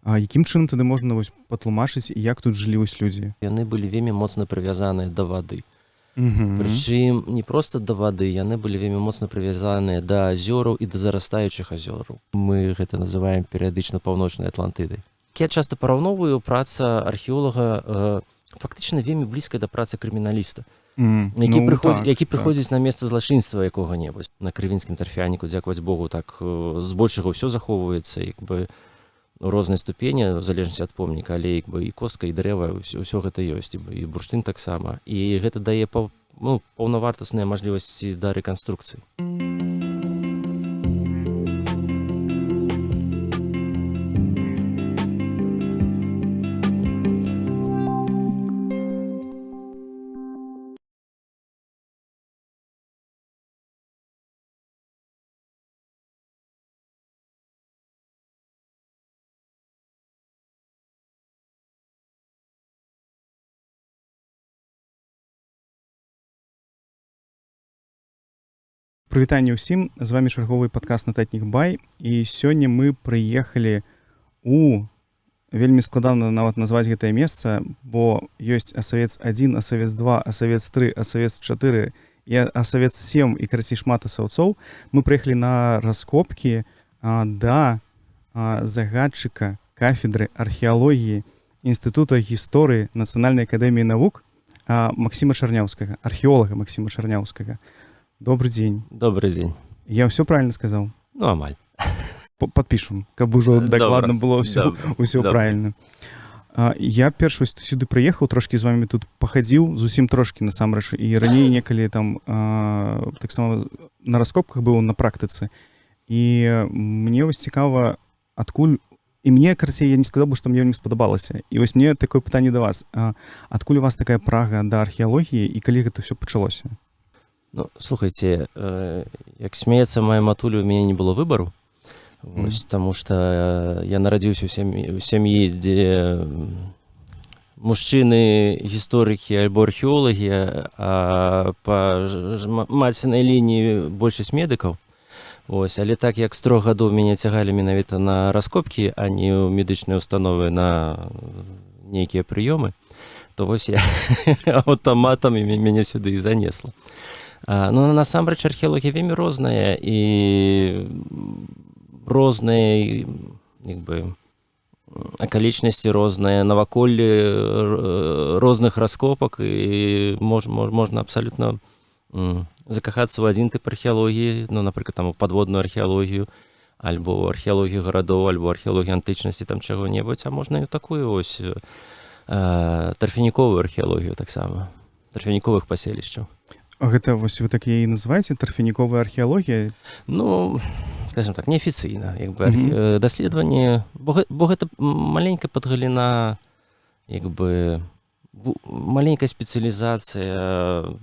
Якім чынам тады можна вось патлумачыць, як тут жылі вось людзі? Яны былі вельмі моцна прывязаныя да вады. Мгм. Прычым не проста да вады, яны былі вельмі моцна прывязаныя да азёраў і да зарастаючых азёраў. Мы гэта называем перыядычна паўночнай Атлантыдай. Я часта параўноўваю, праца археолага фактычна вельмі блізкая да працы крыміналіста, які прыходзіць на месца злачынства якога-небудзь. На крывінскім тарфяніку, дзякаваць Богу, так збольшага ўсё захоўваецца, як бы у рознай ступені, у залежнасці ад помніка, але як бы і костка, і дрэва, ўсё гэта ёсць, і бурштын таксама. І гэта дае паўнавартасныя мажлівасці да рэканструкцыі. Прывітанне ўсім, з вами чарговы падкаст Натэтнік Бай, і сёння мы прыехалі у вельмі складана нават назваць гэтае месца, бо ёсць Асавец 1, Асавец 2, Асавец 3, Асавец 4 і Асавец 7 і карацей шмат асаўцоў. Мы прыехалі на раскопкі да загадчыка кафедры археалогіі Інстытута гісторыі Нацыянальнай акадэміі навук Максіма Чарняўскага, археолага Максіма Чарняўскага. Добрый день. Добрый день. Я все правильно сказал? Ну, амаль. Подпишем, каб ужо дакладна было ўсё правильно. Я перш вось сюды прыехаў, трошкі з вами тут пахадзіў, зусім трошкі насамрэч, і раней некалі там таксама на раскопках быў на практыцы. І мне вось цікава, адкуль, і мне, карацей, я не сказаў бы, што мне вельмі спадабалася. І вось мне такое пытанне да вас. Адкуль у вас такая прага да археалогіі і калі гэта ўсё пачалося? Ну, слухайте, як смеецца моя матуля, у мяне не было выбару, таму што я нарадзіўся ў сям'і, дзе мужчыны гісторыкі альбо археолагі, а па мацінай лініі большасць медыкаў. Але так як з 3 гадоў мяне цягалі менавіта на раскопкі, а не ў медычныя установы на нейкія прыёмы, то вось я аўтаматам мяне сюды і занесла. Ну, насамрэч, археалогія вельмі розная, і розныя акалічнасці, розныя наваколлі розных раскопак, і можна абсалютна закахацца ў адзін тып археалогіі, ну, напрыклад, там у падводную археалогію, альбо археалогію гарадоў, альбо археалогію антычнасці, там чаго-небудзь, а можна і такую ось тарфяніковую археалогію таксама, тарфяніковых паселішчаў. Гэта вось вы так яе называеце, тарфяніковая археалогія? Ну, скажем так, неафіцыйна, як бы даследаванне, бо гэта маленькая падгаліна, як бы маленькая спецыялізацыя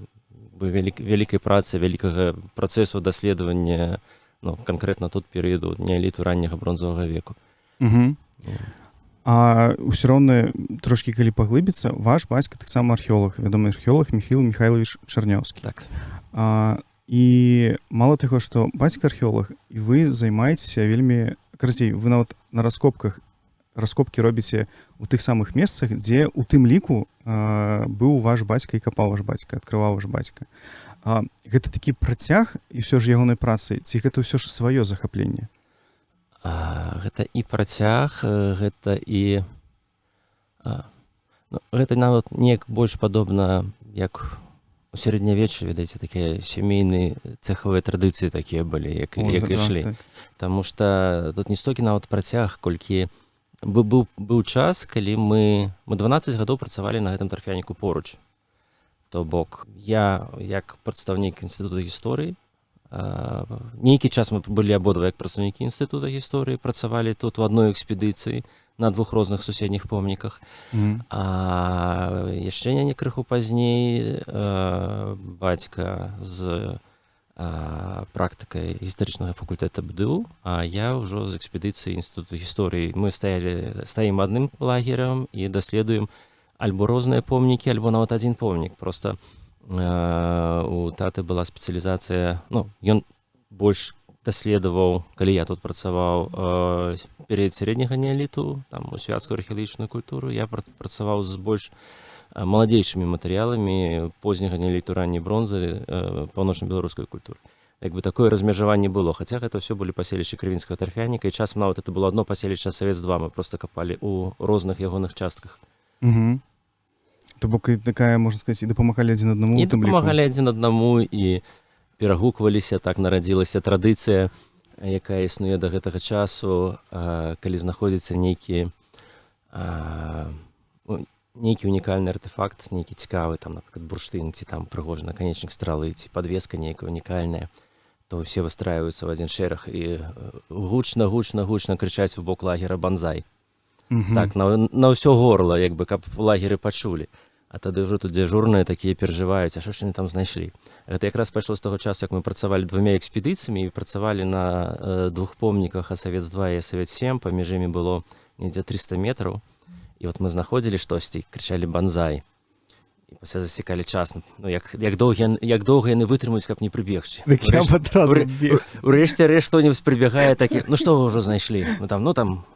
вялікай працы, вялікага працэсу даследавання, ну, канкрэтна тут перыяду неаліту ранняга бронзавага веку. А ўсё роўна, трошкі калі паглыбіцца, ваш бацька таксама археолог, вядомы археолог Міхаіл Міхайлович Чарняўскі. Так. І мала таго, што бацька археолог, і вы займаецеся вельмі, карацей, вы нават на раскопках раскопкі робіце ў тых самых месцах, дзе у тым ліку быў ваш бацька і капаў ваш бацька, адкрываў ваш бацька. Гэта такі працяг і ўсё ж ягонай працы, ці гэта ўсё ж сваё захапленне? Гэта і працяг, гэта і гэта нават неяк больш падобна, як у сярэднявеччы, ведаеце, такія сямейныя цэхавыя традыцыі такія былі, як ішлі. Таму што тут не столькі нават працяг, колькі быў час, калі мы 12 гадоў працавалі на гэтым тарфяніку поруч. То бок я, як прадстаўнік Інстытута гісторыі, нейкі час мы былі абодва як прадстаўнікі Інстытута гісторыі, працавалі тут у адной экспедыцыі на 2 розных суседніх помніках. А яшчэ не крыху пазней бацька з практыкай гістарычнага факультэта БДУ, а я ўжо з экспедыцыі Інстытута гісторыі. Мы стаім адным лагерам і даследуем альбо розныя помнікі, альбо нават адзін помнік. Проста у таты была спецыялізацыя, ну, ён больш даследаваў, калі я тут працаваў перыяд сярэдняга неаліту, там у свяцкую археалагічную культуру, я працаваў з больш маладзейшымі матэрыяламі позняга неаліту, ранняй бронзы, паўночна-беларускай культуры. Як бы такое размежаванне было, хаця гэта ўсё былі паселішчы крывінскага тарфяніка, і часам нават это было адно паселішча Савец-2, мы проста капалі ў розных ягоных частках. То бок такая, можна сказаць, і дапамагалі адзін аднаму. І дапамагалі адзін аднаму, і перагукваліся, так нарадзілася традыцыя, якая існуе да гэтага часу, калі знаходзіцца нейкі унікальны артефакт, нейкі цікавы, там, напрыклад, бурштын, ці там прыгожы наканечнік стралы, ці падвеска нейкая унікальная, то ўсе выстраююцца ў адзін шэраг і гучна крычаць у бок лагера «Банзай». Так, на ўсё горла, як бы, каб лагеры пачулі. А тады ўжо тут дзяжурныя такія перажываюць, а што ж яны там знайшлі. Гэта якраз пайшло з таго часу, як мы працавалі 2 экспедыцыямі і працавалі на 2 помніках Асавец-2 і Асавец-7, паміж імі было недзе 300 метраў. І от мы знаходзілі штосьці, крычалі «Банзай». І пасля засекалі час. Ну, як доўга яны вытрымаюць, каб не прыбегчы. Так я б адразу бег. Урэшце рэшт хто-небудзь прыбягае такі, ну што вы ўжо знайшлі? Ну там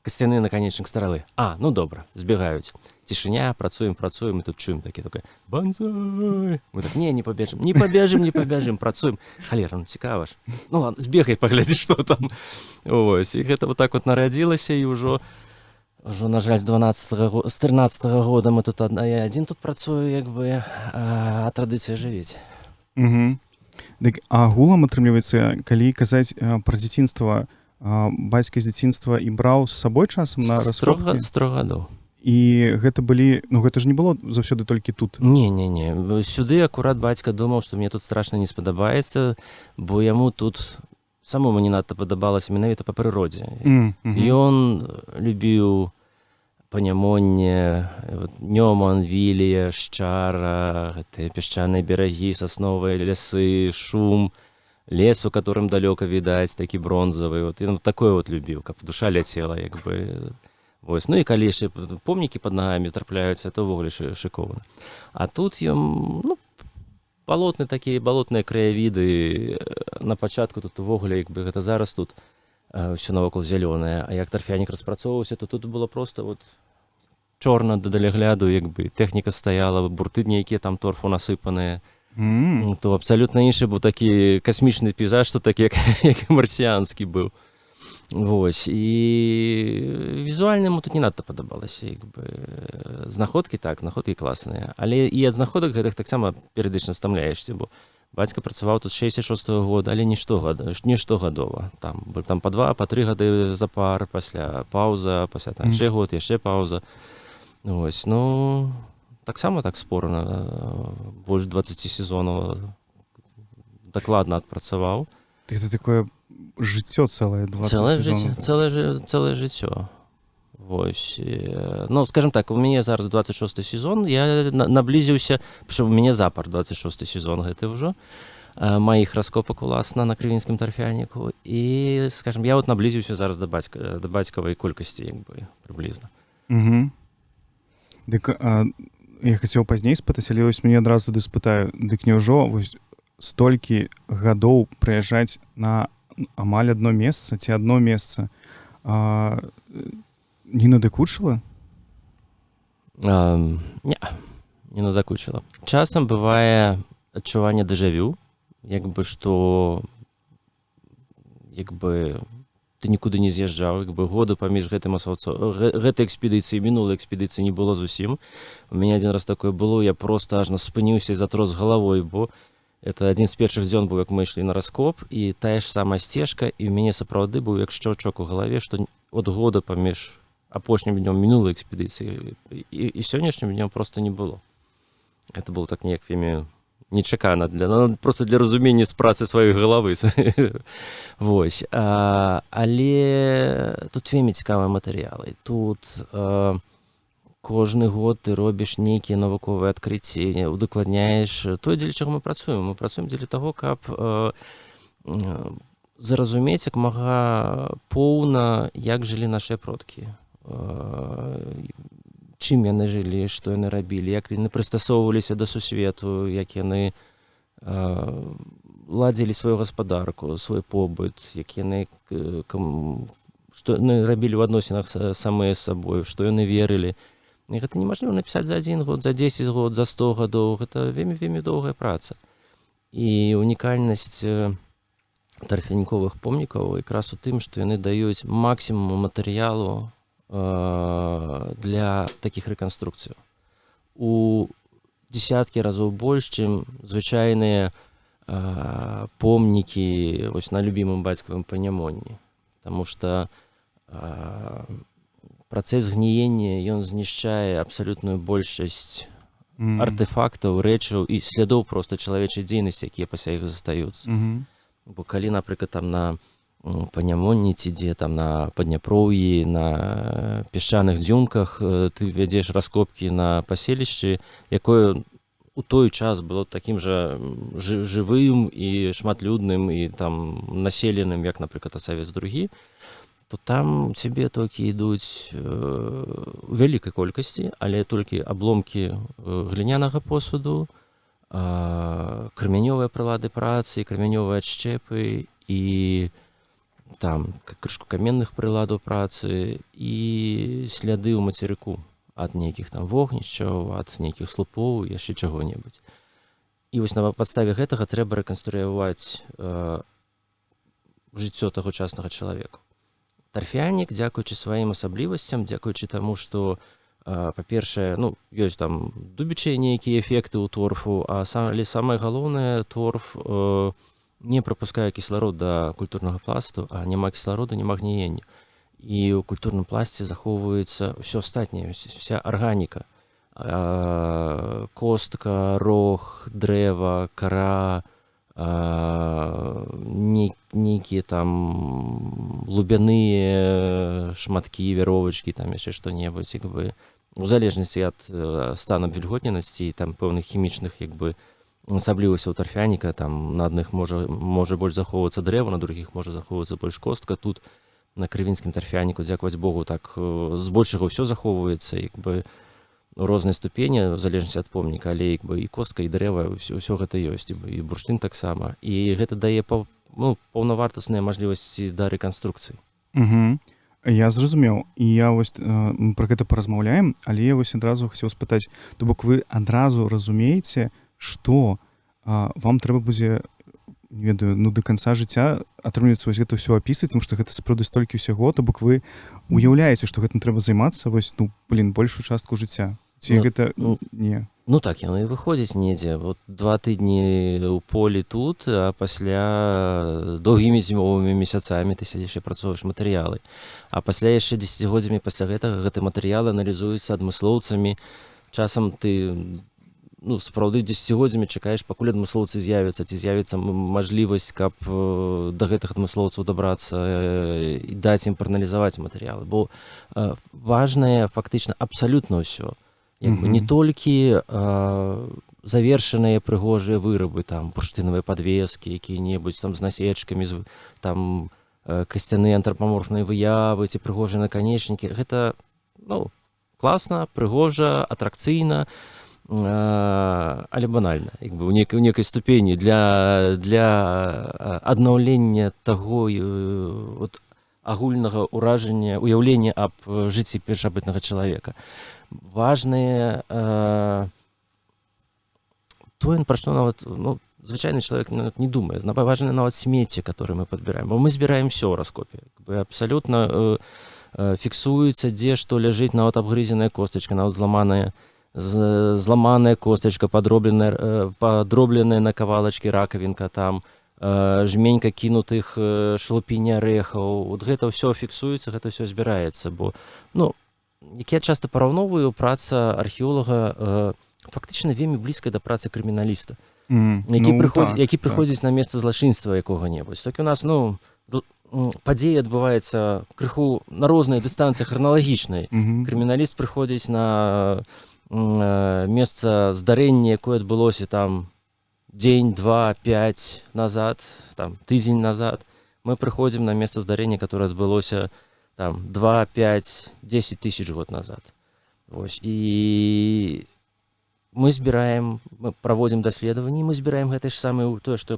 касцяны наканечнік стралы. Ну добра, збегаюць. Цішыня, працуем, і тут чуем такі «Банзай». Мы так, не пабяжым, працуем. Халера, ну цікава ж. Ну ладно, збегай, паглядзі, што там. Ось, і гэта вот так вот нарадзілася, і ўжо, на жаль, з 13-го года мы тут адзін тут працую, як бы, а традыцыя жывець. Дык агулам, атрымліваецца, калі казаць пра дзяцінства, бацька з дзяцінства і браў з сабой часам на раскопкі? З 3 гадоў. І гэта былі, ну гэта ж не было заўсёды толькі тут? Не. Сюды акурат бацька думаў, што мне тут страшна не спадабаецца, бо яму тут самому не надта падабалася менавіта па прыродзе. Ён любіў панямонне, Нёман, Вілія, Шчара, гэтыя пясчаныя берагі, сасновыя лясы, шум лесу, которым далёка відаць, такі бронзавы. Ён такое любіў, каб душа ляцела, як бы. Вось. Ну і калі яшчэ помнікі пад нагамі трапляюцца, то ўвогуле шыкоўна. А тут ён, балотныя краявіды. На пачатку тут увогуле, як бы гэта зараз тут ўсё навокал зялёнае, а як тарфянік распрацоўваўся, то тут было проста чорна да далягляду, як бы тэхніка стаяла, бурты нейкія там торфу насыпаныя. То абсалютна іншы быў такі касмічны пейзаж, што такі, як марсіанскі быў. Вось, і візуальна яму тут не надта падабалася, як бы, знаходкі класныя, але і ад знаходак гэтых таксама перыядычна стамляешся, бо бацька працаваў тут 66-го года, але не штогадова, там па 2, па 3 гады запар, пасля паўза, пасля там яшчэ год, яшчэ паўза. Вось, ну, таксама так спорна, больш 20 сезонаў дакладна адпрацаваў. Гэта такое жыццё цэлае, 20 сезонаў. Цэлае жыццё. Вось. Ну, скажем так, у мяне зараз 26 сезон, я наблізіўся, прычым у мяне запар 26 сезон гэты ўжо, маіх раскопак уласна на крывінскім тарфяніку, і, скажем, я наблізіўся зараз да бацькавай колькасці, як бы, прыблізна. Дык, я хацеў пазней спытаць, але вось мяне адразу туды спытаю, дык няўжо вось столькі гадоў прыязджаць на амаль адно месца ці адно месца не надакучыла? Не надакучыла. Часам бывае адчуванне дэжавю, як бы, што як бы ты нікуды не з'язджаў, як бы году паміж гэтай экспедыцыі і мінулай экспедыцыі не было зусім. У мяне адзін раз такое было, я проста ажно спыніўся і затрос галавой, бо это адзін з першых дзён быў, як мы ішлі на раскоп, і тая ж самая сцежка, і ў мяне сапраўды быў як шчочок у галаве, што ад года паміж апошнім днём мінулай экспедыцыі і сённяшнім днём проста не было. Это было так неяк вельмі нечакана, проста для разумення з працы сваёй галавы. Вось. Але тут вельмі цікавыя матэрыялы. Тут кожны год ты робіш нейкія навуковыя адкрыцці, удакладняеш тое, дзеля чаго мы працуем. Мы працуем дзеля таго, каб зразумець як мага поўна, як жылі нашыя продкі. Чым яны жылі, што яны рабілі, як яны прыстасоўваліся да сусвету, як яны ладзілі сваю гаспадарку, свой побыт, як яны што яны рабілі ў адносінах самыя з сабой, што яны верылі. І гэта немажліва напісаць за 1 год, за 10 год, за 100 гадоў. Гэта вельмі доўгая праца. І унікальнасць тарфяніковых помнікаў якраз у тым, што яны даюць максімум матэрыялу для такіх рэканструкцыяў. У дзесяткі разоў больш, чым звычайныя помнікі вось на любімым бацькавым панямонні. Таму што працэс гніення, ён знішчае абсалютную большасць артефактаў, рэчаў і слядоў проста чалавечай дзейнасці, якія пасля іх застаюцца. Бо калі, напрыклад, там на панямонні ці дзе там на Падняпроўі, на пясчаных дзюнках ты вядзеш раскопкі на паселішчы, якое у той час было такім жа жывым і шматлюдным і там населеным, як, напрыклад, Асавец II, то там цябе толькі ідуць у вялікай колькасці, але толькі абломкі глінянага посуду, крамянёвыя прылады працы, крамянёвыя адшчэпы і там крышку каменных прыладаў працы і сляды ў мацерыку ад нейкіх там вогнішчаў, ад нейкіх слупоў, яшчэ чаго-небудзь. І вось на падставе гэтага трэба рэканструяваць жыццё тагочаснага чалавека. Тарфянік, дзякуючы сваім асаблівасцям, дзякуючы таму, што, па-першае, ёсць там дубічыя нейкія эфекты ў торфу, але самае галоўнае, торф не прапускае кісларод да культурнага пласту, а няма кіслароду, няма гніення. І ў культурным пласце захоўваецца ўсё астатняе, вся арганіка. Костка, рог, дрэва, кара, нейкія там лубяныя шматкі, вяровачкі, там яшчэ што-небудзь, як бы, у залежнасці ад стану вільготненасці, там пэўных хімічных, як бы, асаблівасцяў тарфяніка, там на адных можа больш захоўвацца дрэва, на другіх можа захоўвацца больш костка. Тут на крывінскім тарфяніку, дзякаваць Богу, так збольшага ўсё захоўваецца, як бы, у рознай ступені, у залежнасці ад помніка, але як бы і костка, і дрэва, ўсё гэта ёсць, і бурштын таксама. І гэта дае паўнавартасныя мажлівасці да рэканструкцыі. Я зразумеў. І я вось пра гэта паразмаўляем, але я вось адразу хацеў спытаць, то бок вы адразу разумееце, што вам трэба будзе, не ведаю, да канца жыцця атрымліваецца вось гэта ўсё апісваць, тому што гэта сапраўды столькі ўсяго, то бок вы уяўляеце, што гэтым трэба займацца вось, большую частку жыцця. Ці гэта не? Так, яно і выходзіць недзе. Вот 2 тыдні ў полі тут, а пасля доўгімі зімовымі месяцамі ты сядзіш і працуеш матэрыялы. А пасля яшчэ 10годзямі пасля гэтага гэты матэрыялы аналізуюцца адмыслоўцамі. Часам ты сапраўды 10годзямі чакаеш, пакуль адмыслоўцы з'явяцца, ці з'явіцца мажлівасць, каб да гэтых адмыслоўцаў дабрацца і даць ім прааналізаваць матэрыялы. Бо важнае фактычна абсалютна ўсё. Як бы не толькі завершаныя прыгожыя вырабы, там бурштынавыя падвескі, якія-небудзь там з насечкамі, там касцяныя антропаморфныя выявы ці прыгожыя наканечнікі. Гэта класна, прыгожа, атракцыйна, але банальна, як бы у некай ступені для аднаўлення таго агульнага ўражання, уяўлення аб жыцці першабытнага чалавека. Важнае тое, пра што нават звычайны чалавек не думае. Важнае нават смецце, которое мы падбіраем. Бо мы збіраем ўсё ў раскопе. Абсалютна фіксуецца, дзе што ляжыць, нават абгрызеная костачка, нават зламаная костачка, падробленая на кавалачкі ракавінка, там жменька кінутых шалупінь арэхаў. Вот гэта ўсё фіксуецца, гэта ўсё збіраецца. Бо, як я часта параўноўваю, праца археолага фактычна вельмі блізкая да працы крыміналіста, які прыходзіць на месца злачынства якога-небудзь. Так у нас, падзея адбываецца крыху на рознай дыстанцыі храналагічнай. Крыміналіст прыходзіць на месца здарэння, якое адбылося там дзень, 2, 5 назад, там тыдзень назад. Мы прыходзім на месца здарэння, которое адбылося там 2, 5, 10 тысяч год назад. Вось. І мы праводзім даследаванні, мы збіраем гэтае ж самае тое, што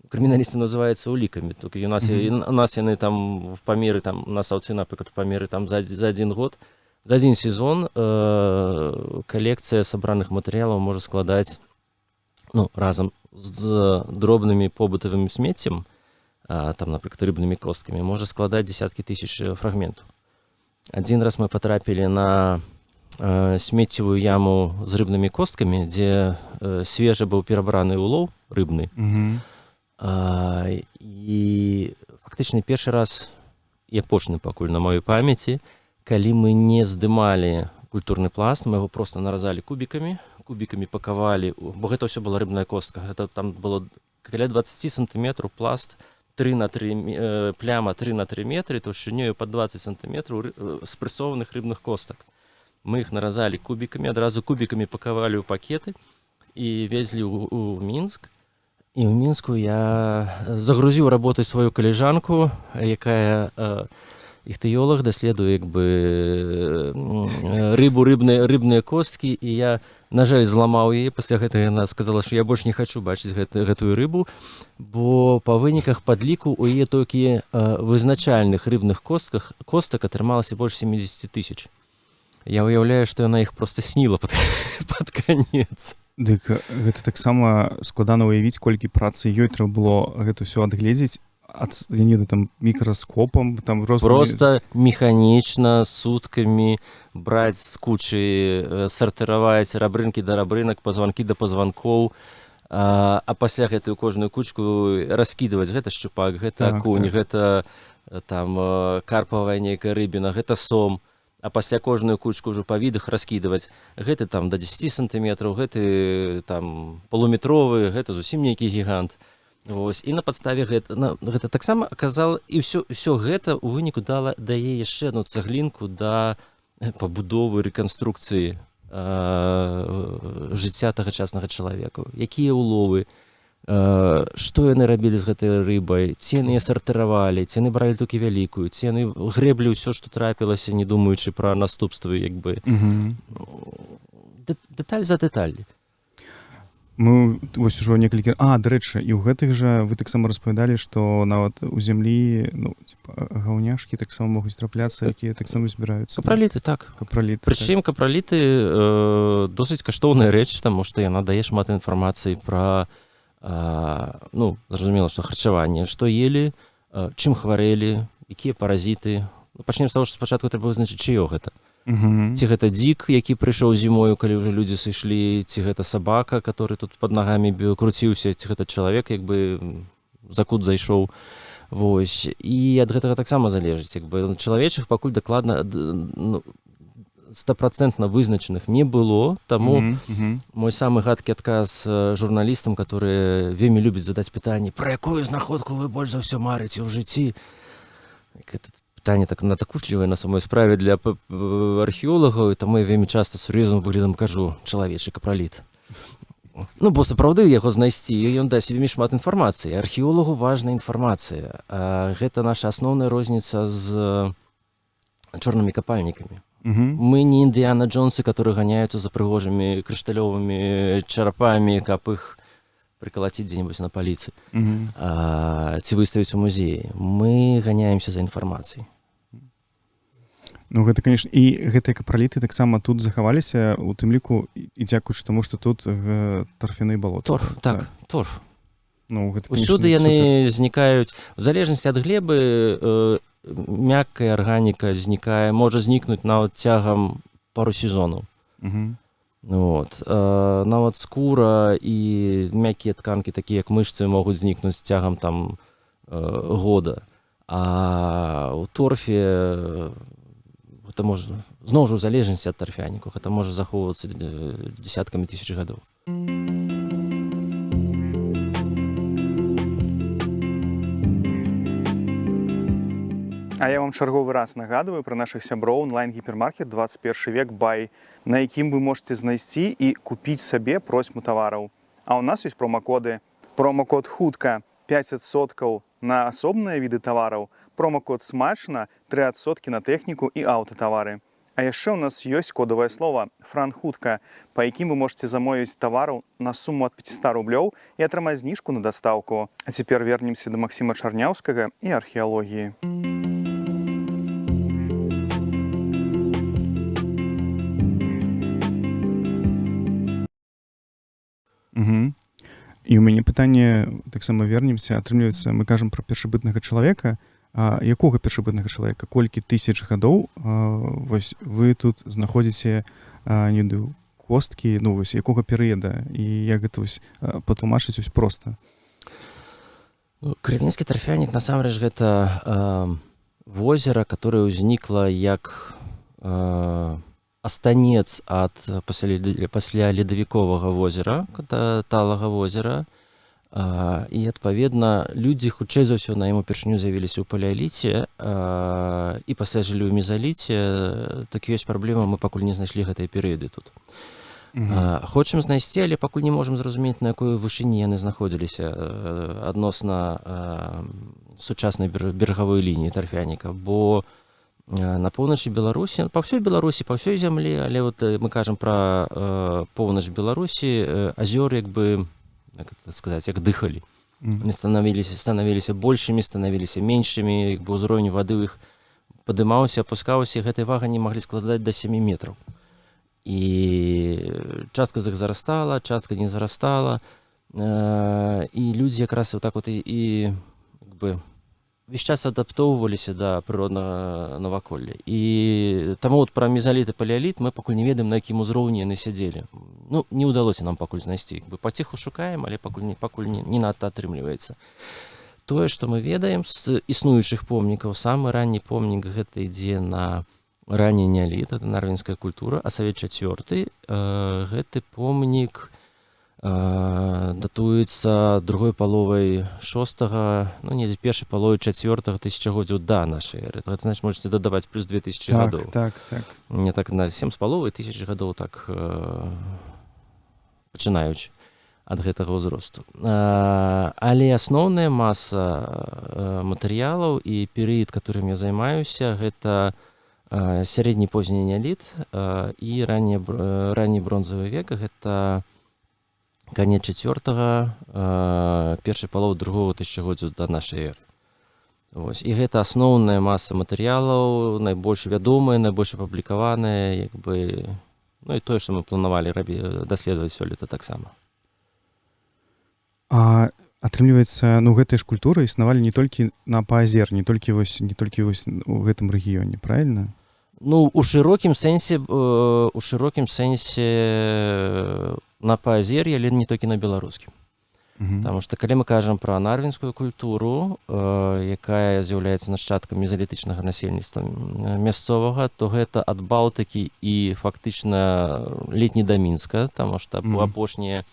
крыміналісты называюцца улікамі. Толькі у нас яны там в памеры, там у нас аўцы, напрыклад, памеры там за один год, за один сезон калекцыя сабраных матэрыялаў можа складаць, ну, разам з дробнымі побытавым смеццем, там, напрыклад, рыбнымі косткамі, можа складаць десяткі тысяч фрагментаў. Один раз мы потрапілі на смеццевую яму з рыбнымі косткамі, дзе свежа быў перабраны улоў рыбны. І фактычна першы раз, і апошні пакуль на маёй памяці, калі мы не здымалі культурны пласт, мы яго просто наразалі кубікамі пакавалі, бо гэта ўсё была рыбная костка. Гэта там было каля 20 сантыметраў пласт, 3 на 3 пляма 3 на 3 метры, таўшчынёю па 20 сантыметраў спрэсованых рыбных костак. Мы іх наразалі кубікамі, адразу кубікамі пакавалі ў пакеты і везлі ў Мінск. І ў Мінску я загрузіў работай сваю калежанку, якая іхтыёлаг, даследуе як бы рыбныя косткі, і я, на жаль, зламаў яе. Пасля гэтага яна сказала, што я больш не хачу бачыць гэтую рыбу, бо па выніках падліку у яе толькі вызначальных рыбных костак атрымалася больш 70 000. Я уяўляю, што яна іх проста сніла пад канец. Дык гэта таксама складана ўявіць, колькі працы ёй трэба было гэта ўсё адгледзець там мікраскопам, там просто механічна суткамі браць з кучы, сартыраваць рабрынкі да рабрынак, пазванкі да пазванкоў, а пасля гэтую кожную кучку раскідваць. Гэта шчупак, гэта акунь, гэта там карпавая нейкая рыбіна, гэта сом. А пасля кожную кучку ўжо па відах раскідваць. Гэты там да 10 сантыметраў, гэты там полуметровы, гэта зусім нейкі гігант. Вось. І на падставе гэта таксама аказала, і ўсё гэта ў выніку дае яшчэ адну цаглінку да пабудовы, рэканструкцыі жыцця тагачаснага чалавека. Якія ўловы, што яны рабілі з гэтай рыбай, ці яны сартыравалі, ці яны бралі толькі вялікую, ці яны грэблі ўсё, што трапілася, не думаючы пра наступствы, як бы. Дэталь за дэталь. Мы вось ужо некалькі... дарэчы, і ў гэтых жа вы таксама распавядалі, што нават у зямлі, ну, типа, гаўняшкі таксама могуць трапляцца, якія таксама збіраюцца. Капраліты, так. Прычым капраліты досыць каштоўная рэч, таму што яна дае шмат інфармацыі пра, ну, зразумела, што харчаванне, што елі, чым хварэлі, якія паразіты. Пачнем з таго, што спачатку трэба вызначыць, чыё гэта. Ці гэта дзік, які прыйшоў зімою, калі ўжо людзі сышлі, ці гэта сабака, который тут пад нагамі круціўся, ці гэта чалавек, як бы за кут зайшоў. Вось. І ад гэтага таксама залежыць. Як бы чалавечых пакуль дакладна 100% вызначаных не было, таму мой самы гадкі адказ журналістам, которые вельмі любяць задаць пытанні, пра якую знаходку вы больш за ўсё марыце ў жыцці. Гэта пытанне так натакучлівае на самой справе для археолагаў, і таму я вельмі часта сур'ёзным выглядам кажу чалавечы капраліт. Ну, бо сапраўды яго знайсці, ён дасць вельмі шмат інфармацыі. Археолагу важная інфармацыя. Гэта наша асноўная розніца з чорнымі капальнікамі. Мы не Індыяна Джонсы, которые ганяюцца за прыгожымі крышталёвымі чарапамі, каб іх прыкалаціць дзе-небудзь на паліцы, ці выставіць у музеі. Мы ганяемся за інфармацыяй. Ну, гэта, конечно, і гэтыя капраліты таксама тут захаваліся, у тым ліку, і дзякуючы таму, што тут тарфяны балоты. Торф, так, торф. Ну, гэта, усюды яны знікаюць, в залежнасці ад глебы, мяккая арганіка знікае, можа знікнуць нават цягам пару сезонаў. Вот. Нават скура і мяккія тканкі, такія як мышцы, могуць знікнуць цягам там года. А ў торфе гэта можа, зноў жа ў залежнасці ад тарфянікаў, гэта можа захоўвацца дзесяткамі тысяч гадоў. А я вам чарговы раз нагадваю пра нашых сяброў онлайн-гіпермаркет 21 век бай, на якім вы можете знайсці і купіць сабе просьму тавараў. А ў нас ёсць промакоды. Промакод хутка 5% на асобныя віды тавараў, промакод смачна 3% на тэхніку і аўтатавары. А яшчэ ў нас ёсць кодавае слово «Франхутка», па якім вы можете замовіць тавару на суму ад 500 рублёў і атрымаць зніжку на дастаўку. А цяпер вернемся да Максіма Чарняўскага і археалогіі. І ў мяне пытанне, таксама вернемся, атрымліваецца, мы кажам пра першабытнага чалавека. А якога першабытнага чалавека? Колькі тысяч гадоў вось вы тут знаходзіце, не ведаю, косткі, ну вось якога перыяда і як гэта вось патлумачыць вось проста? Крывінскі тарфянік насамрэч гэта возера, которое ўзнікла як астанец ад пасля ледавіковага возера, талага возера. І адпаведна людзі хутчэй за ўсё на ім упершыню з'явіліся ў палеаліце і пасля жылі ў мезаліце. Так ёсць праблема, мы пакуль не знайшлі гэтыя перыяды тут. Хочам знайсці, але пакуль не можам зразумець, на якой вышыні яны знаходзіліся адносна сучаснай берагавой лініі тарфяніка, бо на поўначы Беларусі, па ўсёй Беларусі, па ўсёй зямлі, але вот мы кажам пра поўнач Беларусі, азёр як бы, як это сказаць, як дыхалі. Они становіліся большымі, становіліся меншымі, як бы ўзровень вады ў іх падымаўся, апускаўся, і гэтай вага не маглі складаць да 7 метраў. І частка з іх зарастала, частка не зарастала, і людзі якраз так вот і як бы весь час адаптоўваліся да прыроднага наваколля. І таму вот пра мезаліт і палеаліт мы пакуль не ведаем, на якім узроўні яны сядзелі. Ну, не ўдалося нам пакуль знайсці. Як бы паціху шукаем, але пакуль не надта атрымліваецца. Тое, што мы ведаем з існуючых помнікаў, самы ранні помнік гэта ідзе на ранні неаліт, это нарвінская культура, а Савет IV, гэты помнік датуецца другой паловай 6-га, ну, недзе першай паловай 4-го тысячагоддзяў да нашай эры. Гэта значыць, можаце дадаваць плюс 2000 гадоў. Так. Не так на 7,5 тысяч гадоў, так пачынаючы ад гэтага ўзросту. Але асноўная маса матэрыялаў і перыяд, которым я займаюся, гэта сярэдні позні неаліт і ранні бронзавы век, гэта канец 4-го, першай паловы другого тысячагоддзя да нашай эры. Вось. І гэта асноўная маса матэрыялаў, найбольш вядомая, найбольш апублікаваная, як бы, ну і тое, што мы планавалі даследаваць сёлета таксама. А атрымліваецца, ну гэтыя ж культуры існавалі не толькі на паазер, не толькі вось у гэтым рэгіёне, правильно? Ну, у шырокім сэнсе на паазер'і, але не толькі на беларускім. Таму што калі мы кажам пра нарвінскую культуру, якая з'яўляецца нашчадкам мезалітычнага насельніцтва мясцовага, то гэта ад Балтыкі і фактычна ледзь не да Мінска, таму што апошнія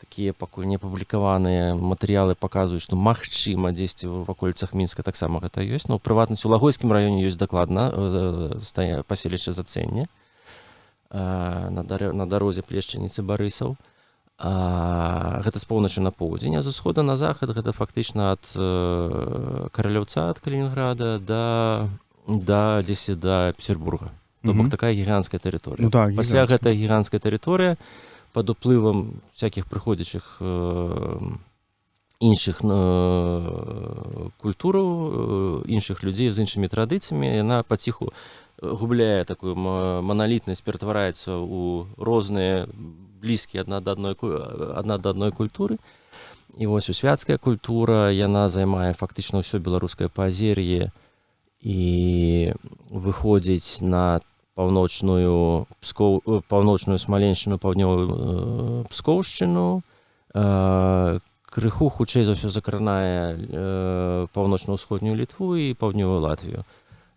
такія пакуль не апублікаваныя матэрыялы паказваюць, што магчыма дзесьці ў ваколіцах Мінска таксама гэта ёсць. Ну, прыватнасць, у Лагойскім раёне ёсць дакладна паселішча Зацэнне на дарозе Плешчаніцы-Барысаў. Гэта з поўначы на поўдзень, а з усхода на захад гэта фактычна ад Каралёўца, ад Калінінграда да Петербурга. То бок такая гіганцкая тэрыторыя. Пасля гэтая гіганцкая тэрыторыя пад уплывам всякіх прыходзячых іншых культураў, іншых людзей з іншымі традыцыямі, яна паціху губляе такую маналітнасць, ператвараецца ў розныя блізкія адна да адной культуры. І вось свяцкая культура, яна займае фактычна ўсё беларускае паазер'е і выходзіць на паўночную Смаленшчыну, паўднёвую Пскоўшчыну, крыху хутчэй за ўсё закранае паўночна-ўсходнюю Літву і паўднёвую Латвію.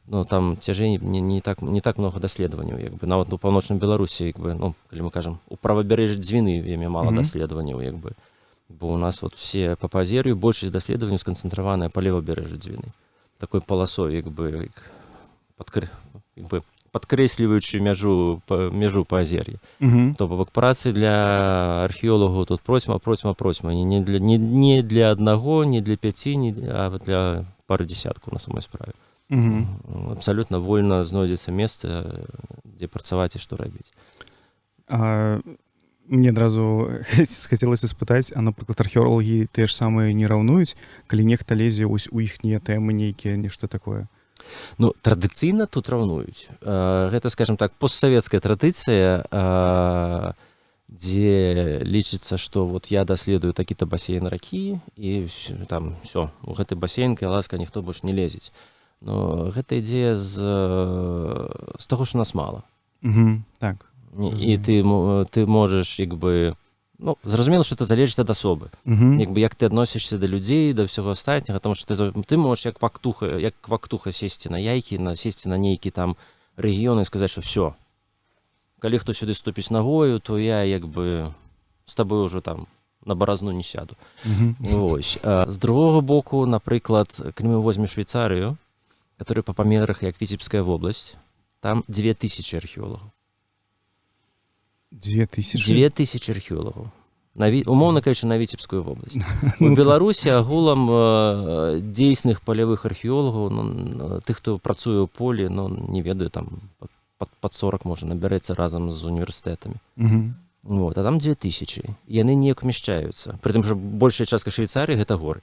Ну, там цяжэй не так много даследаванняў, як бы нават у паўночнай Беларусі, як бы, ну, калі мы кажам, у правабярэжжы Дзвіны вельмі мала даследаванняў, як бы, бо у нас вот все па паазер'ю большасць даследаванняў сканцэнтраваная па левабярэжжы Дзвіны, такой паласой, як бы падкрэсліваючы мяжу паазер'я. То бок працы для археолагаў тут процьма, не для аднаго, не для 5, а для пары дзесяткаў на самой справе. Абсалютна вольна знойдзецца месца, дзе працаваць і што рабіць. Мне адразу хацелася спытаць, а напрыклад археолагі тыя ж самыя не раўнуюць, калі нехта лезе у іхнія тэмы нейкія, нешта такое? Ну, традыцыйна тут раўнуюць. Гэта, скажем так, постсавецкая традыцыя, дзе лічыцца, што вот я даследую такі-то басейн ракі, і там ўсё, у гэты басейн, калі ласка, ніхто больш не лезець. Но гэта ідзе з таго, што нас мала. Так. І ты можаш, як бы, ну, зразумела, што это залежыць ад асобы. Як ты адносішся да людзей, да ўсяго астатняга, таму што ты можаш як квактуха сесці на яйкі, сесці на нейкі там рэгіён і сказаць, што ўсё. Калі хто сюды ступіць нагою, то я, як бы, з табой ужо там на баразну не сяду. Вось. З другога боку, напрыклад, калі мы возьмем Швейцарыю, которая па памерах як Віцебская вобласць, там 2000 археолагаў. 2000 археолагаў. Умоўна кажучы, на Віцебскую вобласць. У Беларусі агулам дзейсных палявых археолагаў, тых, хто працуе ў полі, не ведаю, там пад 40 можа набярэцца разам з універсітэтамі. Вот, а там 2000. Яны неяк умяшчаюцца. Пры тым, што большая частка Швейцарыі гэта горы.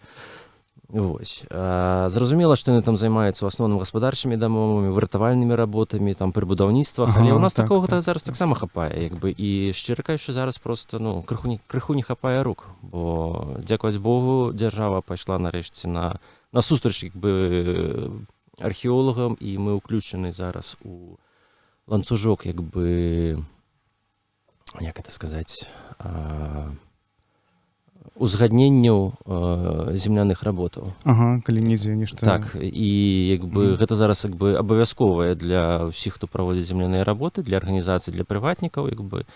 Вось. Зразумела, што яны там займаюцца ў асноўным гаспадарчымі дамовамі, выратавальнымі работамі, там пры будаўніцтвах, але ў нас такога зараз таксама хапае, як бы, і шчыра кажучы, зараз проста, крыху не хапае рук, бо, дзякаваць Богу, дзяржава пайшла нарэшце на сустрач, як бы, археолагам, і мы ўключаны зараз у ланцужок, як бы, як гэта сказаць, узгадненняў земляных работаў. Калі недзе нешта... Так, і як бы гэта зараз як бы абавязковае для ўсіх, хто праводзіць земляныя работы, для арганізацый, для прыватнікаў, як бы.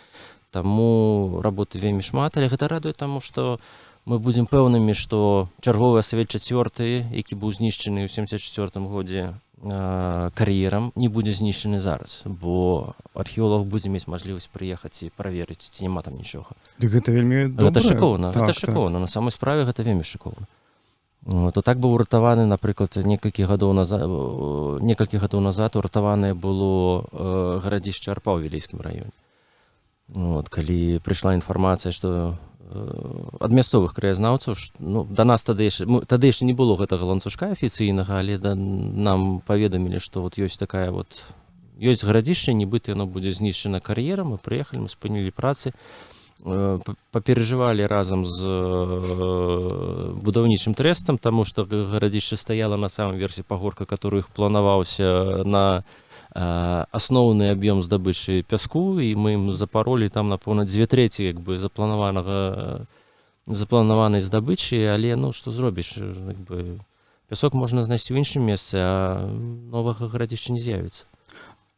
Таму работы вельмі шмат, але гэта радуе таму, што мы будзем пэўнымі, што чарговы Савет IV, які быў знішчаны ў 1974 годзе кар'ерам, не будзе знішчаны зараз, бо археолог будзе мець мажлівасць прыехаць і праверыць, ці няма там нічога. Дык гэта вельмі добра. Гэта шыкоўна, гэта шыкоўна. На самой справе гэта вельмі шыкоўна. То так быў уратаваны, напрыклад, некалькі гадоў назад уратаванае было гарадзішча Арпа ў Вілейскім раёне. Калі прыйшла інфармацыя, што ад мясцовых краязнаўцаў, да нас тады яшчэ не было гэтага ланцужка афіцыйнага, але нам паведамілі, што ёсць такая ёсць гарадзішча, нібыта яно будзе знішчана кар'ерам, мы прыехалі, мы спынілі працы, паперажывалі разам з будаўнічым трэстам, таму што гарадзішча стаяла на самым версе пагорка, который планаваўся на асноўны аб'ём здабычы пяску, і мы ім запаролі там, напэўна, 2/3 як бы запланаванай здабычы, але што зробіш, як бы пясок можна знайсці ў іншым месцы, а новага гарадзішча не з'явіцца.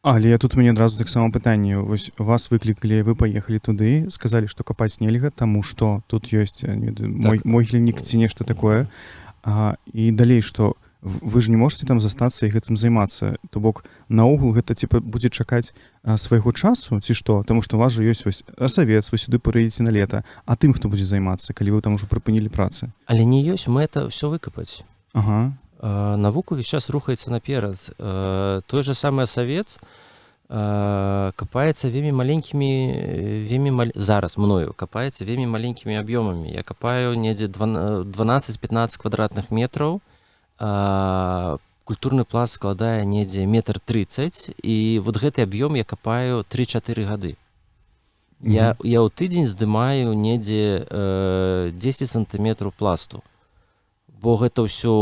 Але тут у мяне адразу таксама пытанне. Вось вас выклікалі, вы паехалі туды, сказалі, што капаць нельга, таму што тут ёсць могільнік ці нешта такое. І далей, што вы ж не можете там застацца і гэтым займацца. То бок, наогул гэта будзе чакаць свайго часу, ці што? Таму што у вас жа ёсць Савет, вы сюды прыедзеце на лета. А тым, хто будзе займацца, калі вы там ужо прыпынілі працы? Але не ёсць мэта ўсё выкапаць. Навука ўвесь час рухаецца наперад. Той жа самы Савет капаецца вельмі маленькімі, зараз мною капаецца вельмі маленькімі аб'ёмамі. Я капаю недзе 12-15 квадратных метраў, культурны пласт складае недзе 1,30 м, і вот гэты аб'ём я капаю 3-4 гады. Я ў тыдзень здымаю недзе 10 сантыметраў пласту, бо гэта ўсё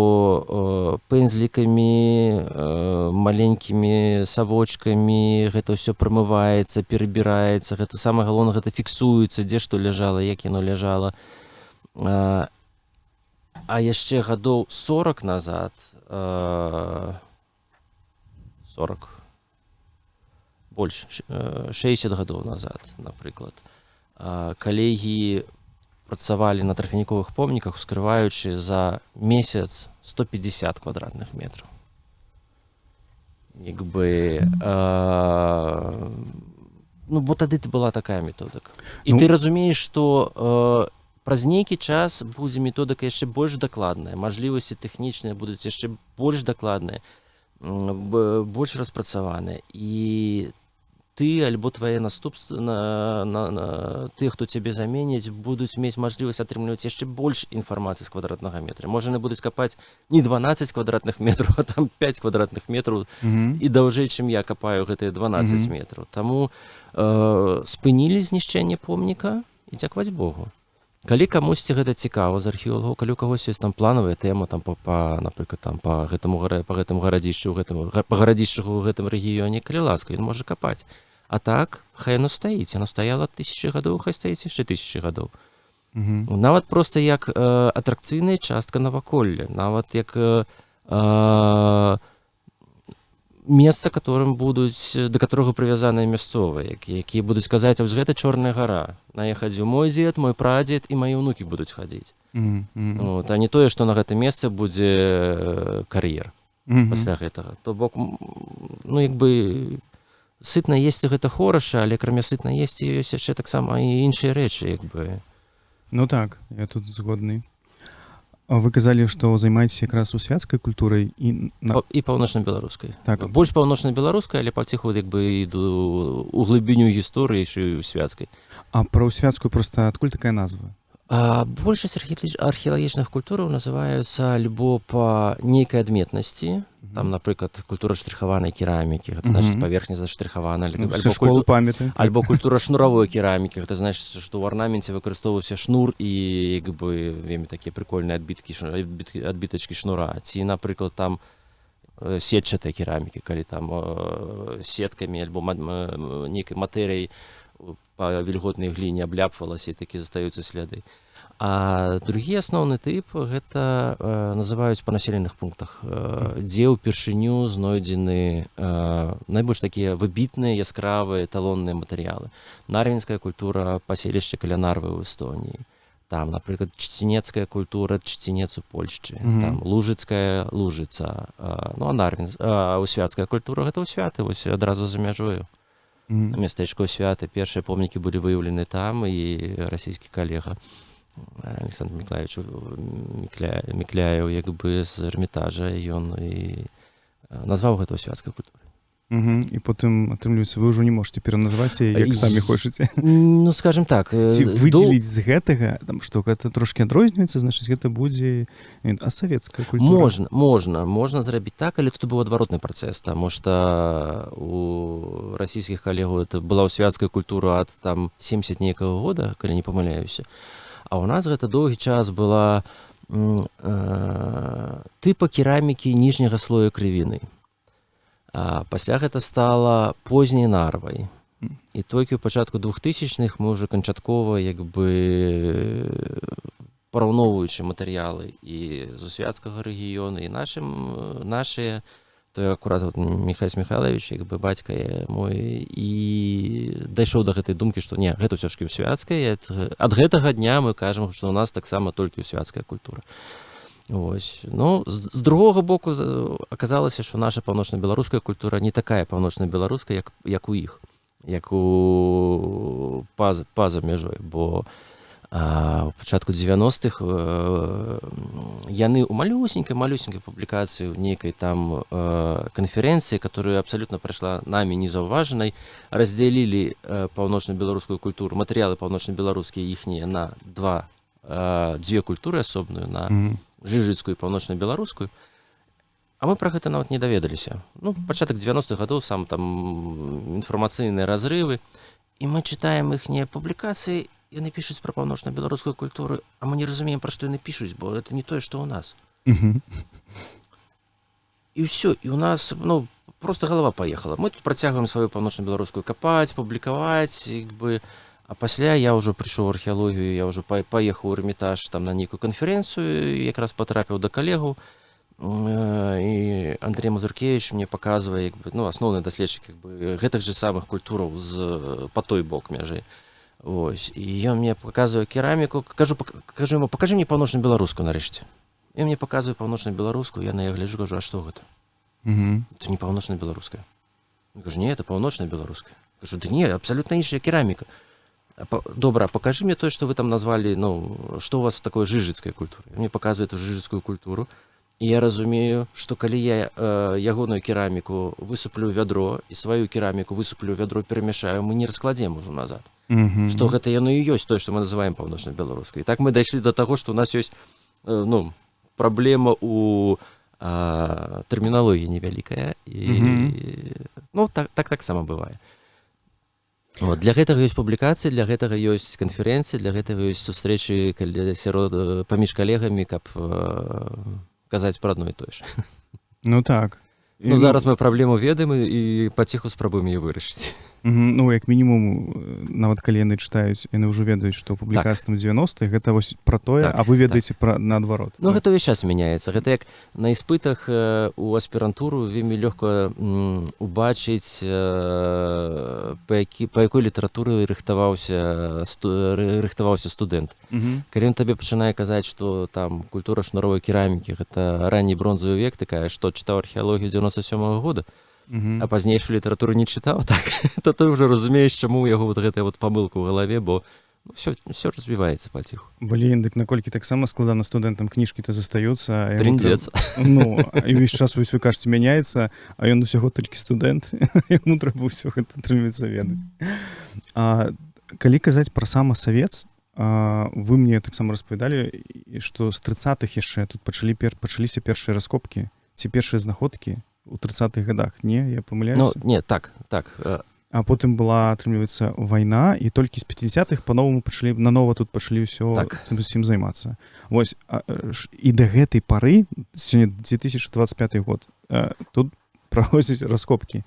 пензлікамі, маленькімі савочкамі, гэта ўсё прамываецца, перабіраецца, гэта самае галоўнае, гэта фіксуецца, дзе што ляжала, як яно ляжала. А яшчэ гадоў 40 назад, 40, больш, 60 гадоў назад, напрыклад, калегі працавалі на тарфяніковых помніках, ускрываючы за месяц 150 квадратных метраў. Як бы, бо тады была такая методыка. І ты разумееш, што праз нейкі час будзе методыка яшчэ больш дакладная, мажлівасці тэхнічныя будуць яшчэ больш дакладныя. больш распрацаваныя. І ты альбо твае наступствы, тых, хто цябе заменяць, будуць мець мажлівасць атрымліваць яшчэ больш інфармацыі з квадратнага метра. Можа, яны будуць капаць не 12 квадратных метраў, а там 5 квадратных метраў і даўжэй, чым я капаю гэтыя 12 метраў. Таму спынілі знішчэнне помніка і дзякаваць Богу. Калі камусьці гэта цікава з археолагаў, калі ў кагось ёсць там планавая тэма, там, напрыклад, там, па гэтаму гарадзішчу, па гарадзішчах у гэтым рэгіёне, калі ласка, ён можа капаць. А так, хай яно стаіць. Яно стаяла 1000 гадоў, хай стаіць яшчэ 1000 гадоў. Нават проста як атракцыйная частка наваколля, нават як месца, да которого прывязаныя мясцовыя, якія будуць казаць, а вось гэта Чорная гара. На я хадзіў мой дзед, мой прадзед і мае ўнукі будуць хадзіць. А не тое, што на гэта месца будзе кар'ер пасля гэтага. То бок, сытна есці гэта хораша, але акрамя сытна есці ёсць яшчэ таксама і іншыя рэчы, Ну так, я тут згодны. Вы казалі, што займаецеся якраз у свяцкай культурай і паўночна-беларускай. Так. Больш паўночна-беларускай, але паціху іду у глыбіню гісторыі яшчэ і ў свяцкай. А пра свяцкую проста адкуль такая назва? Большасць археалагічных культураў называюцца альбо па нейкай адметнасці, там, напрыклад, культура штрыхаванай керамікі, гэта значыць паверхня заштрыхавана, альбо культура шнуравой керамікі, гэта значыць, што ў арнаменце выкарыстоўваўся шнур і вельмі такія прыкольныя адбітачкі шнура, ці, напрыклад, там сетчатая керамікі, калі там сеткамі альбо нейкай матэрыяй па вільготнай гліне абляпвалася і такі застаюцца сляды. А другі асноўны тып гэта называюць па населеных пунктах, дзе ўпершыню знойдзены найбольш такія выбітныя, яскравыя, эталонныя матэрыялы. Нарвінская культура паселішча каля Нарвы ў Эстоніі. Там, напрыклад, чцінецкая культура, чцінец у Польшчы. Там лужыцкая лужыца. Свяцкая культура гэта ў святы, вось адразу за мяжою. Мястэчка свята, першыя помнікі былі выяўлены там, і расійскі калега Александр Міклаевич Мікляеў з Эрмітажа, ён і назваў гэта свяцкай культурай. І потым, атрымліваецца, вы ўжо не можаце пераназваць яе, як самі хочаце. Ну, скажем так. Ці выдзеліць з гэтага, што гэта трошкі адрозніваецца, значыць, гэта будзе асавецкая культура? Можна зрабіць так, але тут быў адваротны працэс, таму што у расійскіх калегаў это была свяцкая культура ад 70 нейкага года, калі не памыляюся. А ў нас гэта доўгі час была тыпа керамікі ніжняга слоя крывіны. Пасля гэта стала позняй Нарвай. І толькі ў пачатку 2000-х мы ўжо канчаткова параўноўваючы матэрыялы і з свяцкага рэгіёна, і нашыя, то акурат Міхась Міхайлович, бацька мой, і дайшоў да гэтай думкі, што не, гэта ўсё ж такі ў свяцкай. Ад гэтага дня мы кажам, што ў нас таксама толькі ў свяцкая культура. Ось. Ну, з другога боку аказалася, што наша паўночна-беларуская культура не такая паўночна-беларуская, як у іх, як у па-за мяжой, бо у пачатку 90-х яны ў малюсенькай публікацыі, ў нейкай там канферэнцыі, которая абсалютна прайшла намі незаўважанай, раздзялілі паўночна-беларускую культуру, матэрыялы паўночна-беларускія іхнія на дзве культуры асобную, на жыжыцкую і паўночна-беларускую, а мы пра гэта нават не даведаліся. Ну, пачатак 90-х гадоў, сам там інфармацыйныя разрывы, і мы чытаем іхнія публікацыі, яны пішуць пра паўночна-беларускую культуру, а мы не разумеем, пра што яны пішуць, бо гэта не тое, што ў нас. І ўсё, і ў нас, проста галава паехала. Мы тут працягваем сваю паўночна-беларускую капаць, публікаваць, а пасля я ўжо прыйшоў у археалогію, я ўжо паехаў у Эрмітаж там на нейкую канферэнцыю, якраз патрапіў да калегаў, і Андрей Мазуркевич мне паказвае, асноўны даследчык гэтых же самых культураў па той бок мяжы. Ось. І ён мне паказвае кераміку, кажу яму, пакажы мне паўночна-беларускую нарэшце. Ён мне паказвае паўночна-беларускую, я на яе гляджу, кажу, а што гэта? Это не паўночна-беларуская. Я кажу, не, это паўночна-беларуская. Кажу, да не, абсалютна іншая кераміка. Добра, пакажы мне тое, што вы там назвалі, што у вас такое жыжыцкая культура. Мне паказвае эту жыжыцкую культуру. І я разумею, што калі я ягоную кераміку высыплю ў вядро і сваю кераміку высыплю ў вядро, перамяшаю, мы не раскладзем ужо назад. Што гэта яно і ёсць тое, што мы называем паўночна-беларускай. І так мы дайшлі да таго, што ў нас ёсць праблема ў тэрміналогіі невялікая. Так-сама бывае. Для гэтага ёсць публікацыі, для гэтага ёсць канферэнцыі, для гэтага ёсць сустрэчы паміж калегамі, каб казаць пра адно і тое ж. Ну так. Зараз мы праблему ведаем і паціху спрабуем яе вырашыць. Як мінімум, нават калі яны чытаюць, яны ўжо ведаюць, што публікацыя ў 90-х, гэта вось пра тое, а вы ведаеце наадварот. Гэта ўвесь час мяняецца. Гэта як на іспытах у аспірантуру вельмі лёгка убачыць, па якой літаратуры рыхтаваўся студэнт. Калі ён табе пачынае казаць, што там культура шнуровай керамікі, гэта ранні бронзавы век, такая, што чытаў археалогію 97-го года, а пазнейшую літаратуру не чытаў, так, то ты ўжо разумееш, чаму у яго гэтая памылка ў галаве, бо все развіваецца паціху. Дык наколькі таксама складана студэнтам кніжкі-то застаюцца. Трындзец. І ўвесь час, вы кажаце, мяняецца, а ён усяго толькі студэнт, яму трэба ўсё гэта атрымліваецца ведаць. Калі казаць пра самасавец, вы мне таксама распавядалі, што з 30-х яшчэ тут пачаліся першыя раскопкі, ці першыя знаходкі у 30-х годах. Не, я памыляюся? Не, так. А потым была, атрымліваецца, вайна, і толькі з 50-х па-новаму нанова тут пачалі ўсё усім займацца. Вось, і да гэтай пары, сёння 2025 год, тут праводзяць раскопкі.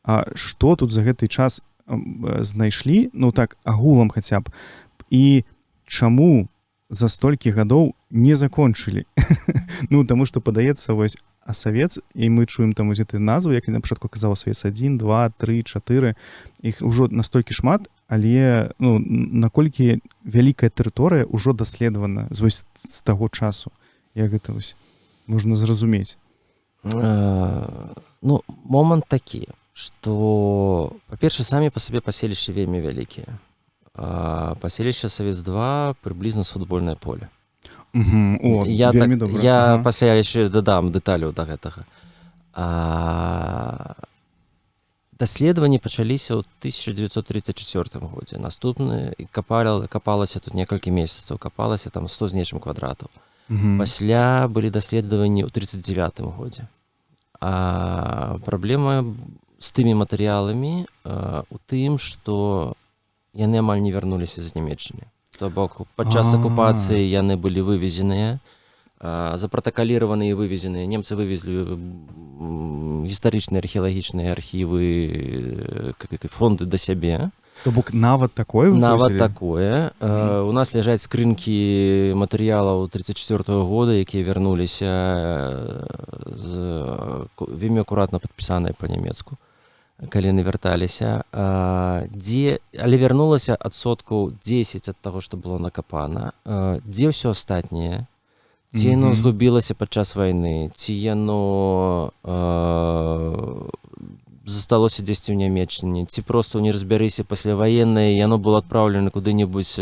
А што тут за гэты час знайшлі, агулам хаця б, і чаму за столькі гадоў не закончылі? Таму што падаецца, вось, асавец, і мы чуем там гэты назвы, як я на пачатку казаў, асавец 1, 2, 3, 4, іх ужо настолькі шмат, але наколькі вялікая тэрыторыя ўжо даследавана з таго часу, як гэта вось можна зразумець. Момант такі, што, па-першае, самі па сабе паселішчы вельмі вялікія. Паселішча асавец 2 прыблізна з футбольнае поле. Вельмі добра. Я пасля яшчэ дадам дэталяў да гэтага. Даследаванні пачаліся ў 1934 годзе. Наступны капалася тут некалькі месяцаў, капалася там 100 з нечым квадратаў. Пасля былі даследаванні ў 1939 годзе. Праблема з тымі матэрыяламі у тым, што яны амаль не вярнуліся з Нямецчыны. То бок, падчас акупацыі яны былі вывезеныя, запратакаліраваныя і вывезеныя. Немцы вывезлі гістарычныя археалагічныя архівы, фонды да сябе. То бок нават такое вывезлі? Нават такое. У нас ляжаць скрынкі матэрыялаў 1934 года, якія вярнуліся вельмі акуратна падпісаныя па-нямецку, калі яны вярталіся, але вярнулася адсоткаў 10 ад таго, што было накапана. Дзе ўсё астатняе? Ці яно згубілася падчас вайны? Ці яно засталося дзесьці ў Нямецчыне? Ці проста ў неразбярыся пасляваеннае, яно было адпраўлена куды-небудзь,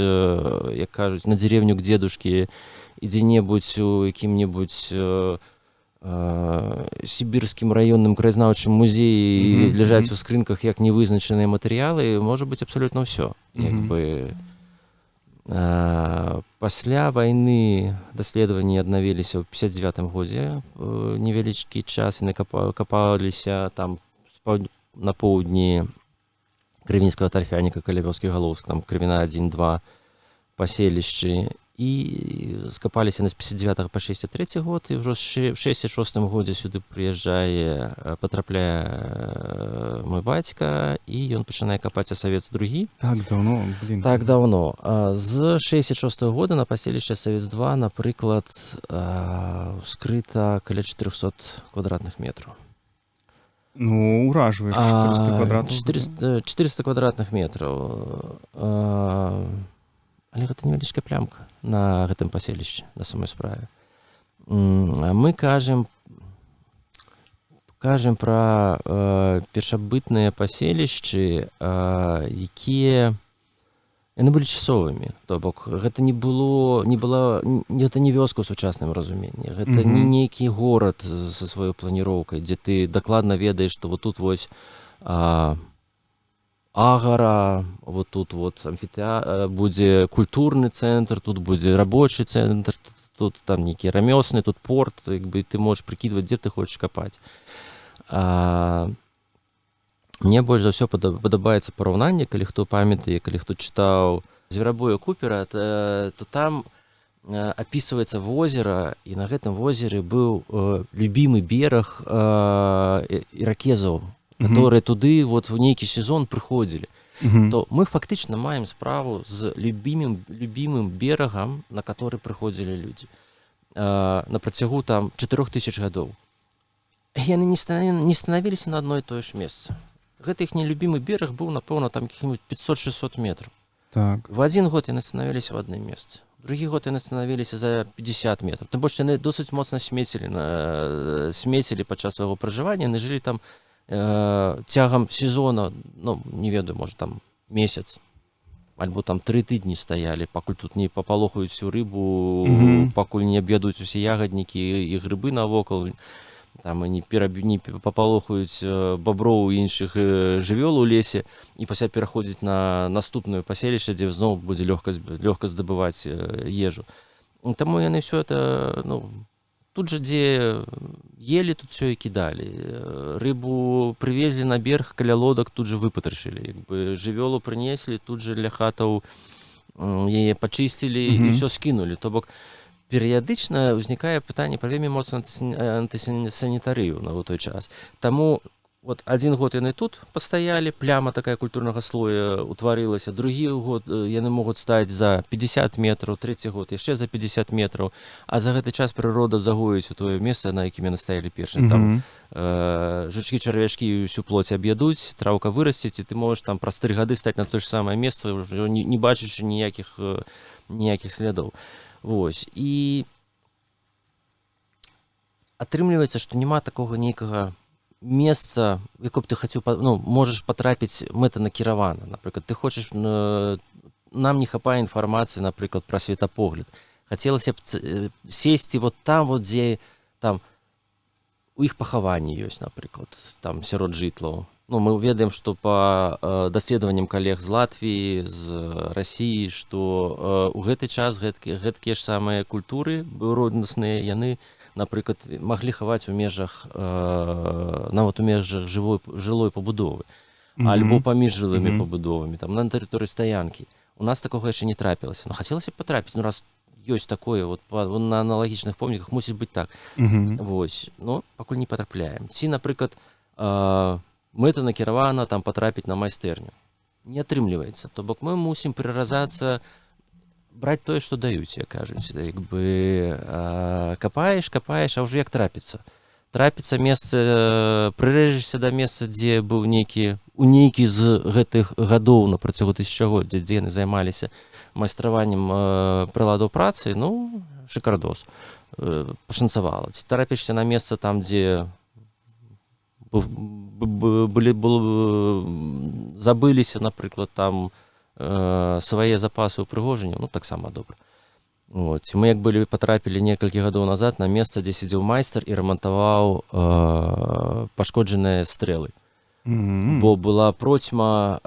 як кажуць, на дзеревню к дзедушкі, і дзе-небудзь у якім-небудзь сібірскім раённым краязнаўчым музеі ляжаць у скрынках як невызначаныя матэрыялы, можа быць абсалютна ўсё. Пасля вайны даследаванні аднавіліся ў 59 годзе, невялічкі час, яны капаліся там на поўдні крывінскага тарфяніка каля вёскі Галоўск, там крывіна 1-2 паселішчы, і скапаліся на з 59 па 63 год, і ўжо в 66 годзе сюды прыязджае, патрапляе мой бацька, і ён пачынае капаць асавец 2. Так даўно, блін. Так даўно. З 66 года на паселішча асавец 2, напрыклад, скрыта каля 400 квадратных метраў. Уражваеш, 400 квадратных. 400 квадратных метраў. Але гэта невялічкая плямка на гэтым паселішчы, на самой справе. Мы кажам пра першабытныя паселішчы, якія яны былі часовымі. То бок гэта гэта не вёска ў сучасным разуменні. Гэта не нейкі горад са сваёй планіроўкай, дзе ты дакладна ведаеш, што вот тут вось агара, вот тут вот будзе культурны цэнтр, тут будзе рабочы цэнтр, тут там нейкі рамёсны, тут порт, як бы ты можаш прыкідваць, дзе ты хочаш капаць. Мне больш за ўсё падабаецца параўнанне, калі хто памятае, калі хто чытаў «Зверабоя» Купера, то там опісваецца возера, і на гэтым возеры быў любімы бераг іракезаў, которые туды вот в нейкі сезон прыходзілі. То мы фактычна маем справу з любімым берагам, на который прыходзілі людзі на працягу там 4000 гадоў. Яны не станавіліся на адно і тое ж месца. Гэты іх нелюбімы бераг быў, напэўна, там каких-нибудь 500-600 метров. Так. В один год яны станавіліся в адным месцы. Другі год яны станавіліся за 50 метров. Тым больш яны досыць моцна смецілі падчас свайго пражывання, яны жылі там цягам сезона, ну, не ведаю, можа, там месяц, альбо там 3 тыдні стаялі, пакуль тут не папалохаюць всю рыбу, пакуль не аб'едуць усе ягаднікі і грыбы навокал, там не папалохаюць баброў і іншых жывёл у лесе, і пасля пераходзіць на наступнае паселішча, дзе зноў будзе лёгка здабываць ежу. Таму яны ўсё это, ну, тут же, дзе елі, тут все і кідалі. Рыбу прывезлі на берег, каля лодак тут же выпатрашылі. Жывёлу прынеслі, тут же ля хатаў яе пачысцілі і все скінулі. То бок перыядычна ўзнікае пытанне пра вельмі моцную антысанітарыю на той час. Таму вот один год яны тут пастаялі, пляма такая культурнага слоя утварылася, другі год яны могуць стаць за 50 метраў, трэці год яшчэ за 50 метраў, а за гэты час прырода загоіць у тое месца, на якім яны стаялі першым. Там жучкі, чарвячкі ўсю плоць аб'ядуць, траўка вырасціць, і ты можаш там праз 3 гады стаць на тое ж самае месца, ўжо не бачачы ніякіх слядоў. Вось. І атрымліваецца, што няма такога нейкага месца, якое б ты хацеў, ну, можаш патрапіць мэтанакіравана. Напрыклад, ты хочаш, нам не хапае інфармацыі, напрыклад, пра светапогляд. Хацелася б сесці вот там, вот, дзе там у іх пахаванні ёсць, напрыклад, там сярод жытлаў. Ну, мы ведаем, што па даследаванням калег з Латвіі, з Расіі, што ў гэты час гэткія ж самыя культуры роднасныя, яны, напрыклад, маглі хаваць у межах, нават у межах жылой пабудовы, альбо паміж жылымі пабудовамі, там, на тэрыторыі стаянкі. У нас такога яшчэ не трапілася. Но хацелася б патрапіць, ну, раз ёсць такое, вот, на аналагічных помніках мусіць быць так. Вось. Ну, пакуль не патрапляем. Ці, напрыклад, мэтанакіравана там патрапіць на майстэрню. Не атрымліваецца. То бок мы мусім прыразацца, браць тое, што даюць, як кажуць. Як бы капаеш, а ўжо як трапіцца. Трапіцца месца, прырэжешся да месца, дзе быў у нейкі з гэтых гадоў на працягу тысячагоддзя, дзе яны займаліся майстраваннем прыладаў працы, ну, шикардос. Пашанцавала. Ці трапішся на месца там, дзе забыліся, напрыклад, там свае запасы ўпрыгожання, ну, таксама добра. Вот. Мы як былі патрапілі некалькі гадоў назад на месца, дзе сидзеў майстар і рамантаваў пашкоджаныя стрэлы. Бо была процьма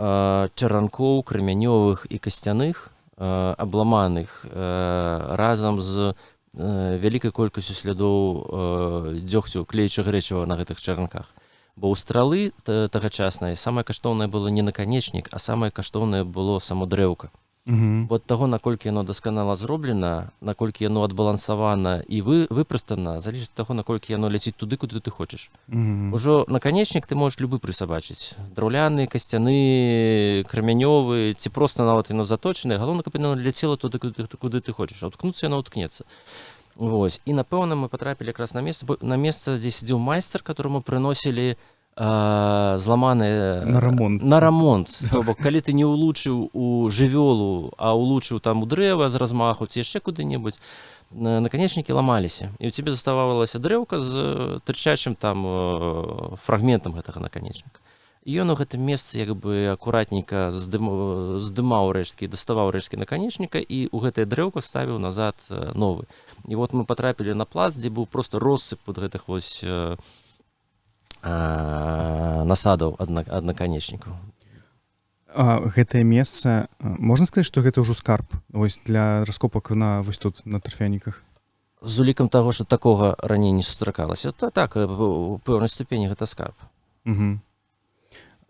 чаранкоў крамянёвых і касцяных, абламаных разам з вялікай колькасцю слядоў дзёгцю клеючага рэчыва на гэтых чаранках. Бо ў стралы тагачаснай самае каштоўнае было не наканечнік, а самае каштоўнае было само дрэўка. Бо ад таго, наколькі яно дасканала зроблена, наколькі яно адбалансавана і выпрастана, залежыць ад таго, наколькі яно ляціць туды, куды ты хочаш. Ужо наканечнік ты можаш любы прысабачыць. Драўляны, касцяны, крамянёвы, ці проста нават яно заточанае. Галоўна, каб яно ляцела туды, куды ты хочаш. А уткнуцца яно уткнецца. Вось. І, напэўна, мы патрапілі якраз на месца, дзе сидзеў майстар, которому прыносілі зламаныя на рамонт. Бо калі ты не улучшыў у жывёлу, а улучшыў там у дрэва з размаху ці яшчэ куды-небудзь, наканечнікі ламаліся. І ў цябе заставалася дрэўка з тырчачым там фрагментам гэтага наканечніка. І ён у гэтым месцы як бы акуратненька здымаў рэшткі, даставаў рэшткі наканечніка і ў гэтае дрэўка ставіў назад новы. І вот мы патрапілі на плац, дзе быў просто россып вот гэтых вось насадаў ад наканечнікаў. Гэтае месца, можна сказаць, што гэта ўжо скарб вось для раскопак на вось тут на тарфяніках? З улікам таго, што такога раней не сустракалася, то так, у пэўнай ступені гэта скарб.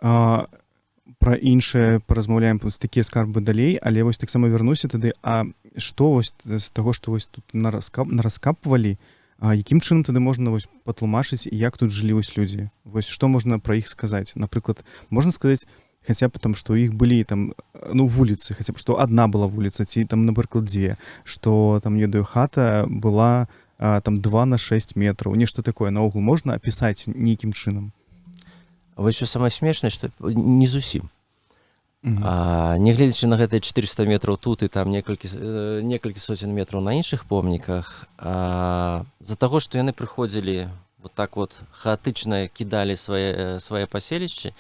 Пра іншае паразмаўляем такія скарбы далей, але вось таксама вярнуся тады, а што вось з таго, што вось тут нараскапвалі, якім чынам тады можна вось патлумачыць, як тут жылі вось людзі? Вось што можна пра іх сказаць? Напрыклад, можна сказаць, хаця б там, што ў іх былі там, ну, вуліцы, хаця б, што адна была вуліца, ці там, напрыклад, дзве, што там, не ведаю, хата была там 2 на 6 метраў, нешта такое, наогул можна апісаць нейкім чынам? Вось што самае смешнае, што не зусім. Нягледзячы на гэтыя 400 метраў тут і там некалькі соцень метраў на іншых помніках, з-за таго, што яны прыходзілі вот так вот хаатычна кідалі свае паселішчы,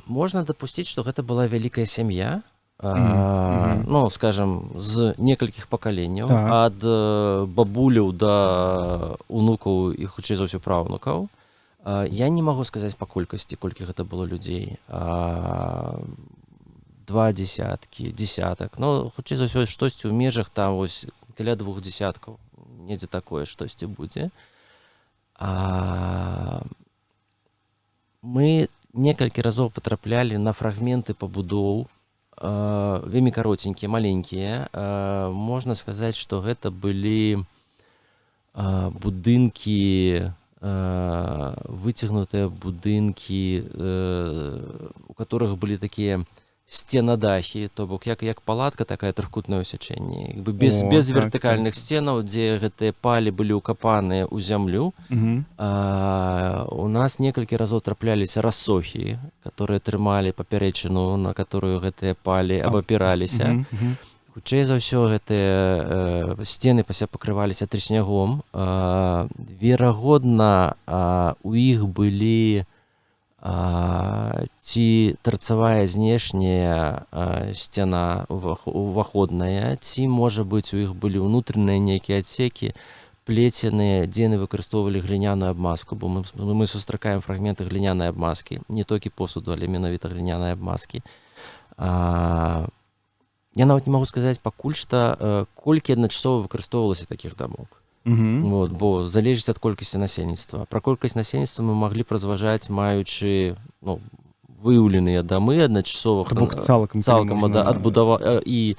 можна дапусціць, што гэта была вялікая сям'я, ну, скажам, з некалькіх пакаленняў, ад бабуляў да унукаў і, хутчэй за ўсё, праўнукаў. Я не магу сказаць па колькасці, колькі гэта было людзей. 2 дзесяткі, дзесятак. Ну, хутчэй за ўсё, штосьці ў межах там вось каля 2 дзесяткаў. Недзе такое штосьці будзе. Мы некалькі разоў патраплялі на фрагменты пабудоў, вельмі каротенькія, маленькія. Можна сказаць, што гэта былі будынкі, выцягнутыя будынкі, у которых былі такія сценадахі, то бок як палатка, такая трохкутнае ўсячэнне. Без вертыкальных сценаў, дзе гэтыя палі былі ўкапаныя ў зямлю. У нас некалькі разоў трапляліся рассохі, которые трымалі папярэчыну, на которую гэтыя палі абапіраліся. Хутчэй за ўсё, гэтыя сцены пасля пакрываліся трыснягом. Верагодна, у іх былі ці тарцавая знешняя сцяна уваходная, ці, можа быць, у іх былі ўнутраныя нейкія адсекі, плеценыя, дзе яны выкарыстоўвалі гліняную абмазку, бо мы сустракаем фрагменты глінянай абмазкі, не толькі посуду, але менавіта глінянай абмазкі. Я нават не магу сказаць пакуль што, колькі адначасова выкарыстоўвалася такіх дамоў. Бо залежыць ад колькасці насельніцтва. Пра колькасць насельніцтва мы маглі празважаць, маючы выяўленыя дамы адначасова цалкам адбудаваны і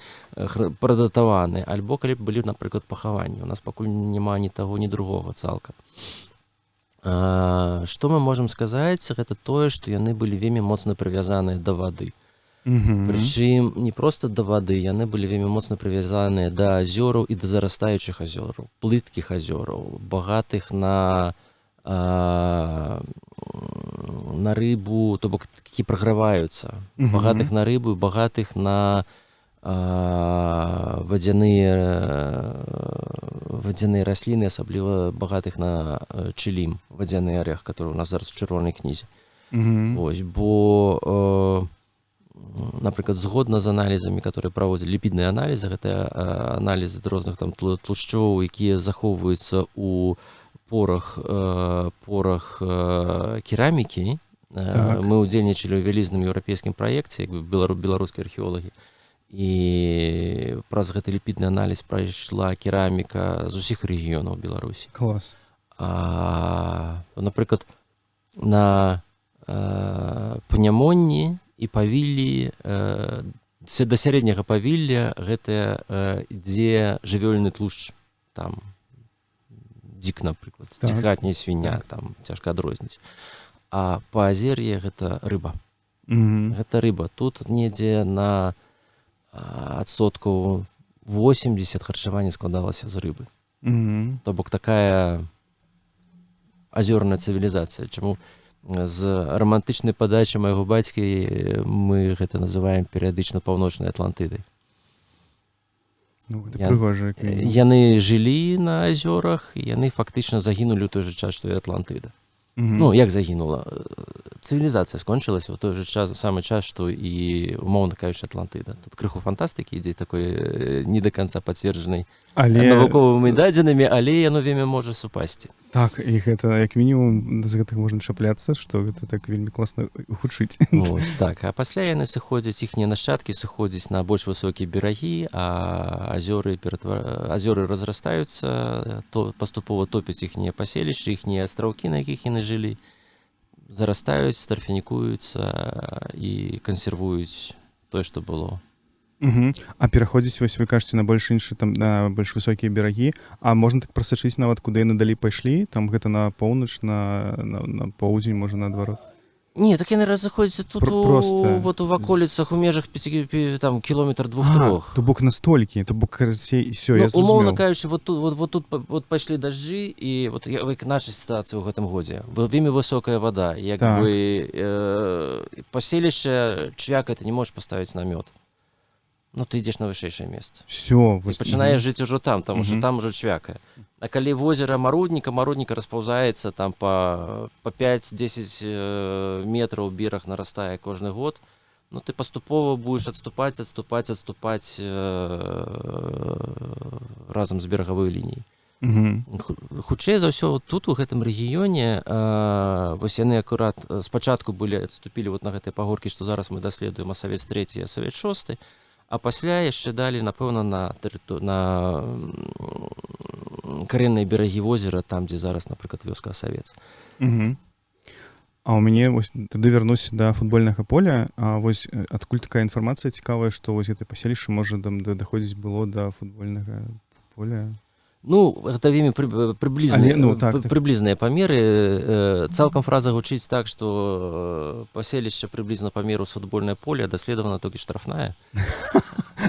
прадатаваны, альбо калі б былі, напрыклад, пахаванні. У нас пакуль няма ні таго, ні другога цалкам. Што мы можам сказаць, гэта тое, што яны былі вельмі моцна прывязаныя да вады. Прычым не проста да вады, яны былі вельмі моцна прывязаныя да азёраў і да зарастаючых азёраў, плыткіх азёраў, багатых на рыбу, то бок які праграваюцца, багатых на рыбу, багатых на вадзяныя расліны, асабліва багатых на чылім, вадзяны орех, который у нас зараз у чырвонай кнізе. Вось, бо напрыклад, згодна з аналізамі, которые праводзілі ліпідныя аналізы, гэта аналізы розных там тлушчоў, якія захоўваюцца ў порах керамікі. Мы ўдзельнічалі ў вялізным еўрапейскім праекце, як бы беларускія археолагі. І праз гэты ліпідны аналіз прайшла кераміка з усіх рэгіёнаў Беларусі. Клас. Напрыклад, на Панямонні і павіллі, да сярэдняга павілля гэта ідзе жывёльны тлушч, там дзік, напрыклад, ці хатняя свіня, там цяжка адрозніць. А паазер'е гэта рыба. Гэта рыба. Тут недзе на адсоткаў 80 харчавання складалася з рыбы. То бок такая азёрная цывілізацыя. Чаму з романтычнай падачы майго бацькі мы гэта называем перыядычна паўночнай Атлантыдай. Яны жылі на азёрах, і яны фактычна загінулі ў той жа час, што і Атлантыда. Ну, як загінула? Цывілізацыя скончылася ў той же самы час, што і, умоўна кажучы, Атлантыда. Тут крыху фантастыкі ідзе такой не да канца пацверджанай навуковымі дадзенымі, але яно вельмі можа супасці. Так, і гэта як мінімум з гэтых можна чапляцца, што гэта так вельмі класна гучыць. Ось так. А пасля яны сыходзяць, іхнія нашчадкі сыходзяць на больш высокія берагі, а азёры разрастаюцца, паступова топяць іхнія паселішчы, іхнія астраўкі, на якіх яны жылі, зарастаюць, старфянікуюцца і кансервуюць тое, што было. А пераходзіць, вось вы кажаце, на больш іншыя, там, на больш высокія берагі, а можна так прасачыць нават, куды яны далей пайшлі? Там гэта на поўнач, на поўдзень, можа, наадварот? Не, так яны разыходзяцца тут вот у ваколіцах, у межах там кілометр 2-3. То бок настолькі, то бок карацей, і ўсё, я зразумеў. Умоўна кажучы, вот тут пайшлі дажджы, і вот наша сітуацыя ў гэтым годзе. Вельмі высокая вада, як бы паселішча чвяка, ты не можаш паставіць намёт. Ну, ты ідзеш на вышэйшае месца. Всё, і пачынаеш жыць ужо там, таму што там ужо чвякае. А калі возера марудніка распаўзаецца там па 5-10 метраў бераг нарастае кожны год, ну, ты паступова будзеш адступаць разам з берагавой лініяй. Хутчэй за ўсё, тут, у гэтым рэгіёне, вось яны акурат спачатку адступілі вот на гэтай пагоркі, што зараз мы даследуем, Асавец 3 і Асавец 6, а пасля яшчэ далі, напэўна, на карэнныя берагі возера, там, дзе зараз, напрыклад, вёска Асавец. А ў мяне, вось, тады вярнуся да футбольнага поля, а вось адкуль такая інфармацыя цікавая, што вось гэтае паселішча можа даходзіць было да футбольнага поля? Ну, гэта вельмі прыблізныя памеры. Цалкам фраза гучыць так, што паселішча прыблізна памеру з футбольнае поле, даследавана толькі штрафная.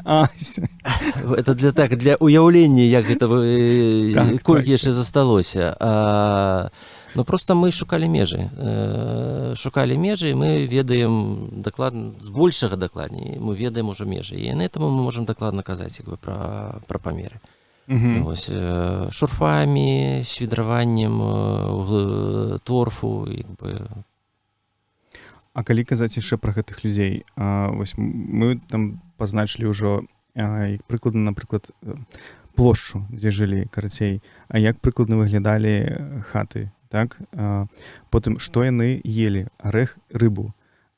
Это для уяўлення, як гэта, колькі яшчэ засталося. Ну, проста мы шукалі межы. Мы ведаем дакладна, збольшага дакладней, мы ведаем ужо межы. І на этому мы можам дакладна казаць, як бы, пра памеры. Ось, шурфамі, свідраваннем торфу, як бы. А калі казаць яшчэ пра гэтых людзей, вось мы там пазначылі ўжо, як прыкладна, напрыклад, плошчу, дзе жылі, карацей, а як прыкладна выглядалі хаты, так? Потым, што яны елі? Арэх, рыбу?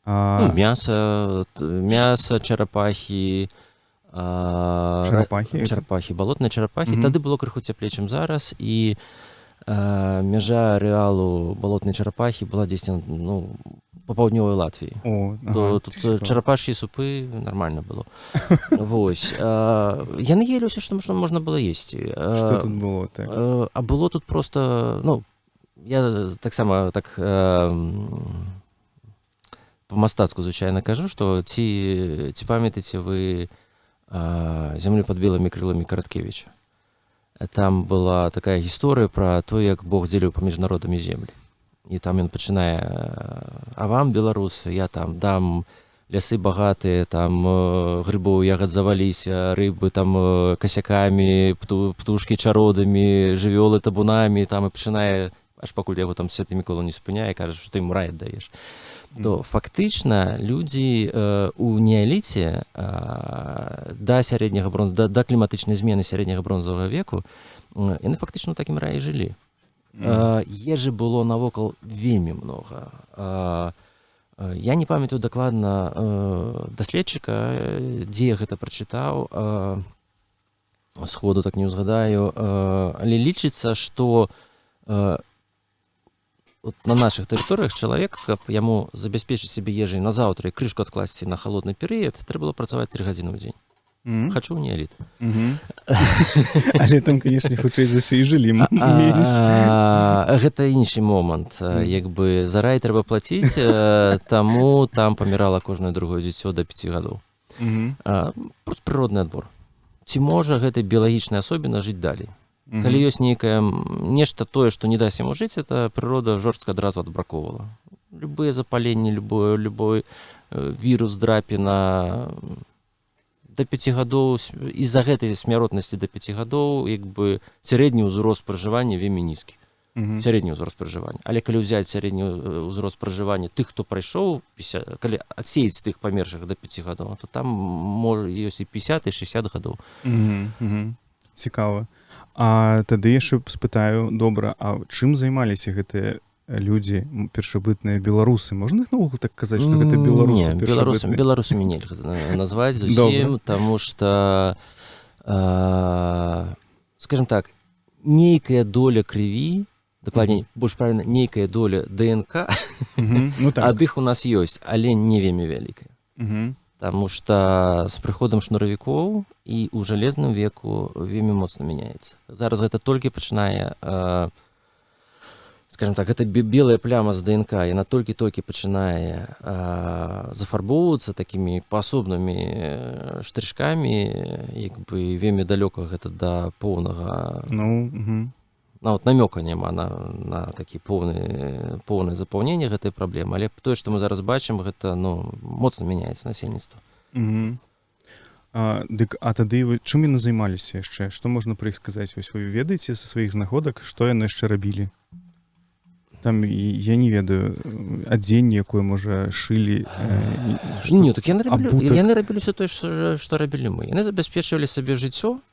Мяса, чарапахі, чарапахі, балотныя чарапахі. Тады было крыху цяплей, чым зараз, і мяжа арэалу балотнай чарапахі была дзесьці, ну, па паўднёвай Латвіі. Тут чарапаш'і супы нармальна было. Вось. Яны елі ўсё, што можна было есці. Што тут было, так? А было тут проста, ну, я таксама так па-мастацку звычайна кажу, што ці памятаеце вы «Зямлю пад белымі крыламі» Караткевіча. Там была такая гісторыя пра то, як Бог дзеліў паміж народамі землі. І там ён пачынае: а вам, беларусы, я там дам лясы багатыя, там грыбоў ягад заваліся, рыбы там касякамі, птушкі чародамі, жывёлы табунамі, там і пачынае, аж пакуль яго там Святы Мікола не спыняе, кажа, што ты ім рай аддаеш. То фактычна людзі ў неаліце да сярэдняга бронзавага, да кліматычнай змены сярэдняга бронзавага веку, яны фактычна ў такім раі жылі. Ежы было навокал вельмі многа. Я не памятаю дакладна даследчыка, дзе я гэта прачытаў, сходу так не ўзгадаю, але лічыцца, што на нашых тэрыторыях чалавек, каб яму забяспечыць сябе ежай на заўтра і крышку адкласці на халодны перыяд, трэба было працаваць 3 гадзіны ў дзень. Хачу, неаліт. Але там, канешне, хутчэй за ўсё і жылі. Гэта іншы момант. Як бы за рай трэба плаціць, таму там памірала кожнае другое дзіцё да 5 гадоў. Проста прыродны адбор. Ці можа гэтай біялагічнай асобіна жыць далей? Калі ёсць нейкае нешта тое, што не дасць яму жыць, это прырода жорстка адразу адбраковала. Любыя запаленні, любой вірус, драпіна да 5 гадоў, і-за гэтай смяротнасці да 5 гадоў, як бы сярэдні ўзрост пражывання вельмі нізкі. сярэдні ўзрост пражывання. Але калі ўзяць сярэдні ўзрост пражывання тых, хто прайшоў, калі адсеяць тых памершых да 5 гадоў, то там ёсць і 50, і 60 гадоў. Цікава. А тады яшчэ спытаю, добра, а чым займаліся гэтыя людзі першабытныя беларусы? Можна іх наогул так казаць, што гэта беларусы першабытныя? Беларусамі нельга назваць зусім, таму што, скажем так, нейкая доля крыві, дакладней, больш правільна, нейкая доля ДНК ад іх у нас ёсць, але не вельмі вялікая. Таму што з прыходам шнуравікоў і ў жалезным веку вельмі моцна мяняецца. Зараз гэта толькі пачынае, скажем так, гэта белая пляма з ДНК, яна толькі-толькі пачынае зафарбоўвацца такімі паасобнымі штрышкамі, як бы вельмі далёка гэта да поўнага, нават намёка няма на такі поўнае запаўненне гэтай праблемы, але тое, што мы зараз бачым, гэта моцна мяняецца насельніцтва. А тады вы чым яны займаліся яшчэ? Што можна пра іх сказаць? Вось вы ведаеце са сваіх знаходак, што яны яшчэ рабілі? Там, я не ведаю, адзенне, якое, можа, шылі? Не, так яны рабілі ўсё тое, што рабілі мы. Яны забяспечвалі сабе жыццё,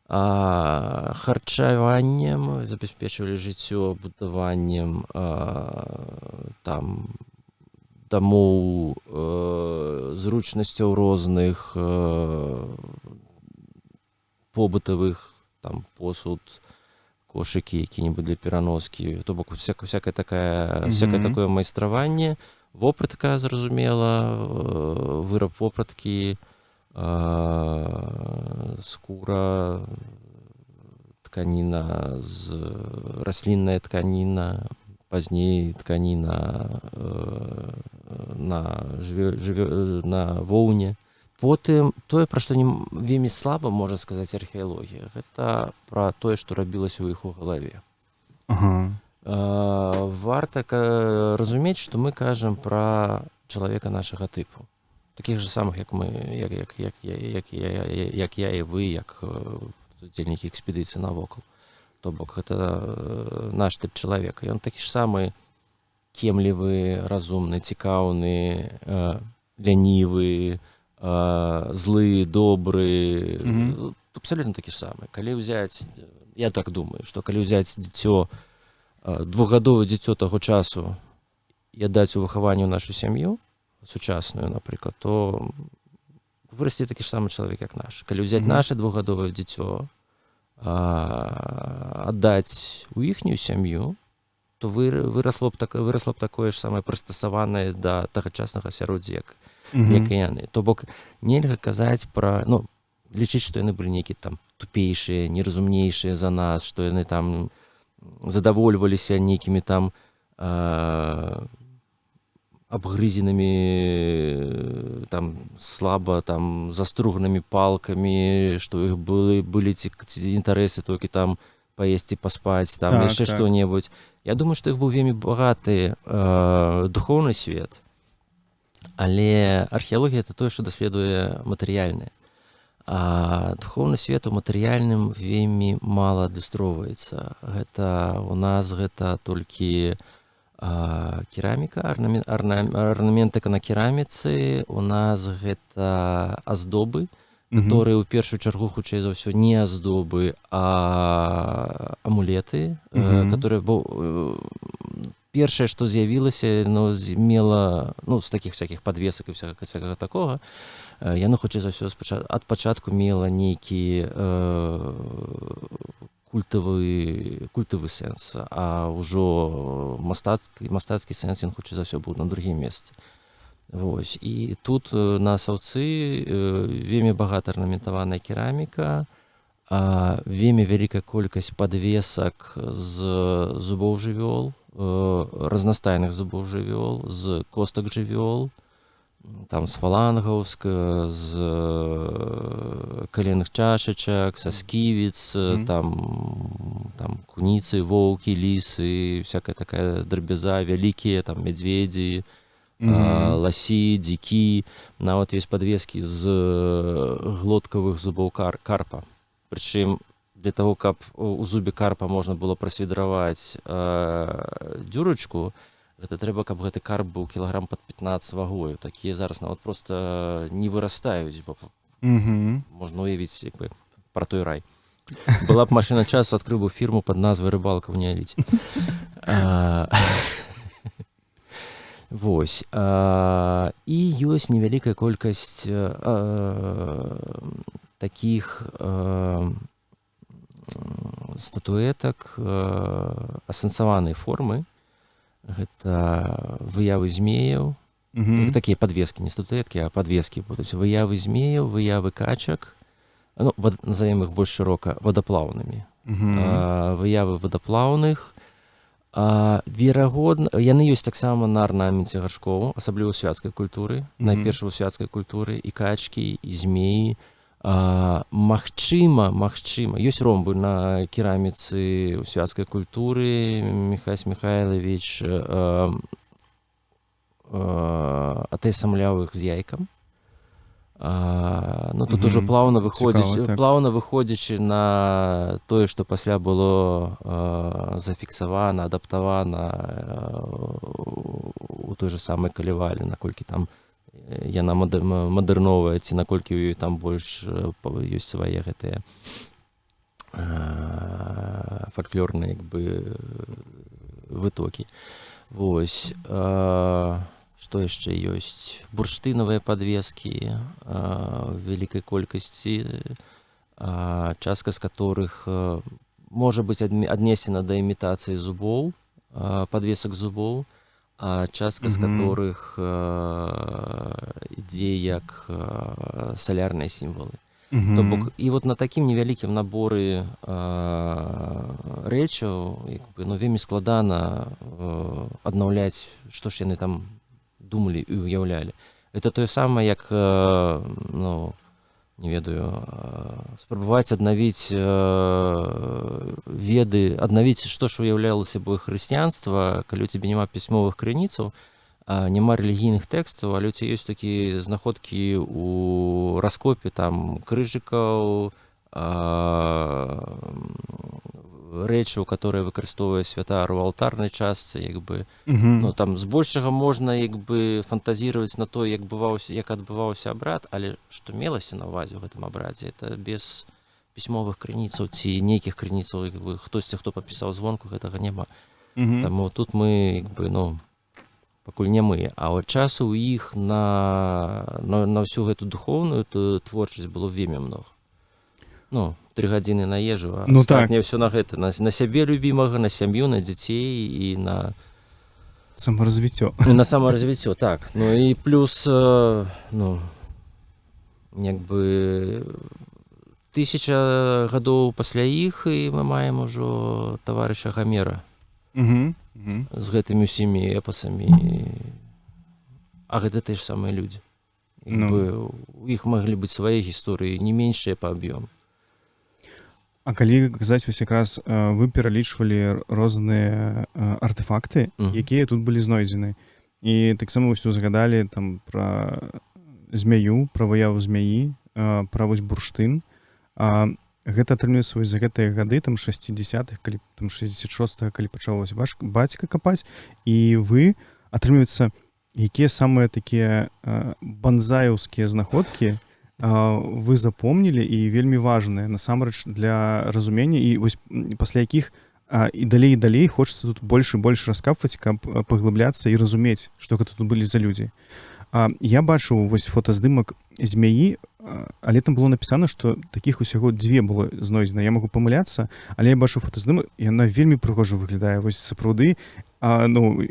харчаваннем, забяспечвалі жыццё будаваннем там дамоў, зручнасцяў розных, побытавых, там посуд, кошыкі, які-небудзь для пераноскі, то бок всякае такое майстраванне, вопратка, зразумела, выраб вопраткі, скура, тканіна, раслінная тканіна, пазней тканіна на воўне. Потым тое, пра што вельмі слаба можа сказаць археалогія, гэта пра тое, што рабілася ў іх у галаве. Варта разумець, што мы кажам пра чалавека нашага тыпу. Такіх же самых, як мы, як я і вы, як удзельнікі экспедыцыі навокал. То бок, гэта наш тып чалавека. Ён такі ж самы кемлівы, разумны, цікаўны, лянівы, злы, добры. Абсалютна такі ж самы. Калі ўзяць, я так думаю, што калі ўзяць дзіцё, двухгадовае дзіцё таго часу і аддаць у выхаванне ў нашу сям'ю, сучасную, напрыклад, то вырасце такі ж самы чалавек, як наш. Калі ўзяць наше двухгадовае дзіцё, аддаць у іхнюю сям'ю, то вырасла б такое ж самае прыстасаванае да тагачаснага асяроддзя, як і яны. То бок, нельга казаць пра, лічыць, што яны былі нейкія там тупейшыя, неразумнейшыя за нас, што яны там задавольваліся нейкімі там абгрызенымі, там, слаба, там, заструганымі палкамі, што ў іх былі інтарэсы толькі там паесці, паспаць, там, яшчэ што-небудзь. Я думаю, што іх быў вельмі багаты духоўны свет, але археалогія — это тое, што даследуе матэрыяльнае. А духоўны свет у матэрыяльным вельмі мала адлюстроўваецца. Гэта у нас гэта толькі кераміка, арнаментыка на кераміцы, у нас гэта аздобы, которые ў першую чаргу, хутчэй за ўсё, не аздобы, а амулеты, которые першае, што з'явілася, мела, з такіх всякіх падвесак і всякага такога, яно, хутчэй за ўсё, ад пачатку мела нейкі культавы сэнс, а ўжо мастацкі сэнс, ён, хутчэй за ўсё, быў на другім месцы. Вось. І тут на асаўцы вельмі багата арнаментаваная кераміка, вельмі вялікая колькасць падвесак з зубоў жывёл, разнастайных зубоў жывёл, з костак жывёл, там з фалангаў, з каленных чашачак, са сківіц, там куніцы, воўкі, лісы, всякая такая драбяза, вялікія, там мядзведзі, ласі, дзікі. Нават ёсць падвескі з глоткавых зубоў карпа. Прычым для того, каб у зубе карпа можна было прасвідраваць дзюрачку, гэта трэба, каб гэты карп быў кілаграм пад 15 вагою. Такія зараз нават проста не вырастаюць, бо можна уявіць як бы пра той рай. Была б машына часу, адкрыў бы фірму пад назвай «Рыбалка в неаліце». Вось. І ёсць невялікая колькасць такіх статуэтак асэнсаванай формы. Гэта выявы змеяў. Такія падвескі, не статуэткі, а падвескі будуць. Выявы змеяў, выявы качак. Ну, назовем их больш шырока вадаплаўнымі. Выявы вадаплаўных. Верагодна, яны ёсць таксама на арнаменце гаршкоў, асабліва ў свяцкай культуры, найперш у свяцкай культуры, і качкі, і змеі. Магчыма, ёсць ромбы на кераміцы ў свяцкай культуры. Міхась Михайлович атаясамляў іх з яйкам. Ну, тут ужо плаўна выходзячы на тое, што пасля было зафіксавана, адаптавана у той же самай калівалі, наколькі там яна мадэрновая, ці наколькі ў ёй там больш ёсць свае гэтыя фальклорныя як бы вытокі. Вось. Што яшчэ ёсць? Бурштынавыя падвескі в вялікай колькасці, частка з которых можа быць аднесена да імітацыі зубоў, падвесак зубоў, а частка з которых ідзе як салярныя сімвалы. То бок, і вот на такім невялікім наборы рэчаў вельмі складана аднаўляць, што ж яны там думалі і уяўлялі. Это тое самае, як, ну, не ведаю, спрабаваць аднавіць веды, аднавіць, што ж уяўляла сабой хрысціянства, калі у цябе няма пісьмовых крыніцаў, няма рэлігійных тэкстаў, але у цябе ёсць такія знаходкі ў раскопе, там, крыжыкаў, рэчаў, которые выкарыстоўвае святар у алтарнай частцы, як бы, ну, там збольшага можна як бы фантазіраваць на то, як адбываўся абрад, але што мелася на ўвазе ў гэтым абрадзе, это без пісьмовых крыніцаў ці нейкіх крыніцаў, як бы хтосьці, хто папісаў звонку, гэтага няма. Таму тут мы, як бы, ну, пакуль не мы, а от часу ў іх на ўсю гэту духоўную творчасць было вельмі многа. Ну, 3 гадзіны на ежу, а астатняе ўсё на гэта, на сябе любімага, на сям'ю, на дзяцей і на саморазвіццё. На саморазвіццё, так. Ну і плюс, ну, як бы 1000 гадоў пасля іх, і мы маем ужо таварыша Гамера з гэтымі ўсімі эпасамі. А гэта тыя ж самыя людзі. У іх маглі быць свае гісторыі, не меншыя па аб'ёму. А калі казаць, вось якраз вы пералічвалі розныя артефакты, якія тут былі знойдзены. І таксама ўсё згадалі там пра змяю, пра выяву змяі, пра вось бурштын. Гэта атрымліваецца вось за гэтыя гады, там 60-х, калі там 66-га, калі пачаў ваш бацька капаць, і вы, атрымліваецца, якія самыя такія банзаяўскія знаходкі вы запомнілі і вельмі важныя насамрэч для разумення, і вось пасля якіх і далей хочацца тут больш і больш раскапваць, каб паглыбляцца і разумець, што гэта тут былі за людзі. Я бачыў вось фотаздымак змяі, але там было напісана, што такіх усяго 2 было знойдзена. Я магу памыляцца, але я бачу фотаздымак, і яна вельмі прыгожа выглядае. Вось сапраўды, ну,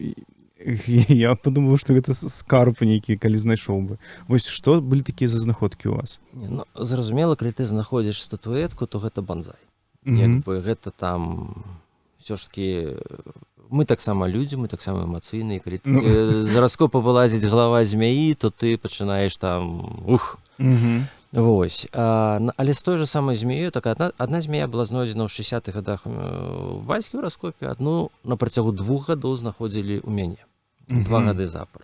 я подумаў, што гэта скарб нейкі, калі знайшоў бы. Вось што былі такія за знаходкі ў вас? Ну, зразумела, калі ты знаходзіш статуэтку, то гэта банзай. Як бы гэта там ўсё ж такі мы таксама людзі, мы таксама эмацыйныя. Калі з раскопа вылазіць галава змяі, то ты пачынаеш там Вось. Але з той же самай змеёй, так адна змея была знойдзена ў 60-х гадах у бацькі ў раскопе, адну на працягу 2 гадоў знаходзілі ў мяне. 2 гады запар.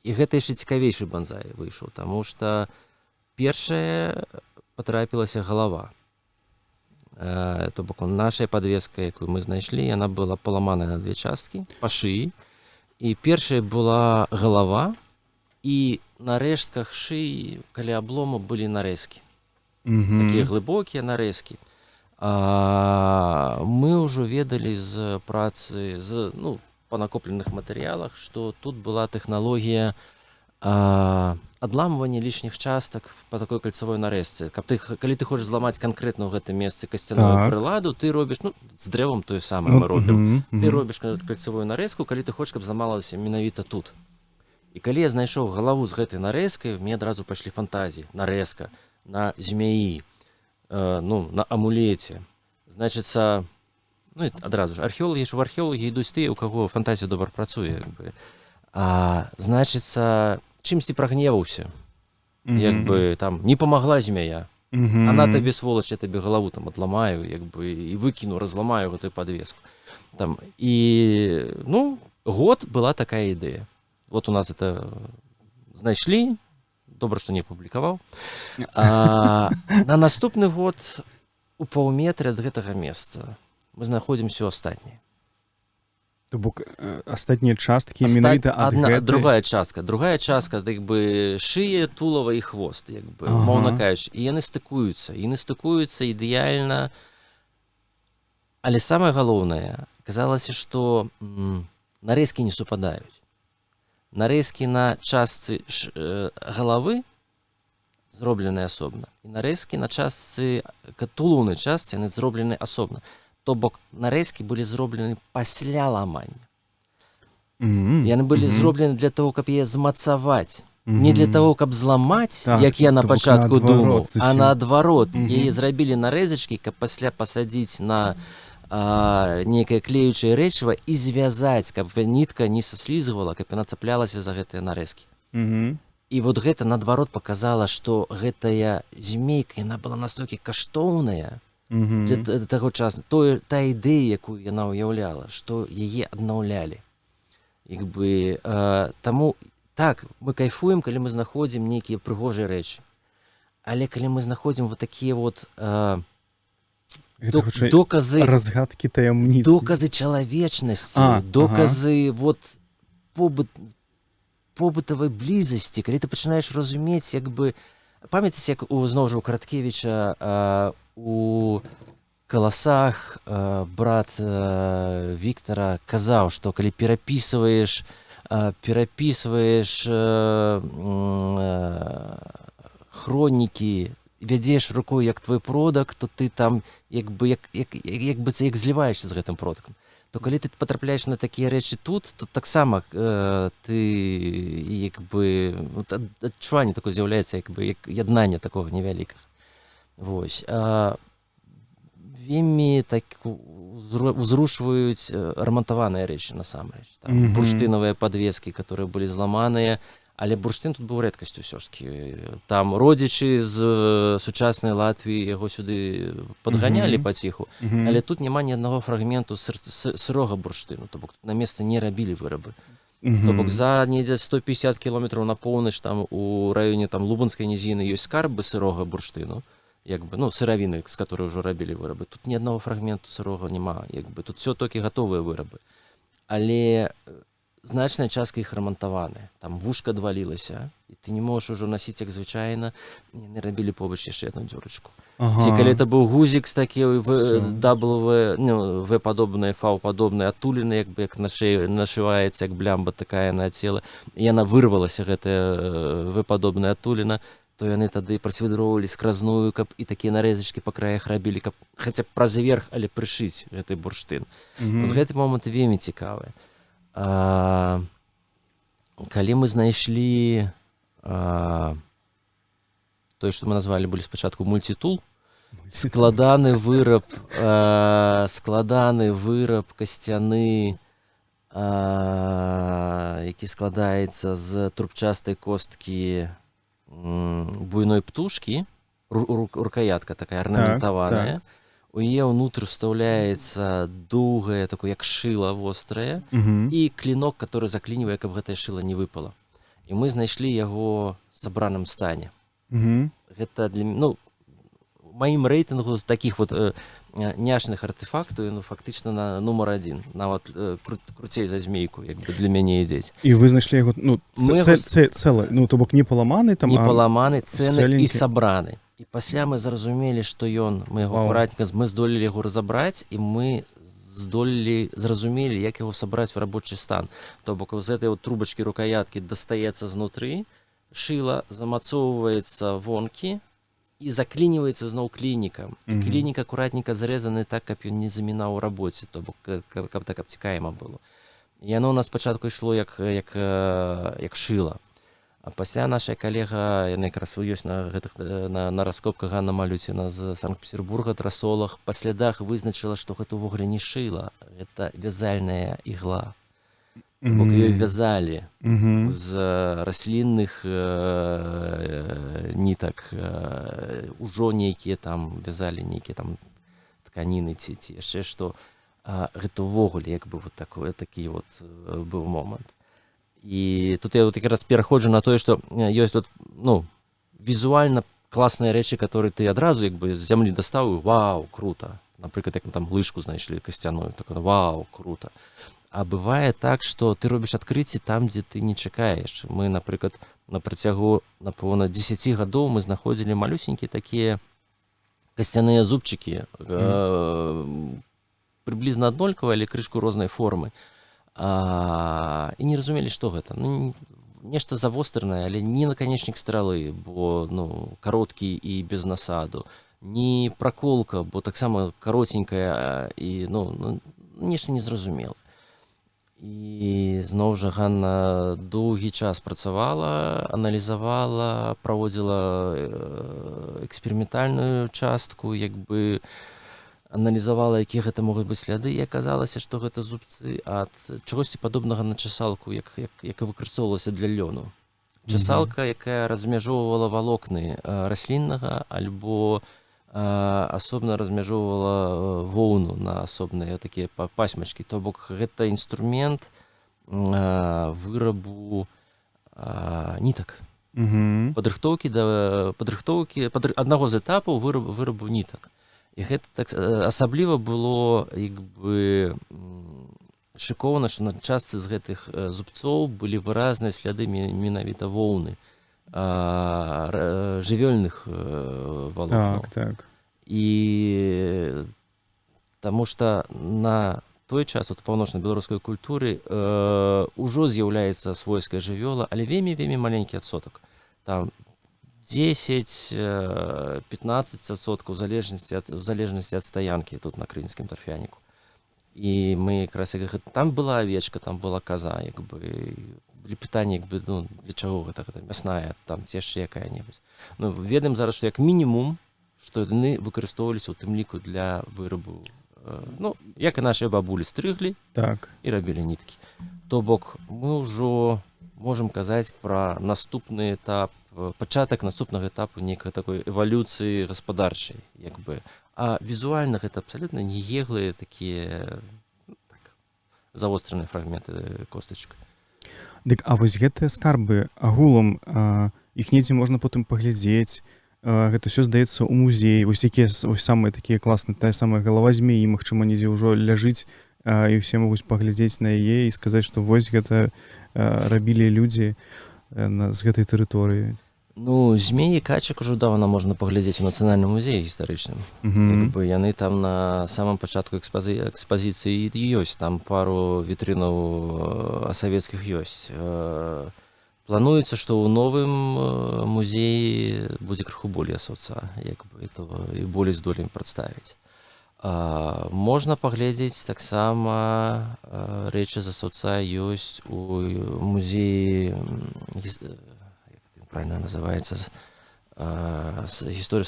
І гэта яшчэ цікавейшы банзай выйшаў, таму што першая патрапілася галава. То бок нашая падвеска, якую мы знайшлі, яна была паламаная на две часткі па шыі. І першая была галава, і на рэштках шыі каля аблому былі нарэзкі. Такія глыбокія нарэзкі. Мы ўжо ведалі з працы, па накопленых матэрыялах, што тут была тэхналогія адламвання лішніх частак па такой кальцавой нарэзцы. Калі ты хочаш зламаць канкрэтна ў гэтым месцы касцяную прыладу, ты робіш, з дрэвам тое самае мы робім. Ты робіш кальцавую нарэзку, калі ты хочаш, каб зламалася менавіта тут. І калі я знайшоў галаву з гэтай нарэзкай, мне адразу пайшлі фантазіі. Нарэзка на змяі, на амулеце. Значыцца, адразу ж, археолагі ідуць тыя, у каго фантазія добра працуе. Значыцца, чымсьці прагневаўся. Там не памагла змяя. Она табе, сволач, я табе галаву там адламаю, і выкіну, разламаю гэтую падвеску. І, год была такая ідэя. Вот у нас это знайшлі, добра, што не публікаваў. На наступны год у паўметры ад гэтага месца мы знаходзімся ў астатняй. То бок астатнія часткі менавіта ад гэтай... Другая частка, шыя, тулава і хвост, умоўна кажучы. І яны стыкуюцца ідэальна. Але самае галоўнае, казалася, што нарэзкі не супадаюць. Нарэзкі на частцы галавы зроблены асобна. І нарэзкі на частцы тулоўнай частцы яны зроблены асобна. То бок нарэзкі былі зроблены пасля ламання. Яны былі зроблены для того, каб яе змацаваць. Не для того, каб зламаць, як я на пачатку думаў, а наадварот. Яе зрабілі нарэзачкі, каб пасля пасадзіць на нейкае клеючае рэчыва і звязаць, каб нітка не саслізгвала, каб яна цаплялася за гэтыя нарэзкі. І вот гэта наадварот паказала, што гэтая змейка, яна была настолькі каштоўная для таго часу. Та ідэя, якую яна ўяўляла, што яе аднаўлялі. Таму, так, мы кайфуем, калі мы знаходзім нейкія прыгожыя рэчы. Але калі мы знаходзім вот такія вот доказы, разгадкі таямніцы, доказы чалавечнасці, доказы побытавай блізасці, калі ты пачынаеш разумець, памятаеце, як зноў жа у Караткевіча у «Каласах» брат Віктара казаў, што калі перапісваеш хронікі, вядзеш рукой як твой продак, то ты там як зліваешся з гэтым продакам. То калі ты потрапляеш на такія рэчы тут, то таксама ты адчуванне такое з'яўляецца, як яднанне такога невялікага. Вось. Вельмі так узрушваюць рамантаваныя рэчы насамрэч. Бурштынавыя падвескі, которые былі зламаныя, але бурштын тут быў рэдкасцю ўсё ж такі. Там родзічы з сучаснай Латвіі яго сюды падганялі паціху, але тут няма ні аднаго фрагменту сырога бурштыну, то бок на месцы не рабілі вырабы. То бок за недзе 150 кіламетраў на поўнач там у раёне Лубанскай нізіны ёсць скарбы сырога бурштыну, сыравіны, з которой ўжо рабілі вырабы. Тут ні аднаго фрагменту сырога няма, тут все толькі гатовыя вырабы. Але значная частка іх рамантаваная. Там вушка адвалілася, і ты не можаш ужо насіць як звычайна. Яны рабілі побач яшчэ одну дзюрачку. Ці калі это быў гузік з такі V-падобнай, V-падобнай атуліны, як нашываецца, як блямба такая на цела, і яна вырвалася, гэтая V-падобная атуліна, то яны тады прасвідроўвалі скразную, каб і такія нарэзачкі па краях рабілі, каб хаця б праз верх, але прышыць гэты бурштын. Гэты момант вельмі цікавы. Калі мы знайшлі тое, што мы назвалі былі спачатку мультитул, складаны выраб касцяны, які складаецца з трубчастай косткі буйной птушкі, рукоятка такая арнаментаваная. У яе ўнутр вставляецца доўгае, такое як шыла вострае, і клінок, который заклінівае, каб гэтае шыла не выпала. І мы знайшлі яго ў сабраным стане. Гэта для мяне, маім рэйтынгу з такіх вот няшных артефактаў, ну, фактычна на нумар 1, нават круцей за змейку, як бы для мяне ідзець. І вы знайшлі яго, ну, цэлы, ну, то бок не паламаны там, не паламаны, цэлы і цэленькі. сабраны. І пасля мы зразумелі, што мы яго акуратненька, мы здолелі яго разабраць, і мы зразумелі, як яго сабраць в рабочы стан. То бок з этой вот трубачкі рукояткі дастаецца знутры, шыла замацоўваецца вонкі, і заклініваецца зноў клінікам. Клінік акуратненька зрэзаны так, каб ён не замінаў у рабоце, то бок каб так абцікаема было. І яно ў нас спачатку ішло як шыла. А пасля наша калега, яна якраз ёсць на раскопках Ганна Малюціна з Санкт-Петербурга, трасолаг, па слядах вызначыла, што гэта ўвогуле не шыла, гэта вязальная ігла. Бок ёй вязалі з раслінных нітак, ужо нейкія там вязалі нейкія там тканіны ці яшчэ што. Гэта ўвогуле як бы вот такі вот быў момант. І тут я вот якраз пераходжу на тое, што ёсць вот, ну, візуальна класныя рэчы, которые ты адразу як бы з зямлі дастаў, і вау, круто. Напрыклад, як мы там лыжку знайшлі касцяную, такое вау, круто. А бывае так, што ты робіш адкрыцці там, дзе ты не чакаеш. Мы, напрыклад, на працягу, напэўна, 10 гадоў мы знаходзілі малюсенькія такія касцяныя зубчыкі, прыблізна аднолькавыя, але крышку рознай формы. І не разумелі, што гэта. Ну, нешта завостранае, але не наканечнік стралы, бо, ну, кароткі і без насаду. Не праколка, бо таксама каротенькая і, ну, нешта незразумела. І зноў жа Ганна доўгі час працавала, аналізавала, праводзіла эксперыментальную частку, як бы аналізавала, якія гэта могуць быць сляды, і аказалася, што гэта зубцы ад чагосьці падобнага на часалку, як і выкарыстоўвалася для лёну. Часалка, якая размяжоўвала валокны расліннага альбо асобна размяжоўвала воўну на асобныя такія пасмачкі. То бок гэта інструмент вырабу нітак. Падрыхтоўкі аднаго з этапаў вырабу нітак. І гэта так асабліва было як бы шыкоўна, што на частцы з гэтых зубцоў былі выразныя сляды менавіта воўны. Жывёльных валокнаў. Так. І таму што на той час у паўночна-беларускай культуры ўжо з'яўляецца свойская жывёла, але вельмі маленькі адсотак. Там 10-15% в залежнасці ад стаянкі тут на крынскім тарфяніку. І мы якраз там была авечка, там была каза, як бы былі пытанні, як бы, ну, для чаго гэта мясная, там ці яшчэ якая-небудзь. Ну, ведаем зараз, што як мінімум, што яны выкарыстоўваліся ў тым ліку для вырабу, ну, як і нашыя бабулі стрыглі і рабілі ніткі. То бок мы ўжо можам казаць пра наступны этап, пачатак наступнага этапу нейкай такой эвалюцыі гаспадарчай, як бы. А візуальна гэта абсалютна нееглыя такія завостраныя фрагменты костачак. Дык, а вось гэтыя скарбы агулам, іх недзе можна потым паглядзець, гэта ўсё здаецца ў музеі, вось якія самыя такія класныя, тая самая галава змеі, магчыма, недзе ўжо ляжыць, і ўсе могуць паглядзець на яе і сказаць, што вось гэта рабілі людзі з гэтай тэрыторыі. Ну, змеі качак ужо даўно можна паглядзець у нацыянальным музеі гістарычным. Яны там на самым пачатку экспазіцыі ёсць, там пару вітрынаў савецкіх ёсць. Плануецца, што ў новым музеі будзе крыху болей асаўца, як бы, і болей здолеем прадставіць. Можна паглядзець таксама рэчы з асаўца ёсць у музеі, правильно называется, гісторыя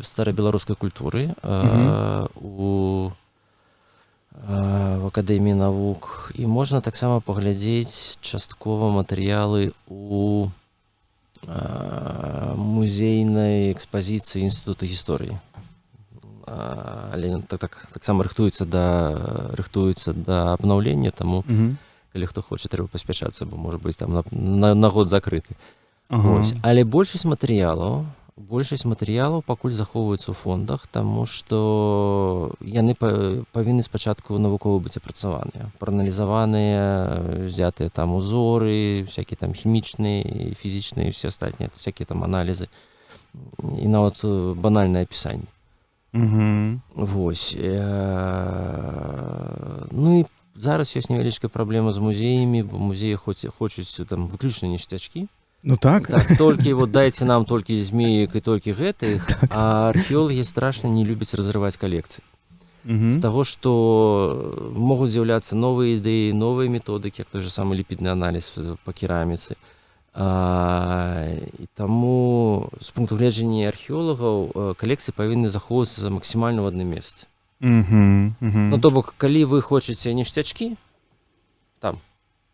старабеларускай культуры у Акадэміі навук. І можна таксама паглядзець часткова матэрыялы у музейнай экспазіцыі Інстытута гісторыі. Але таксама рыхтуецца да абнаўлення, таму калі хто хоча, трэба паспяшацца, бо можа быць там на год закрыты. Але большасць матэрыялаў большасць матэрыялаў пакуль захоўваюцца ў фондах, таму што яны павінны спачатку навукова быць апрацаваныя, прааналізаваныя, взятыя там узоры, всякія там хімічныя, фізічныя і ўсе астатнія, всякія там аналізы і нават банальнае апісанне. Вось. Ну і зараз ёсць невялічкая праблема з музеямі, бо музеі хочуць там выключна ніштячкі. Ну так. Толькі вот дайце нам толькі змеек і толькі гэтых, а археолагі страшна не любяць разрываць калекцыі. З таго, што могуць з'яўляцца новыя ідэі, новыя методыкі, як той же самы ліпідны аналіз па кераміцы. І таму з пункту гледжання археолагаў калекцыі павінны захоўвацца максімальна ў адным месцы. Ну то бок, калі вы хочаце ніштячкі, там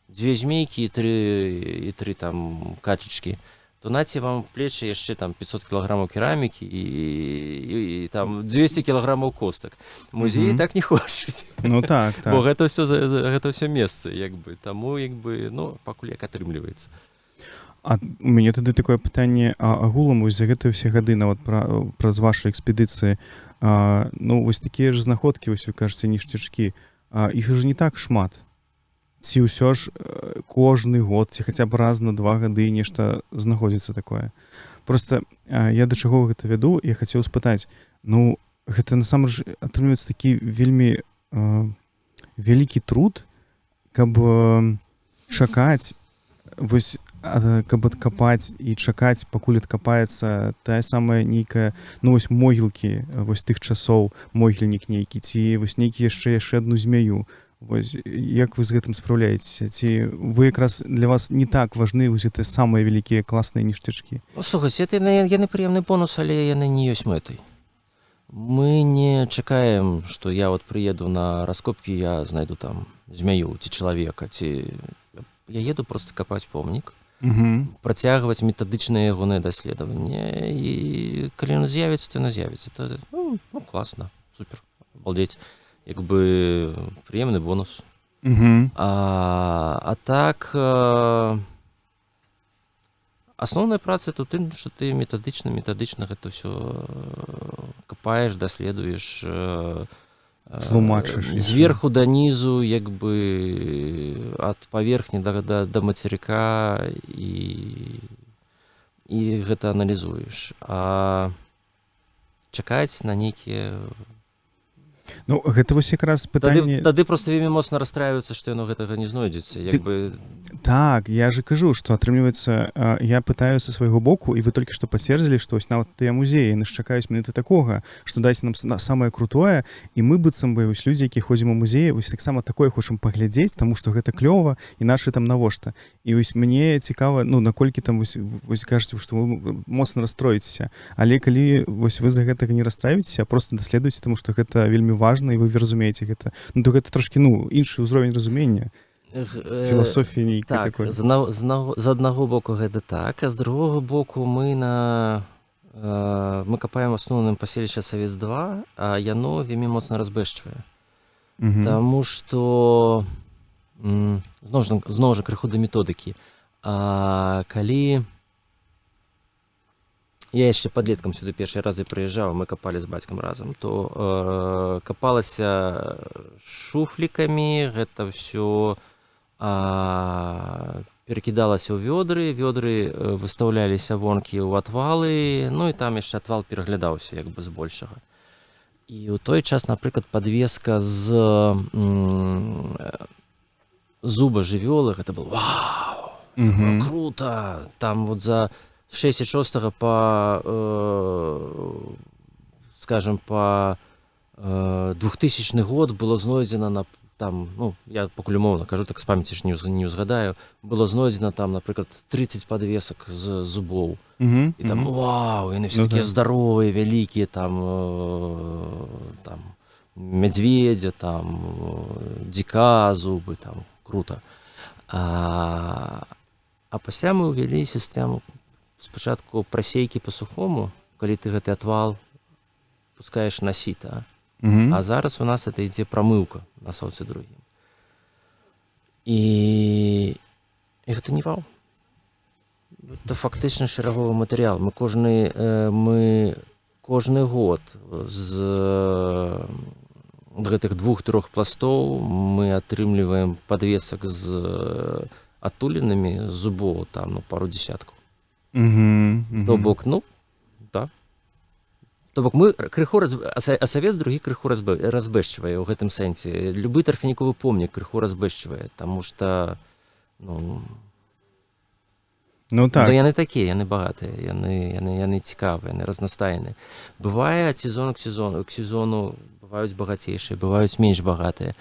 2 змейкі і 3 там качачкі, то наце вам плечы яшчэ там 500 кілаграмаў керамікі і там 200 кілаграмаў костак. Музеі так не хочуць. Ну так. Бо гэта ўсё месцы, як бы. Таму, як бы, ну, пакуль як атрымліваецца. А у мяне тады такое пытанне, агулам вось за гэтыя ўсе гады нават праз вашы экспедыцыі, ну вось такія ж знаходкі, вось вы кажаце, ніштячкі, іх ж не так шмат. Ці ўсё ж кожны год, ці хаця б раз на 2 гады нешта знаходзіцца такое. Просто я да чаго гэта вяду, я хацеў спытаць, ну гэта насамрэч атрымліваецца такі вельмі вялікі труд, каб чакаць, вось, каб адкапаць і чакаць, пакуль адкапаецца тая самая нейкая, ну вось могілкі вось тых часоў, могільнік нейкі, ці вось нейкі яшчэ адну змяю. Вось, як вы з гэтым спраўляецеся? Ці вы якраз для вас не так важны вось гэтыя самыя вялікія класныя ніштячкі? Слухайце, яны прыемны бонус, але яны не ёсць мэтай. Мы не чакаем, што я вот прыеду на раскопкі, я знайду там змяю ці чалавека, ці я еду проста капаць помнік, працягваць метадычнае ягонае даследаванне, і калі яно з'явіцца, то яно з'явіцца. Ну, класна, супер, балдзець. Як бы прыемны бонус. А так, асноўная праца тут тым, што ты метадычна гэта ўсё капаеш, даследуеш, тлумачыш зверху да нізу, як бы ад паверхні да мацерыка, і гэта аналізуеш. А чакаць на нейкія... Ну, гэта вось якраз пытанне... Тады проста вельмі моцна расстраиваюцца, што яно гэтага не знойдзецца. Так, я же кажу, што атрымліваецца, я пытаю са свайго боку, і вы толькі што пацвердзілі, што вось нават тыя музеі, яны ж чакаюць менавіта такога, што дайце нам самае крутое, і мы быццам бы вось людзі, якія ходзім у музеі, вось таксама такое хочам паглядзець, таму што гэта клёва, іначай там навошта. І вось мне цікава, ну, наколькі там вось кажаце, што вы моцна расстроіцеся, але калі вось вы за гэтага не расстраіваецеся, а проста даследуеце, таму што гэта вельмі важна, і вы разумееце гэта. Ну, то гэта трошкі, ну, іншы ўзровень разумення. Філасофіі нейкай такой. З аднаго боку гэта так, а з другога боку мы капаем асноўным паселішча Савец-2, а яно вельмі моцна разбэшчвае. Таму што зноў жа крыху да методыкі. Калі я яшчэ падлеткам сюды першыя разы прыязджаў, мы капалі з бацькам разам, то капалася шуфлікамі, гэта ўсё перакідалася ў вёдры выстаўляліся вонкі ў атвалы, ну і там яшчэ атвал пераглядаўся як бы збольшага. І ў той час, напрыклад, падвеска з зуба жывёлы, гэта было вау, круто, там вот за 66-го скажем, по 2000 год было знойдзена на там, ну, я пакуль умоўна кажу, так з памяці ж не ўзгадаю, было знойдзена там, напрыклад, 30 падвесак з зубоў. І там, вау, яны все такія здаровыя, вялікія, там мядзведзя, там дзіка зубы, там, круто. А пасля мы ўвялі сістэму спачатку прасейкі па сухому, калі ты гэты атвал пускаеш на сіта, а зараз у нас это ідзе прамыўка на соўцы другім. І гэта не вау. Это фактычна шэраговы матэрыял. Мы кожны год з гэтых 2-3 пластоў мы атрымліваем падвесак з адтулінамі зубоў, там пару дзесяткаў. То бок, да. То бок мы крыху асавец другі крыху разбэшчвае ў гэтым сэнсе. Любы тарфяніковы помнік крыху разбэшчвае, таму што так. Яны такія, яны багатыя, яны цікавыя, яны разнастайныя. Бывае ад сезону к сезону бываюць багацейшыя, бываюць менш багатыя.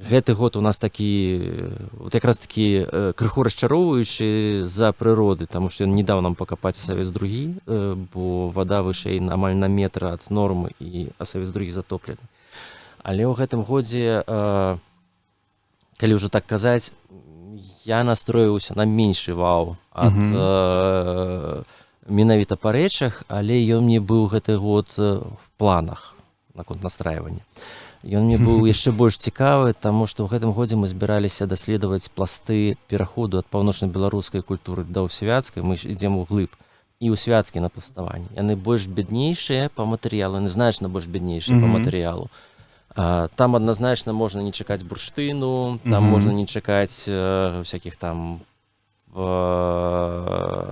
Гэты год у нас такі, якраз такі крыху расчароўваючы за прыроды, таму што ён не даў нам пакапаць асавец другі, бо вада вышэй амаль на метр ад нормы і асавец другі затоплены. Але ў гэтым годзе, калі ўжо так казаць, я настроіўся на меншы вау ад менавіта па рэчах, але ён мне быў гэты год в планах наконт настрайвання. Ён мне быў яшчэ больш цікавы, таму што ў гэтым годзе мы збіраліся даследаваць пласты пераходу ад паўночна-беларускай культуры да ўсвяцкай. Мы ідзем у глыб і ў свяцкі на пластаванні. Яны больш беднейшыя па матэрыялу, яны значна больш беднейшыя па матэрыялу. Там адназначна можна не чакаць бурштыну, там можна не чакаць всякіх там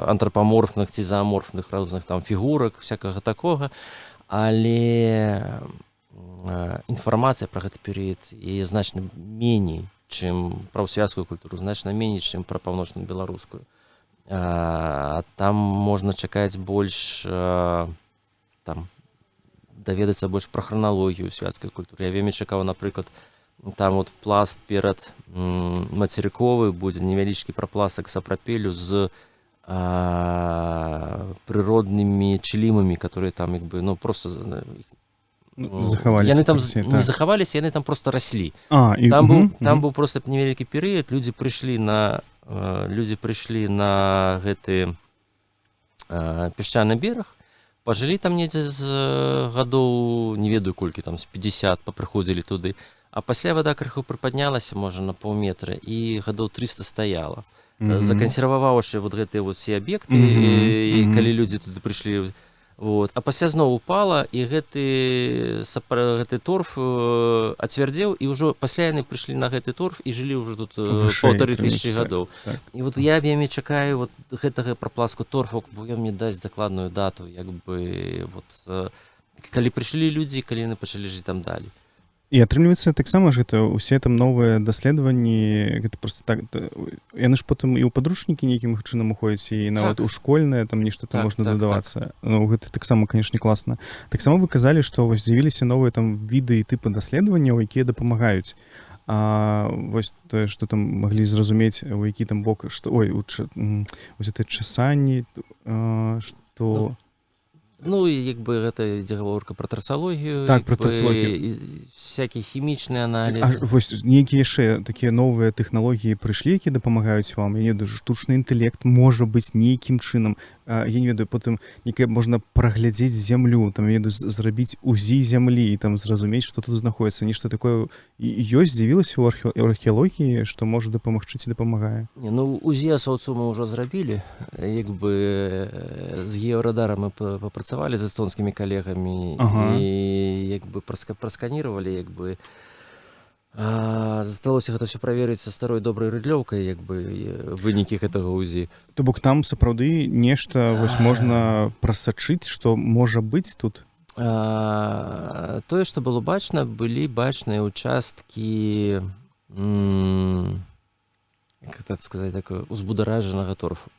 антрапаморфных ці зааморфных розных там фігурак, всякага такога, але інфармацыя пра гэты перыяд і значна меней, чым пра ўсвяцкую культуру, значна меней, чым пра паўночна-беларускую. Там можна чакаць больш, там, даведацца больш пра храналогію свяцкай культуры. Я вельмі чакаў, напрыклад, там пласт перад мацерыковы будзе невялічкі прапластак сапрапелю з прыроднымі чылімамі, которые там просто захаваліся. Яны там не захаваліся, яны там просто раслі. Там быў просто невялікі перыяд, людзі прыйшлі на гэты пясчаны бераг, пажылі там недзе з гадоў, не ведаю колькі, там з 50 папрыходзілі туды, а пасля вада крыху прыпаднялася, можа, на паўметра, і гадоў 300 стаяла. Закансерваваўшы гэтыя все аб'екты, і калі людзі туды прыйшлі, а пасля зноў упала, і гэты торф ацвярдзеў, і ўжо пасля яны прыйшлі на гэты торф і жылі ўжо тут 1500 гадоў. І я вельмі чакаю гэтага прапласку торфу, бо ён мне дасць дакладную дату, калі прыйшлі людзі, калі яны пачалі жыць там далей. І атрымліваецца таксама ж гэта ўсе там новыя даследаванні, гэта просто так, яны ж потым і ў падручнікі нейкім чынам уходзяць, і нават у школьнае там нешта там можна дадавацца. Гэта таксама, канешне, класна. Таксама вы казалі, што вось з'явіліся новыя там віды і тыпы даследаванняў, якія дапамагаюць. Вось тое, што там маглі зразумець, у які там бок, што вось гэта часанні, што гэта ідзе гаворка пра трасалогію, всякі хімічны аналіз. Вось нейкія яшчэ такія новыя тэхналогіі прыйшлі, якія дапамагаюць вам? Я не ведаю, штучны інтэлект можа быць нейкім чынам. Я не ведаю, потым нейкае можна праглядзець зямлю, там, я ведаю, зрабіць УЗІ зямлі і там зразумець, што тут знаходзіцца. Нешта такое ёсць, з'явілася ў археалогіі, што можа дапамагчы ці дапамагае? УЗІ асаўцу мы ўжо зрабілі. З георадарам мы папрацавалі з эстонскімі калегамі і прасканировали, засталося гэта ўсё праверыць са старой добрай рыдлёўкай, вынікі гэтага УЗІ. То бок там сапраўды нешта вось можна прасачыць, што можа быць тут? Тое, што было бачна, былі бачныя участкі, як гэта сказаць, узбударажанага торфу.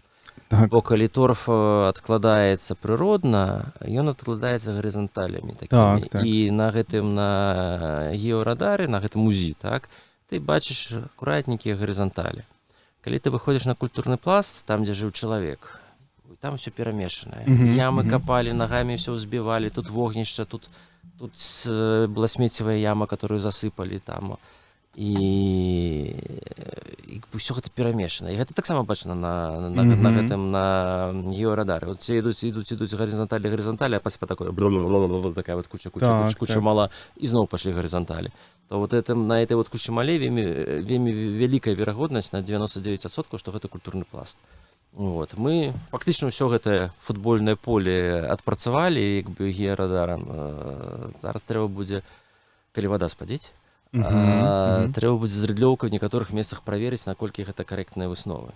Бо калі торф адкладаецца прыродна, ён адкладаецца гарызанталямі такімі. І на георадары, на гэтым УЗІ, ты бачыш акуратненькія гарызанталі. Калі ты выходзіш на культурны пласт, там, дзе жыў чалавек, там все перамешанае. Ямы капалі, нагамі все ўзбівалі, тут вогнішча, тут была смеццевая яма, которую засыпалі там. і ўсё гэта перамешана. І гэта таксама бачна на гэтым на георадаре. Вот все ідуць гарызанталі, а пасля такое такая вот куча мала, і зноў пашлі гарызанталі. То вот на этой вот куче малей вельмі вялікая верагоднасць на 99%, што гэта культурны пласт. Вот. Мы фактычна ўсё гэтае футбольнае поле адпрацавалі як бы георадарам. Зараз трэба будзе, калі вада спадзець, трэба будзе з рыдлёўкай в некаторых месцах праверыць, наколькі гэта карэктныя высновы.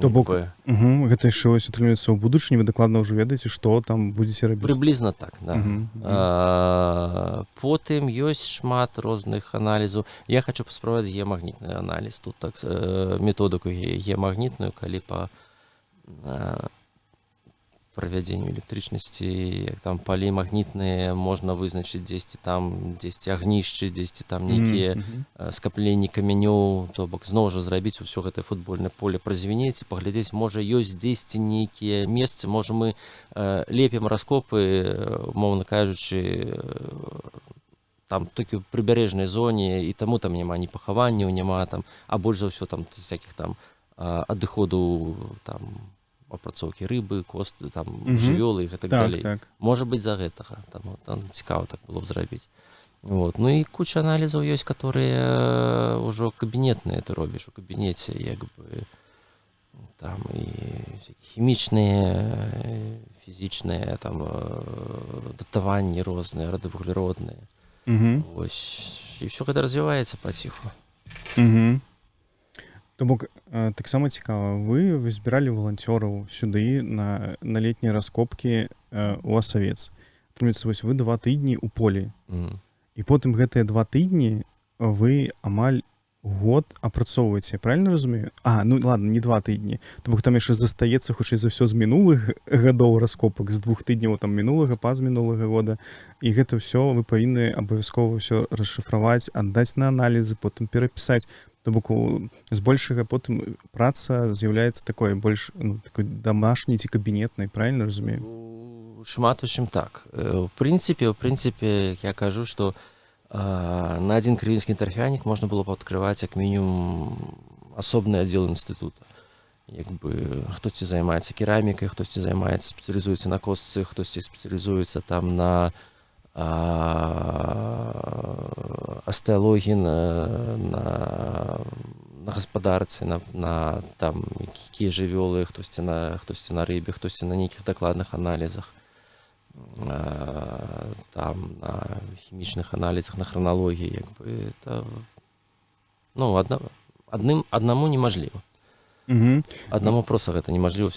То бок гэта яшчэ вось атрымліваецца ў будучыні, вы дакладна ўжо ведаеце, што там будзеце рабіць? Прыблізна так, да. Потым ёсць шмат розных аналізаў. Я хачу паспрабаваць геамагнітны аналіз, тут так методыку геамагнітную, калі па правядзенню электрычнасці, там палі магнітныя можна вызначыць дзесьці агнішчы, дзесьці там нейкія скапленні камянёў, то бок зноў жа зрабіць усё гэтае футбольнае поле, празвінець і паглядзець, можа ёсць дзесьці нейкія месцы, можа мы лепім раскопы, умоўна кажучы, там толькі ў прыбярэжнай зоне, і таму там няма ні пахаванняў, няма там, а больш за ўсё там всякіх там адыходу там апрацоўкі рыбы, косты, там жывёлы і гэтак далей. Можа быць за гэтага, там цікава так было б зрабіць. Вот. Ну і куча аналізаў ёсць, которые ўжо кабінетныя ты робіш у кабінеце, як бы там і хімічныя, фізічныя, там датаванні розныя, радывуглеродныя. Вось. І ўсё гэта развіваецца паціху. То бок таксама цікава, вы збіралі валанцёраў сюды на летнія раскопкі у Асавец. Атрымліваецца, вось вы 2 тыдні ў полі. І потым гэтыя 2 тыдні вы амаль год апрацоўваеце, правильно разумею? Ну ладно, не 2 тыдні. То бок там яшчэ застаецца, хутчэй за ўсё, з мінулых гадоў раскопак, з 2 тыдняў там мінулага, пазмінулага года. І гэта ўсё вы павінны абавязкова ўсё расшыфраваць, аддаць на аналізы, потым перапісаць. То бок збольшага потым праца з'яўляецца такой больш такой дамашняй ці кабінетнай, правильно разумею? Шмат у чым так. У прынцыпе, я кажу, што на адзін краінскі тарфянік можна было б адкрываць як мінімум асобны аддзел інстытута. Як бы хтосьці займаецца керамікай, хтосьці спецыялізуецца на костцы, хтосьці спецыялізуецца там на астеалогіі, на гаспадарцы, на там якія жывёлы, хтосьці на рыбе, хтосьці на нейкіх дакладных аналізах, там на хімічных аналізах, на храналогіі, як бы это аднаму немажліва. Аднаму проста гэта немажліва.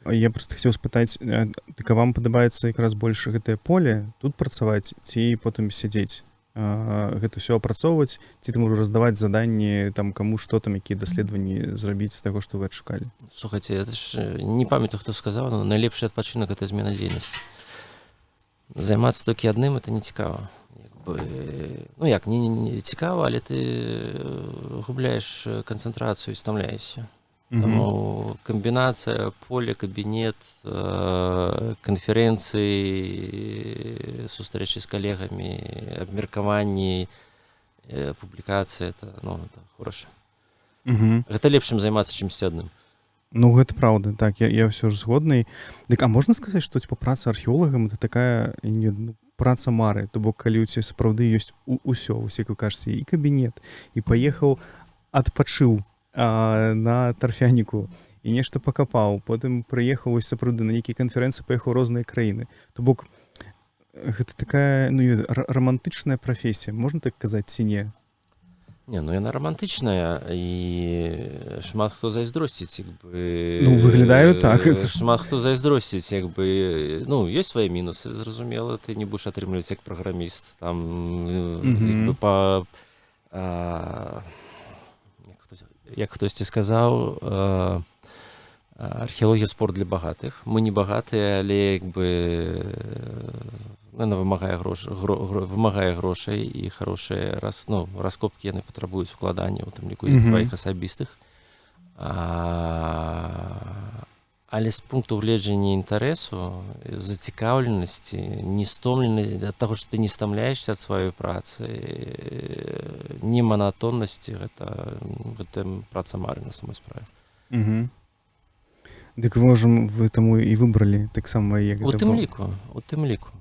Я просто хацеў спытаць, так вам падабаецца якраз больш гэтае поле тут працаваць ці потым сядзець, гэта ўсё апрацоўваць, ці там ужо раздаваць заданні там каму што там, якія даследаванні зрабіць з таго, што вы адшукалі? Слухайце, это ж не памятаю, хто сказаў, но найлепшы адпачынак гэта змена дзейнасці. Займацца толькі адным это не цікава. Як не цікава, але ты губляеш канцэнтрацыю і стамляешся. Таму камбінацыя поле, кабінет, канферэнцыі, сустрэчы з калегамі, абмеркаванні, публікацыі, это хороша. Гэта лепш, чым займацца чымсьці адным. Ну, гэта праўда, так, я ўсё ж згодны. Дык, а можна сказаць, што праца археолагам это такая праца мары, то бок калі ў цябе сапраўды ёсць усё, як вы кажаце, і кабінет, і паехаў, адпачыў на тарфяніку і нешта пакапаў, потым прыехаў вось сапраўды на нейкія канферэнцыі, паехаў у розныя краіны. То бок гэта такая романтычная прафесія, можна так казаць ці не? Яна романтычная, і шмат хто зайздросціць, як бы... Выглядаю так. Шмат хто зайздросціць, як бы... Ёсць свае мінусы, зразумела, ты не будзеш атрымліваць як праграміст, там, як бы па... Як хтосьці сказаў, археалогія спорт для багатых. Мы не багатыя, але як бы яна вымагае грошай і хорошыя раскопкі яны патрабуюць укладання, у тым ліку і тваіх асабістых. Але з пункту гледжання інтарэсу, зацікаўленасці, не стомленасці, ад таго, што ты не стамляешся ад сваёй працы, не манатоннасці, гэта праца мары на самой справе. Дык, можам, вы таму і выбралі таксама як У тым ліку.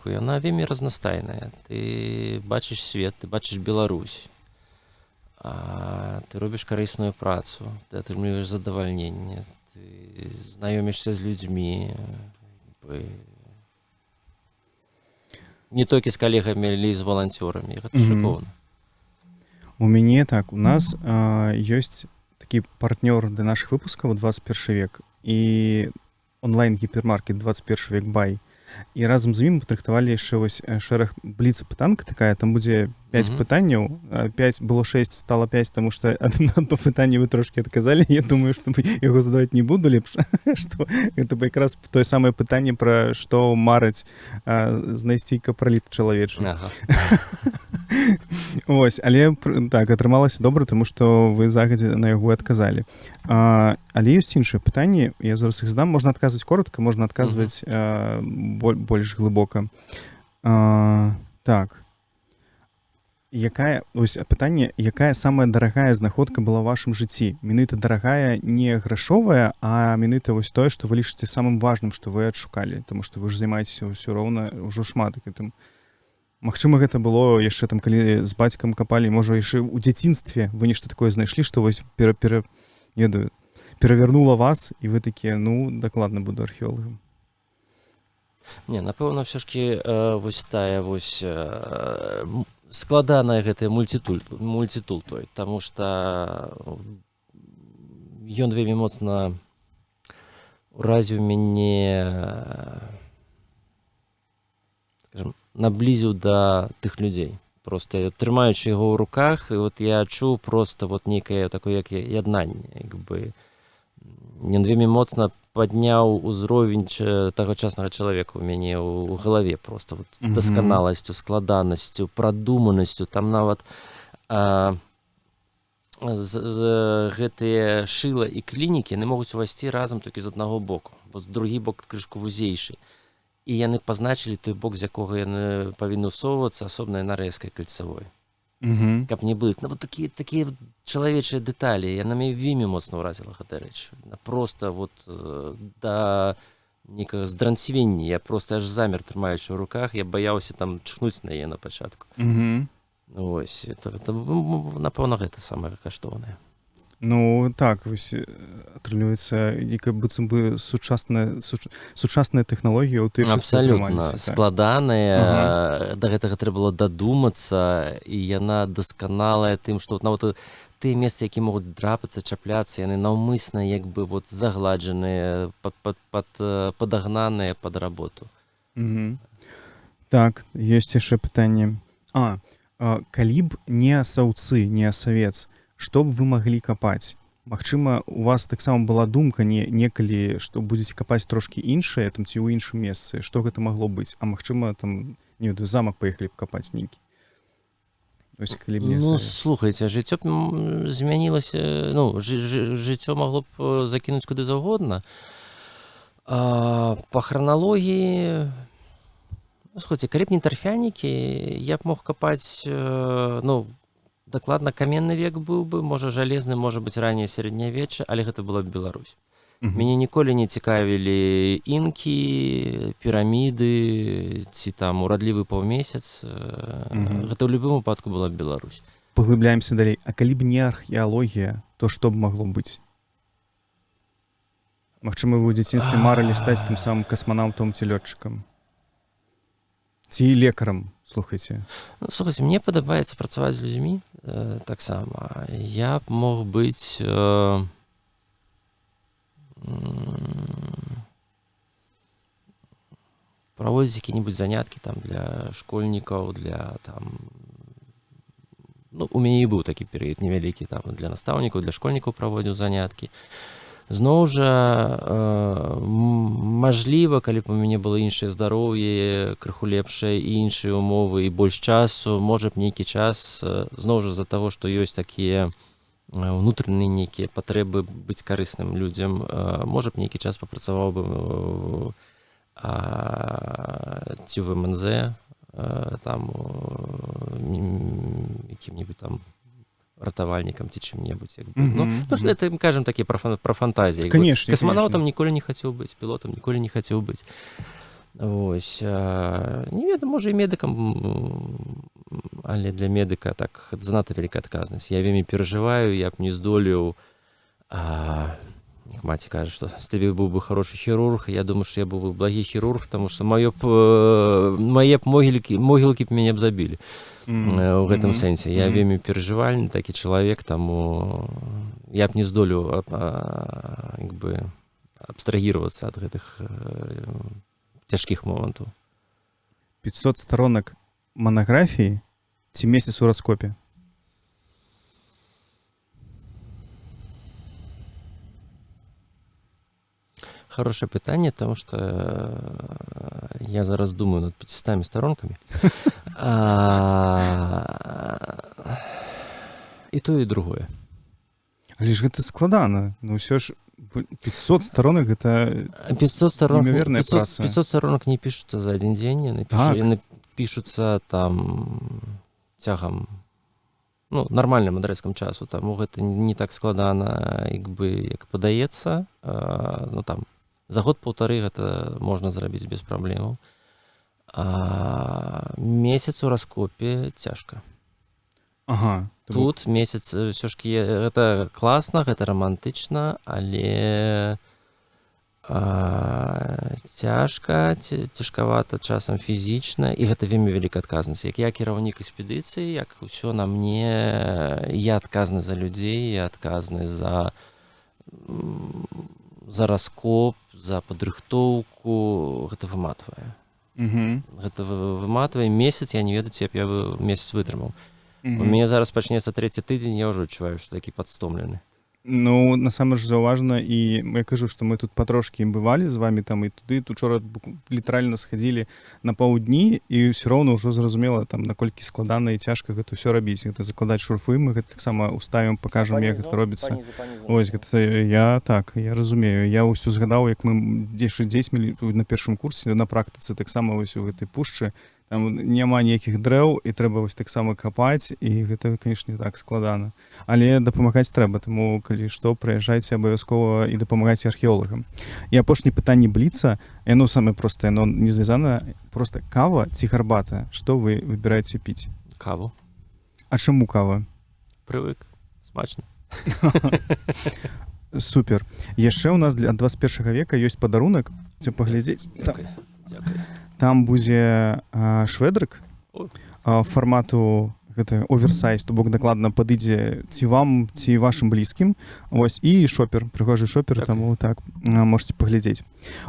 Яна вельмі разнастайная. Ты бачыш свет, ты бачыш Беларусь, ты робіш карысную працу, ты атрымліваеш задавальненне, ты знаёмішся з людзьмі, не толькі з калегамі, але і з валанцёрамі. Гэта шыкоўна. У мяне так, у нас ёсць такі партнёр для нашых выпускаў 21 век і онлайн-гіпермаркет 21 век бай. І разам з ім патрактавалі яшчэ вось шэраг бліц-пытанка такая, там будзе 5 пытанняў, 5 было 6, стало 5, таму што одно пытанне вы трошкі адказалі, я думаю, што яго задаваць не буду лепш, што гэта якраз тое самае пытанне, пра што мараць знайсці капраліт чалавечы. Ось, але так, атрымалася добра, таму што вы загадзя на яго адказалі. Але ёсць іншыя пытанні, я зараз іх задам, можна адказваць коротка, можна адказваць больш глыбока. Так. Пытанне, якая самая дарагая знаходка была ў вашым жыцці? Менавіта дарагая не грашовая, а менавіта вось тое, што вы лічыце самым важным, што вы адшукалі, таму што вы ж займаецеся ўсё роўна ўжо шмат гэтым. Магчыма, гэта было яшчэ там, калі з бацькам капалі, можа, яшчэ ў дзяцінстве вы нешта такое знайшлі, што вось перавярнула вас, і вы такія, дакладна буду археолагам. Не, напэўна, ўсё ж кі вось тая вось складаная гэтая мультитул той, таму што ён вельмі моцна уразіў мяне, скажем, наблізіў да тых людзей. Просто трымаючы яго ў руках, і вот я адчуў просто вот некае такое як яднанне, як бы ён вельмі моцна падняў узровень тагачаснага чалавека ў мяне ў галаве, просто вот дасканаласцю, складанасцю, прадуманасцю. Там нават гэтыя шыла і клінікі яны могуць увайсці разам толькі з аднаго боку, бо з другі бок крышку вузейшы. І яны пазначылі той бок, з якога яны павінны ўсоўвацца, асобнай нарэзкай кальцавой. Каб не быць. Вот такія чалавечыя дэталі, яна мяне вельмі моцна ўразіла гэта рэч. Просто вот да некага здранцвення, я просто аж замер, трымаючы ў руках, я баяўся там чхнуць на яе на пачатку. Вось, напэўна, гэта самае каштоўнае. Так, вось атрымліваецца, як быццам бы сучасная тэхналогія ў тых, што абсалютна складаная, да гэтага трэба было дадумацца, і яна дасканалая тым, што нават тыя месцы, якія могуць драпацца, чапляцца, яны наўмысна як бы вот загладжаныя, падагнаныя пад работу. Так, ёсць яшчэ пытанне. Калі б не асаўцы, не асавец, што б вы маглі капаць? Магчыма, у вас таксама была думка некалі, што будзеце капаць трошкі іншае, там ці ў іншым месцы, што гэта магло быць? А магчыма, там, не ведаю, замак паехалі б капаць нейкі. Ось, калі б не асавец. Слухайце, жыццё змянілася, жыццё магло б закінуць куды заўгодна. Па храналогіі, слухайце, калі б не тарфянікі, я б мог капаць, дакладна каменны век быў бы, можа жалезны, можа быць ранняе сярэднявечча, але гэта была б Беларусь. Мяне ніколі не цікавілі інкі, піраміды ці там урадлівы паўмесяц. Гэта ў любым выпадку была б Беларусь. Паглыбляемся далей. А калі б не археалогія, то што б магло быць? Магчыма, вы ў дзяцінстве марылі стаць тым самым касманаўтам ці лётчыкам? Ці лекарам, слухайце? Слухайце, мне падабаецца працаваць з людзьмі таксама. Я б мог быць праводзіць якія-небудзь заняткі там для школьнікаў, для там... у мяне і быў такі перыяд невялікі там для настаўнікаў, для школьнікаў праводзіў заняткі. Зноў жа, мажліва, калі б у мяне было іншае здароўе, крыху лепшае, і іншыя умовы, і больш часу, можа б нейкі час, зноў жа з-за таго, што ёсць такія унутраныя нейкія патрэбы быць карысным людзям, можа б нейкі час папрацаваў бы ці в МНЗ, там якім-небудзь там ратавальнікам ці чым-небудзь. Это, кажам, такія пра фантазіі. Касманаўтам ніколі не хацеў быць, пілотам ніколі не хацеў быць. Вось. Не ведаю, можа і медыкам, але для медыка так занадта вялікая адказнасць. Я вельмі перажываю, я б не здолеў, як маці кажа, што з табе быў бы хорошы хірург, я думаю, што я быў бы благі хірург, таму што мае б могілкі б мяне б забілі. У гэтым сэнсе. Я вельмі перажывальны такі чалавек, таму я б не здолеў абстрагіравацца ад гэтых цяжкіх момантаў. 500 сторонок монографии ці месяц у раскопе? Хорошее пытанне, потому что я зараз думаю над 500 сторонками. І то, і другое. Але ж гэта складана. Ну, ўсё ж 500 сторонок — это неимоверная праца. 500 сторонок не пишутся за один день, яны пишутся там цягам, ну, нармальным адрэзкам часу. Таму гэта не так складана, як падаецца. Ну, там, за год-паўтары гэта можна зрабіць без праблемаў. Месяц у раскопе цяжка. Ага. Тут месяц ўсё ж гэта класна, гэта романтычна, але цяжкавата часам фізічна, і гэта вельмі вялікая адказнасць. Як я кіраўнік экспедыцыі, як усё на мне, я адказны за людзей, я адказны за раскоп, за падрыхтоўку. Гэта выматвае. Гэта выматвае месяц, я не ведаю, ці б я месяц вытрымаў. У мяне зараз пачнецца 3-й тыдзень, я ўжо адчуваю, што такі падстомлены. Ну, насамрэч заўважна, і я кажу, што мы тут патрошкі бывалі з вамі там і туды, тут учора літаральна схадзілі на паўдні, і ўсё роўна ўжо зразумела, там, наколькі складана і цяжка гэта ўсё рабіць. Гэта закладаць шурфы, мы гэта таксама уставім, пакажам, як гэта робіцца. Ось, гэта я разумею. Я ўсё згадаў, як мы дзесь на першым курсе на практыцы таксама вось у гэтай пушчы. Там няма ніякіх дрэў, і трэба вось таксама капаць, і гэта, канешне, так складана. Але дапамагаць трэба, таму, калі што, прыязджайце абавязкова і дапамагайце археолагам. І апошняе пытанне бліца, яно самае простае, яно не звязана, проста кава ці гарбата? Што вы выбіраеце піць? Каву. А чаму кава? Прывык. Смачна. Супер. Яшчэ ў нас для 21 века ёсць падарунак. Chcę паглядзець. Дзякуй. Там будзе шведрык фармату гэта оверсайз, то бок дакладна падыдзе ці вам, ці вашым блізкім. Вось, і шопер, прыгожы шопер, таму так можете паглядзець.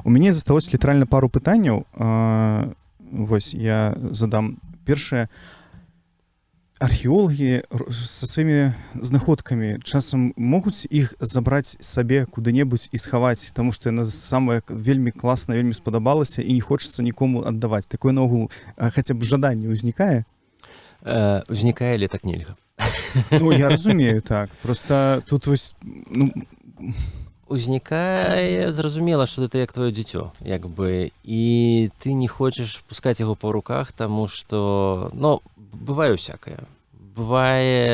У мяне засталось літаральна пару пытанняў. Вось, я задам. Першае, археолагі са сваімі знаходкамі часам могуць іх забраць сабе куды-небудзь і схаваць, таму што яна самая вельмі класна, вельмі спадабалася і не хочацца нікому аддаваць. Такое наогул хаця б жаданне ўзнікае? Узнікае, але так нельга. Ну, я разумею, так. Проста тут вось... Узнікае, зразумела, што гэта як твоё дзіцё, як бы, і ты не хочаш пускаць яго па руках, таму што, ну, бывае ўсякае. Бывае,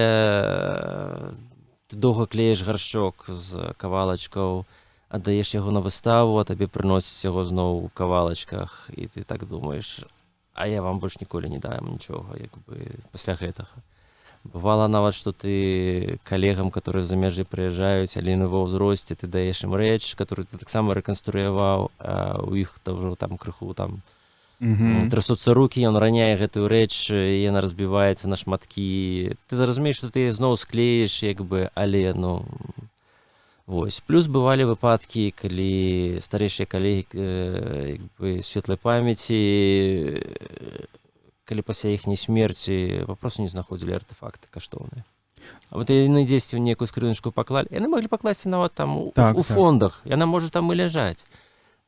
ты доўга клееш гаршчок з кавалачкаў, аддаеш яго на выставу, а табе прыносяць яго зноў у кавалачках, і ты так думаеш, а я вам больш ніколі не дам нічога, як бы, пасля гэтага. Бывала нават, што ты калегам, которые за межы прыязджаюць, але на ва ўзросце, ты даеш ім рэч, которую ты таксама рэканструяваў, а у іх ўжо там крыху там трасуцца рукі, ён раняе гэтую рэч, і яна разбіваецца на шматкі. Ты зразумееш, што ты зноў склеіш, як бы, але, ну, вось. Плюс бывалі выпадкі, калі старэйшыя калегі, як бы, светлай памяці, калі пасля іхняй смерці папросту не знаходзілі артэфакты каштоўныя. А вот яны дзесьці ў нейкую скрыначку паклалі. Яны маглі пакласці нават там у фондах. Яна можа там і ляжаць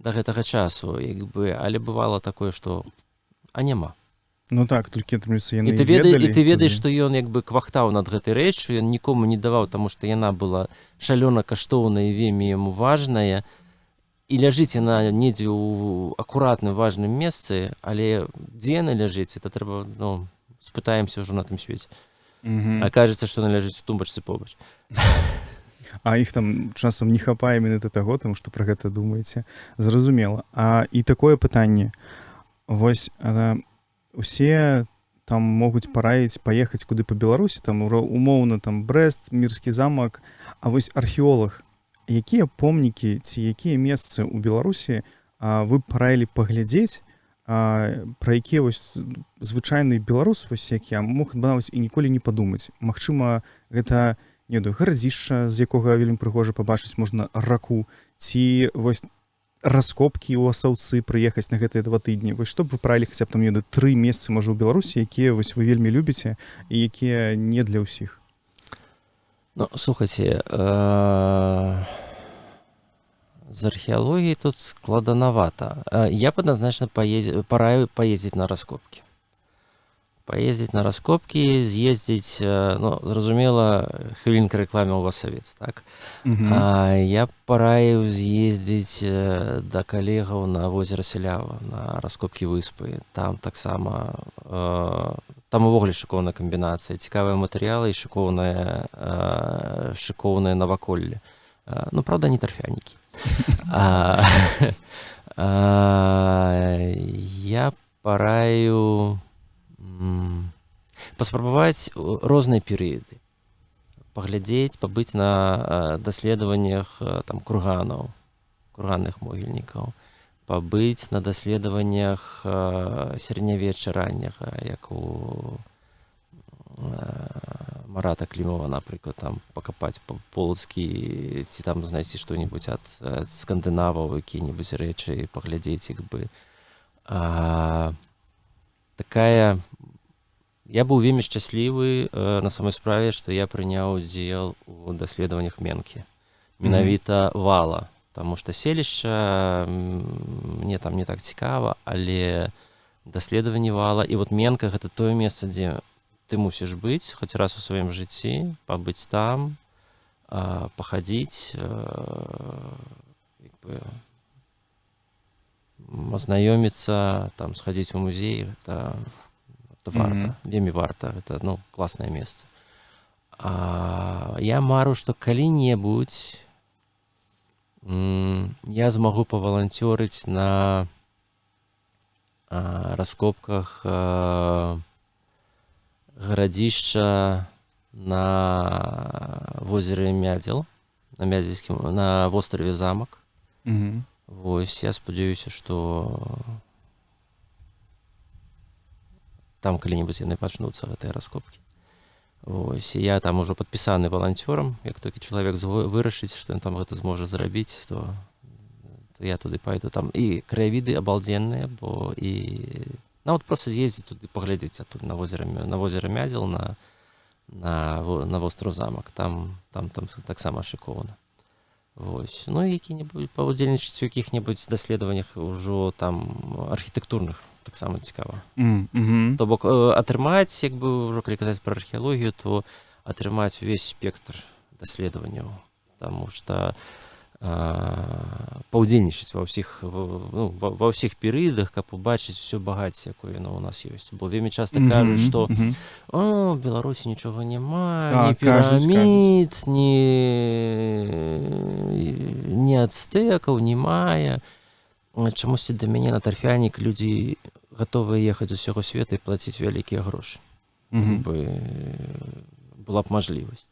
да гэтага часу, як бы, але бывала такое, што няма. Ну так, толькі атрымліваецца яны і ты ведаеш, што ён як бы квахтаў над гэтай рэччу, ён нікому не даваў, таму што яна была шалёна каштоўная і вельмі яму важная, і ляжыць яна недзе ў акуратным важным месцы, але дзе яна ляжыць, это трэба, ну, спытаемся ўжо на тым свеце. Акажацца, што яна ляжыць у тумбачцы побач. А іх там часам не хапае менавіта таго, таму што пра гэта думаеце. Зразумела. І такое пытанне. Вось усе там могуць параіць паехаць куды па Беларусі, там умоўна там Брэст, Мірскі замак, а вось археолог, якія помнікі ці якія месцы ў Беларусі вы параілі паглядзець, пра якія вось звычайны беларус, вось як я, мог нават і ніколі не падумаць. Магчыма, гэта, не ведаю, гарадзішча, з якога вельмі прыгожа пабачыць можна раку, ці вось раскопкі ў Асаўцы прыехаць на гэтыя 2 тыдні. Вось што б вы параілі хаця б там, не ведаю, 3 месцы, можа, ў Беларусі, якія вось вы вельмі любіце і якія не для ўсіх? Ну, слухайце, з археалогіяй тут складанавата. Я б адназначна параю паездзіць на раскопкі. Паездзіць на раскопкі, з'ездзіць, ну, зразумела, хвілінка рэкламе ў Васавец, так? Я параіў з'ездзіць да калегаў на возера Селява, на раскопкі выспы. Там таксама, там увогуле шыкоўная камбінацыя, цікавыя матэрыялы і шыкоўнае наваколле. Ну, правда, не тарфянікі. Я параю паспрабаваць розныя перыяды, паглядзець, пабыць на даследаваннях там курганных могільнікаў, пабыць на даследаваннях сярэднявечча ранняга, як у Марата Клімова, напрыклад, там пакапаць полацкі, ці там знайсці што-небудзь ад скандынаваў, якія-небудзь рэчы, паглядзець іх бы. Такая... Я быў вельмі шчаслівы на самой справе, што я прыняў удзел у даследаваннях Менкі. Менавіта вала. Таму што селішча мне там не так цікава, але даследаванне вала. І вот Менка — гэта тое месца, дзе ты мусіш быць хоць раз у сваім жыцці, пабыць там, пахадзіць, азнаёміцца, там схадзіць у музей, гэта варта, вельмі варта, гэта, ну, класнае месца. Я мару, што калі-небудзь я змагу паваланцёрыць на раскопках гарадзішча на возеры Мядзел, на Мядзельскім, на востраве Замак. Вось, я спадзяюся, што там калі-небудзь яны пачнуцца, гэтыя раскопкі. Вось, я там ужо падпісаны валанцёрам, як толькі чалавек вырашыць, што ён там гэта зможа зрабіць, то я туды пайду. Там і краявіды абалдзенныя, бо і нават проста з'ездзіць туды, паглядзець тут на возера Мядзел, на востраў Замак. Там таксама шыкоўна. Вось. Ну і які-небудзь паўдзельнічаць у якіх-небудзь даследаваннях ужо там архітэктурных, таксама цікава. То бок атрымаць, як бы ўжо калі казаць пра археалогію, то атрымаць увесь спектр даследаванняў, таму што паўдзельнічаць ва ўсіх перыядах, каб убачыць усё багацце, якое яно ў нас ёсць. Бо вельмі часта кажуць, што у Беларусі нічога няма, ні пірамід, ні ацтэкаў, ні мая. Чамусьці да мяне на тарфянік людзі гатовыя ехаць з усяго свету і плаціць вялікія грошы. Была б мажлівасць.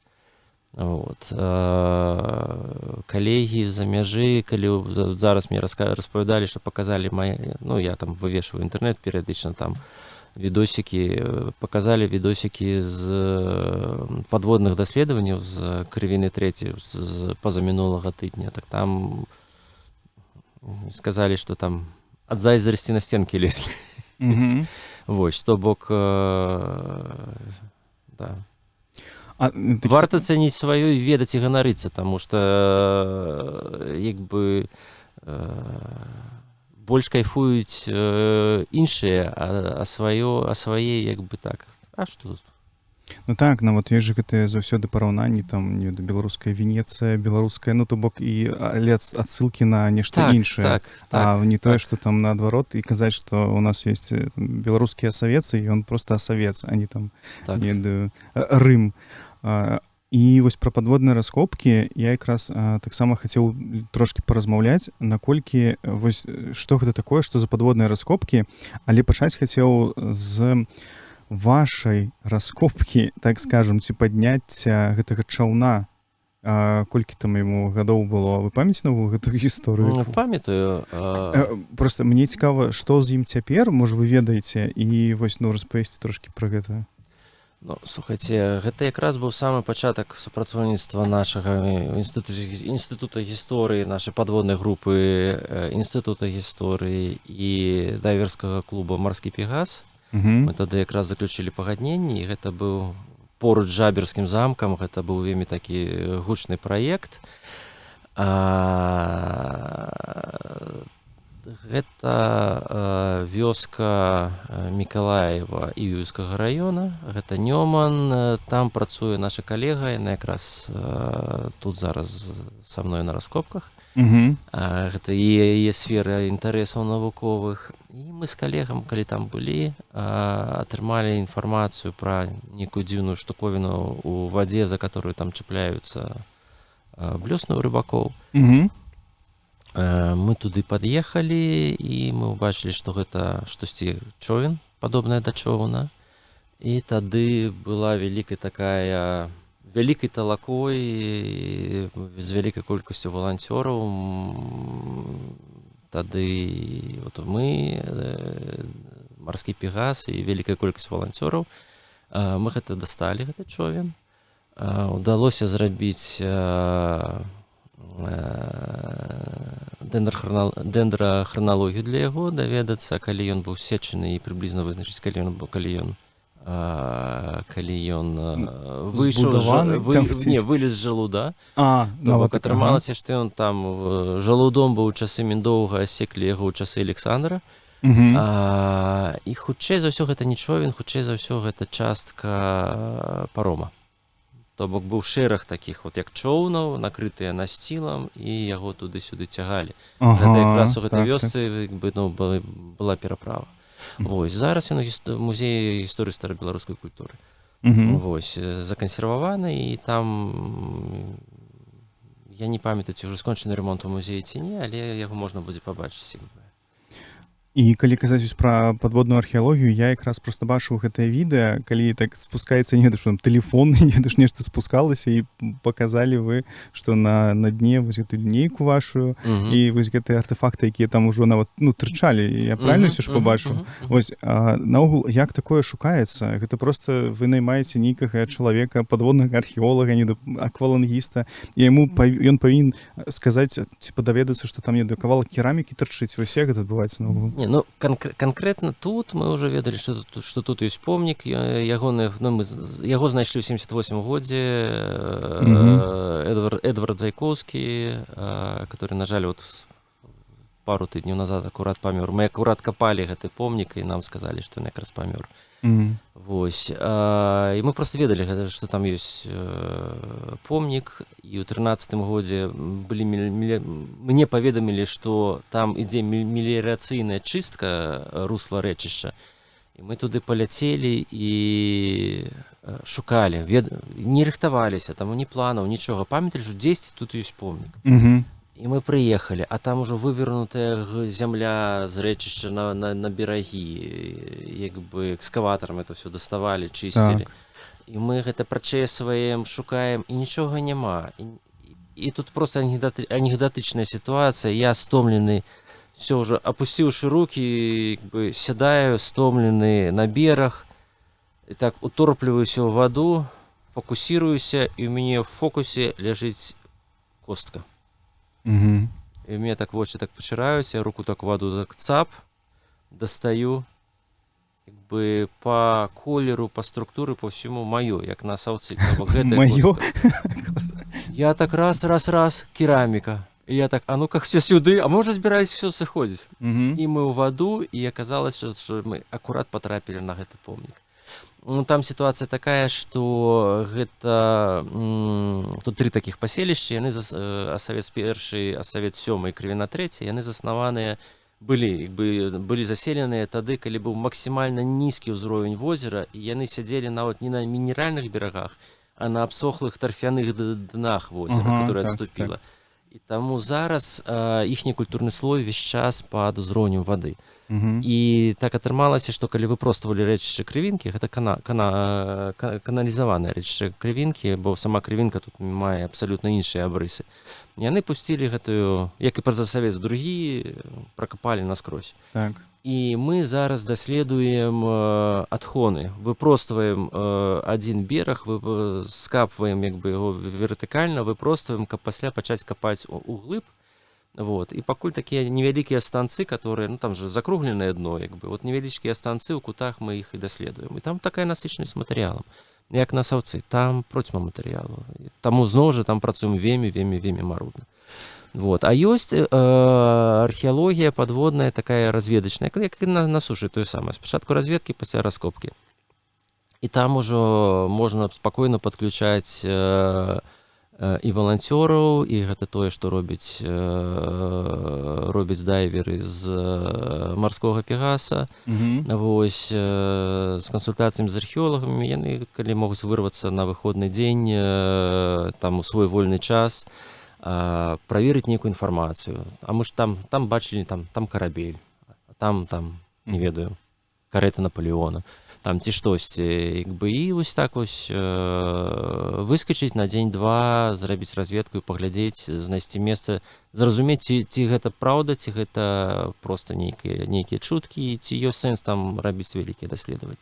Калегі з-за мяжы, калі зараз мне распавядалі, што паказалі мае, ну я там вывешваю інтэрнэт перыядычна, там відосікі, паказалі відосікі з падводных даследаванняў з крывіны 3 з пазамінулага тыдня, так там сказалі, што там ад зайздрасці на сценкі лезлі. Вось, што бок, да. Варта цаніць сваё і ведаць і ганарыцца, таму што як бы больш кайфуюць іншыя, а свае як бы так. А што тут? Ну так, нават ёсць жа гэтыя заўсёды параўнанні, там, не ведаю, беларуская Венецыя, беларуская, ну, то бок, але адсылкі на нешта іншае. А не тое, што там наадварот, і казаць, што у нас ёсць беларускі асавец, і ён проста асавец, а не там, не ведаю, Рым. І вось пра падводныя раскопкі я якраз таксама хацеў трошкі паразмаўляць, наколькі, вось, што гэта такое, што за падводныя раскопкі, але пачаць хацеў з вашай раскопкі, так скажам, ці падняцця гэтага чаўна, колькі там яму гадоў было, вы памяце на гэтую гісторыю? Памятаю. Просто мне цікава, што з ім цяпер, можа, вы ведаеце, і вось, ну, распавесці трошкі пра гэта. Ну, слухайце, гэта якраз быў самы пачатак супрацоўніцтва нашага інстытута гісторыі, нашай падводнай групы інстытута гісторыі і дайверскага клуба «Марскі Пегас». Мы тады якраз заключылі пагадненне, і гэта быў поруч з Жаберскім замкам, гэта быў вельмі такі гучны праект. Гэта вёска Мікалаева і Віўскага раёна, гэта Нёман, там працуе наша калега, яна якраз тут зараз са мной на раскопках. Гэта яе сфера інтарэсаў навуковых. І мы з калегам, калі там былі, атрымалі інфармацыю пра нейкую дзіўную штуковіну ў вадзе, за которую там чапляюцца блёсны ў рыбакоў. Мы туды пад'ехалі, і мы ўбачылі, што гэта штосьці човен, падобнае да човна. І тады была вялікай талакой з вялікай колькасцю валанцёраў. Тады вот мы, Марскі Пегас і вялікая колькасць валанцёраў, мы гэта дасталі, гэты човен. Удалося зрабіць дендрахраналогію для яго, даведацца, калі ён быў сечаны, і прыблізна вызначыць, калі ён вылез з жалуда. Атрымалася, што ён там жалудом быў у часы Міндоўга, асеклі яго ў часы Александра. І хутчэй за ўсё гэта не човен, хутчэй за ўсё гэта частка парома. То бок быў шэраг такіх, як чоўнаў, накрытыя насцілам, і яго туды-сюды цягалі. Гэта якраз у гэтай вёсцы была пераправа. Вось, зараз ён у музеі гісторыі старабеларускай культуры. Вось, закансерваваны, і там, я не памятаю, ці ўжо скончаны ремонт у музеі ці не, але яго можна будзе пабачыць. І калі казаць пра падводную археалогію, я якраз проста бачыў гэтае відэа, калі так спускаецца, не ведаю, што там тэлефон, не ведаю, нешта спускалася, і паказалі вы, што на дне вось гэтую лінейку вашу, і вось гэтыя артефакты, якія там ужо нават, ну, тырчалі, я правільна ўсё ж пабачыў? Вось, наогул, як такое шукаецца? Гэта проста вы наймаеце нейкага чалавека, падводнага археолага, аквалангіста, і ён павінен сказаць, ці падаведацца, што там, не ведаю, кавалак керамікі тырчыць, вось як гэта адбываецца наогул? Не, ну, конкретно тут мы уже ведали, что тут есть помнік. Яго знайшлі ў 78 годзе. Эдвард Зайковскі, который, на жаль, вот пару тыдняў назад акурат памёр. Мы акурат капалі гэты помнік, і нам сказалі, што ён якраз памёр. Вось. І мы просто ведалі, што там ёсць помнік, і ў 13-м годзе мне паведамілі, што там ідзе меліярацыйная чыстка русла рэчышча, і мы туды паляцелі і шукалі, не рыхтаваліся, там ні планаў, нічога, памяталі, што дзесьці тут ёсць помнік. І мы прыехалі, а там ужо вывернутая зямля з рэчышча на берагі, як бы экскаватарам это ўсё даставалі, чысцілі. І мы гэта прачэсваем, шукаем, і нічога няма. І тут проста анекдотычная сітуацыя, я стомлены, все ўжо апусціўшы рукі, сядаю стомлены на бераг, і так уторпліваюся ў ваду, фокусіруюся, і ў мяне в фокусе ляжыць костка. І у меня так вочы так пачыраюць, я руку так у ваду так цап, дастаю, як бы па колеру, па структуры, па ўсяму маё, як на саўцы. Маё? Я так раз, кераміка. І я так, а ну как все сюды, а мы уже збірались все сыходзіць. Мгм. І мы ў ваду, і аказалось, што мы акурат патрапілі на гэты помнік. Ну, там сітуацыя такая, што гэта тут 3 такіх паселішча, яны асавет першы, асавет 7 і крывіна 3, яны заснаваныя былі заселеныя тады, калі быў максімальна нізкі ўзровень возера, і яны сядзелі нават не на мінеральных берагах, а на абсохлых тарфяных днах возера, которое адступіла. І таму зараз іхні культурны слой увесь час пад узроўнем вады. І так атрымалася, што калі выпроствавалі рэчышча крывінкі, гэта каналізаваныя рэчышча крывінкі, бо сама крывінка тут мае абсалютна іншыя абрысы. Яны пусцілі гэтую, як і праз асавет другі, пракапалі наскрозь. Так. І мы зараз даследуем адхоны, выпростваем адзін бераг, скапваем яго вертыкальна, выпростваем, каб пасля пачаць капаць углыб. Вот. І пакуль такія невялікія станцы, которые, ну там же закругленае дно, вот невялічкія станцы, у кутах мы іх і даследуем. І там такая насычанасць матэрыялам, як на саўцы, там процьма матэрыялу. Таму зноў жа там працуем вельмі марудна. Вот. А ёсць археалогія падводная, такая разведачная, як на сушы тое самае. Спачатку разведкі, пасля раскопкі. І там ужо можна спакойна падключаць і валанцёраў, і гэта тое, што робяць дайверы з марскога пегаса. Вось, з кансультацыямі з археолагамі, яны, калі могуць вырвацца на выходны дзень, там у свой вольны час, праверыць нейкую інфармацыю. А мы ж там бачылі, там карабель, там, не ведаю, карета Наполеона, там ці штосьці. І вось так вось выскачыць на дзень-два, зрабіць разведку і паглядзець, знайсці месца, зразумець, ці гэта праўда, ці гэта проста нейкія чуткі, ці ёсць сэнс там рабіць вялікія даследаванні.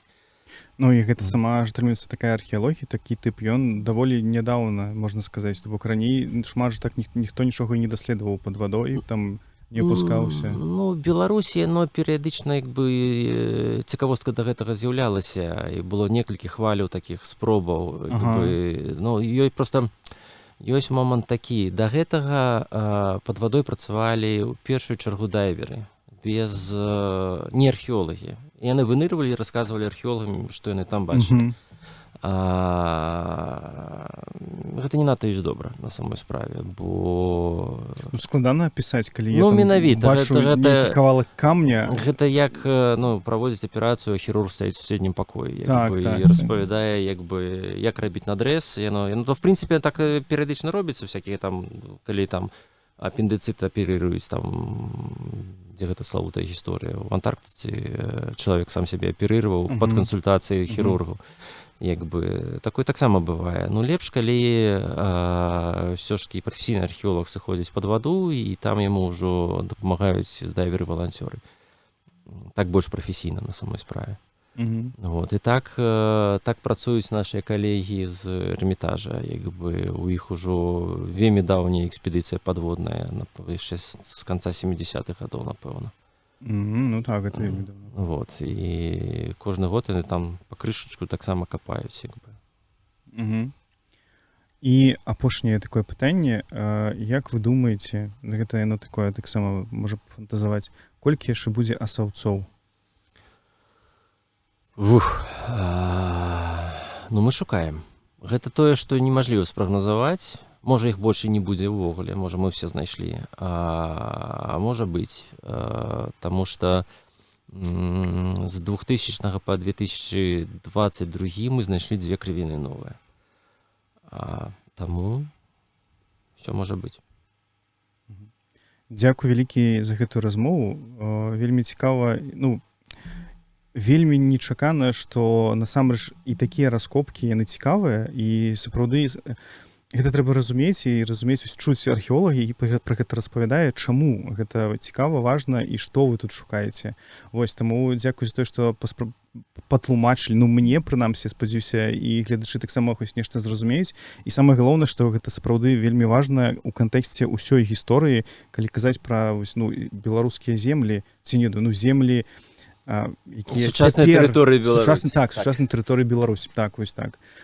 Ну і гэта сама ж атрымліваецца такая археалогія, такі тып, ён даволі нядаўна, можна сказаць, бо раней шмат ж так ніхто нічога і не даследаваў пад вадой, там не опускаўся. Ну, Беларусі, перыядычна цікавостка да гэтага з'яўлялася, і было некалькі хваляў такіх спробаў. Ёй проста ёсць момант такі, да гэтага пад вадой працавалі ў першую чаргу дайверы, не археолагі. Яны выныравалі і расказвалі археолагам, што яны там бачылі. Гэта не надта ёсць добра на самой справе, бо... Складана апісаць, калі я бачу нейкі кавалак камня. Гэта як праводзіць аперацыю, хірург стаіць у суседнім пакоі і распавядае, як рабіць надрэз. Яно, в прынцыпе, так перыядычна робіцца, всякія там, калі там апендыцыт аперыруюць, там, дзе гэта славутая гісторыя. У Антарктыцы чалавек сам сябе аперыраваў пад кансультацыяй хірургу. Такое таксама бывае. Лепш, калі ўсё ж такі прафесійны археолог сыходзіць пад ваду, і там яму ўжо дапамагаюць дайверы-валанцёры. Так больш прафесійна на самой справе. Вот. І так працуюць нашыя калегі з Эрмітажа. У іх ужо вельмі даўняя экспедыцыя падводная, яшчэ з канца 70-х гадоў, напэўна. Ну так, гэта вельмі даўно. Вот. І кожны год яны там па крышачку таксама капаюць. І апошняе такое пытанне, як вы думаеце, гэта яно такое таксама можа пафантазаваць, колькі яшчэ будзе асаўцоў? Мы шукаем. Гэта тое, што немажліва спрагназаваць. Можа, іх больш не будзе ўвогуле, можа, мы ўсе знайшлі. А можа быць, таму што з 2000 па 2022 мы знайшлі 2 крывіны новыя. Таму ўсё можа быць. Дзякуй вялікі за гэтую размову. Вельмі цікава, вельмі нечакана, што насамрэч і такія раскопкі, яны цікавыя, і сапраўды гэта трэба разумець і чуць археолагі, і пра гэта распавядае, чаму гэта цікава, важна і што вы тут шукаеце. Вось, таму дзякуй за тое, што патлумачылі, мне, прынамсі, спадзяюся, і гледачы таксама хоць нешта зразумеюць. І самае галоўнае, што гэта сапраўды вельмі важна ў кантэксце ўсёй гісторыі, калі казаць пра беларускія землі, ці не, землі, сучаснай тэрыторыі Беларусі. Сучаснай тэрыторыі Беларусі.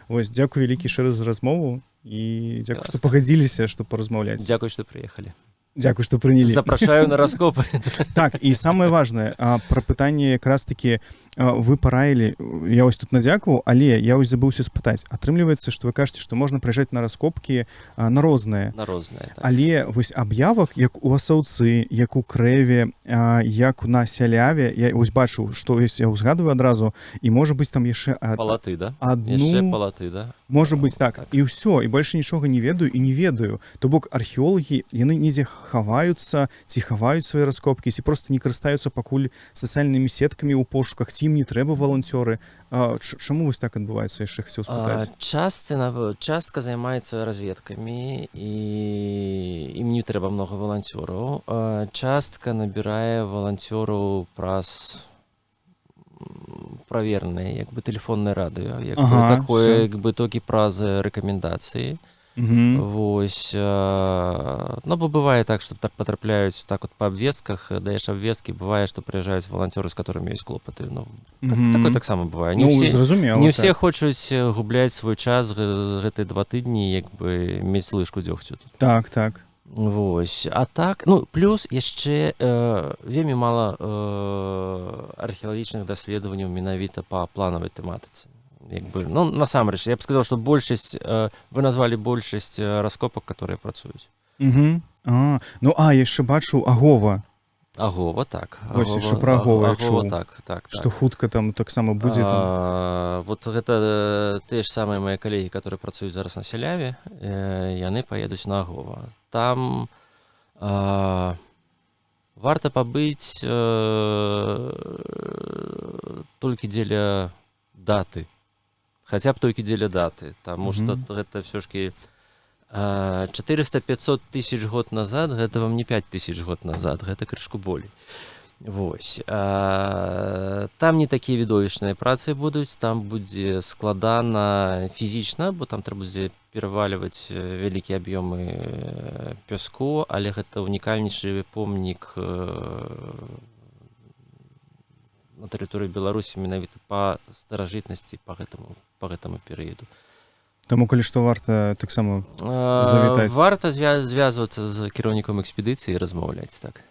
Вось, дзякуй вялікі яшчэ раз за размову і дзякуй, што пагадзіліся, што паразмаўляць. Дзякуй, што прыехалі. Дзякуй, што прынялі. Запрашаю на раскопы. Так, і самае важнае, пра пытанне якраз такі вы параілі, я вось тут надзякуваў, але я вось забыўся спытаць. Атрымліваецца, што вы кажаце, што можна прыязджаць на раскопкі на розныя. На розныя, так. Але вось аб'явак, як у Асаўцы, як у Крэве, як на Сяляве, я вось бачыў, што я ўзгадываю адразу, і можа быць там яшчэ Палаты, да? адну... Яшчэ палаты, да? Можа быць так. І ўсё, і больше нічога не ведаю і не ведаю. То бок археолагі, яны недзе хаваюцца, ці хаваюць свае раскопкі, ці проста не карыстаюцца пакуль сацыяльнымі сеткамі ў пошуках, ці ім не трэба валанцёры. Чаму вось так адбываецца, яшчэ хацеў спытаць? Частка займаецца разведкамі, і ім не трэба многа валанцёраў. Частка набірае валанцёраў праз правернае, як бы тэлефоннае радыё, як бы такое, як бы толькі праз рэкамендацыі. Вось, ну, бо бывае так, што патрапляюць так от па абвестках, даеш абвесткі, бывае, што прыязджаюць валанцёры, з которымі ёсць клопаты. Ну, такое таксама бывае. Не ўсе хочуць губляць свой час гэтыя 2 тыдні, як бы мець лыжку дзёгцю тут. Так, так. Вось, а так, ну, плюс яшчэ вельмі мала археалагічных даследаванняў менавіта па планавай тэматыцы. Як бы, ну, насамрэч, я б сказаў, што большасць, вы назвалі большасць раскопак, которые працуюць. Ну, яшчэ бачу Агова. Агова, так. Вось яшчэ пра Агова я чуў. Так. Што хутка там таксама будзе. Вот гэта тыя ж самыя мае калегі, которые працуюць зараз на Сяляве, яны паедуць на Агова. Там варта пабыць толькі дзеля даты. Хаця б толькі дзеля даты, таму што гэта ўсё-жкі 400-500 тысяч год назад, гэта вам не 5 тысяч год назад, гэта крышку болей. Вось. Там не такія відовішчныя працы будуць, там будзе складана фізічна, бо там трэба будзе перавальваць вялікія аб'ёмы пяску, але гэта унікальнейшы помнік на тэрыторыі Беларусі менавіта па старажытнасці па гэтаму перыяду. Таму калі што варта таксама завітаць. Варта звязвацца з кіраўніком экспедыцыі і размаўляць, так.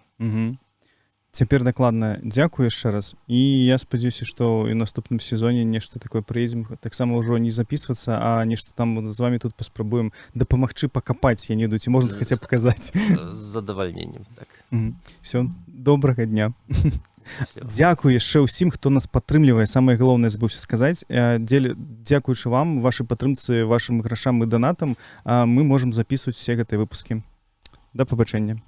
Цяпер дакладна дзякую яшчэ раз, і я спадзяюся, што і ў наступным сезоне нешта такое прыедзем, таксама ўжо не запісвацца, а нешта там з вами тут паспрабуем дапамагчы пакапаць, я не ведаю, ці можна хаця паказаць. З задавальненнем, так. Всё, добрага дня. Дзякую яшчэ ўсім, хто нас падтрымлівае. Самае галоўнае забыўся сказаць, дзякуючы вам, вашай падтрымцы, вашым грашам і данатам, мы можам запісваць усе гэтыя выпускі. Да пабачэння.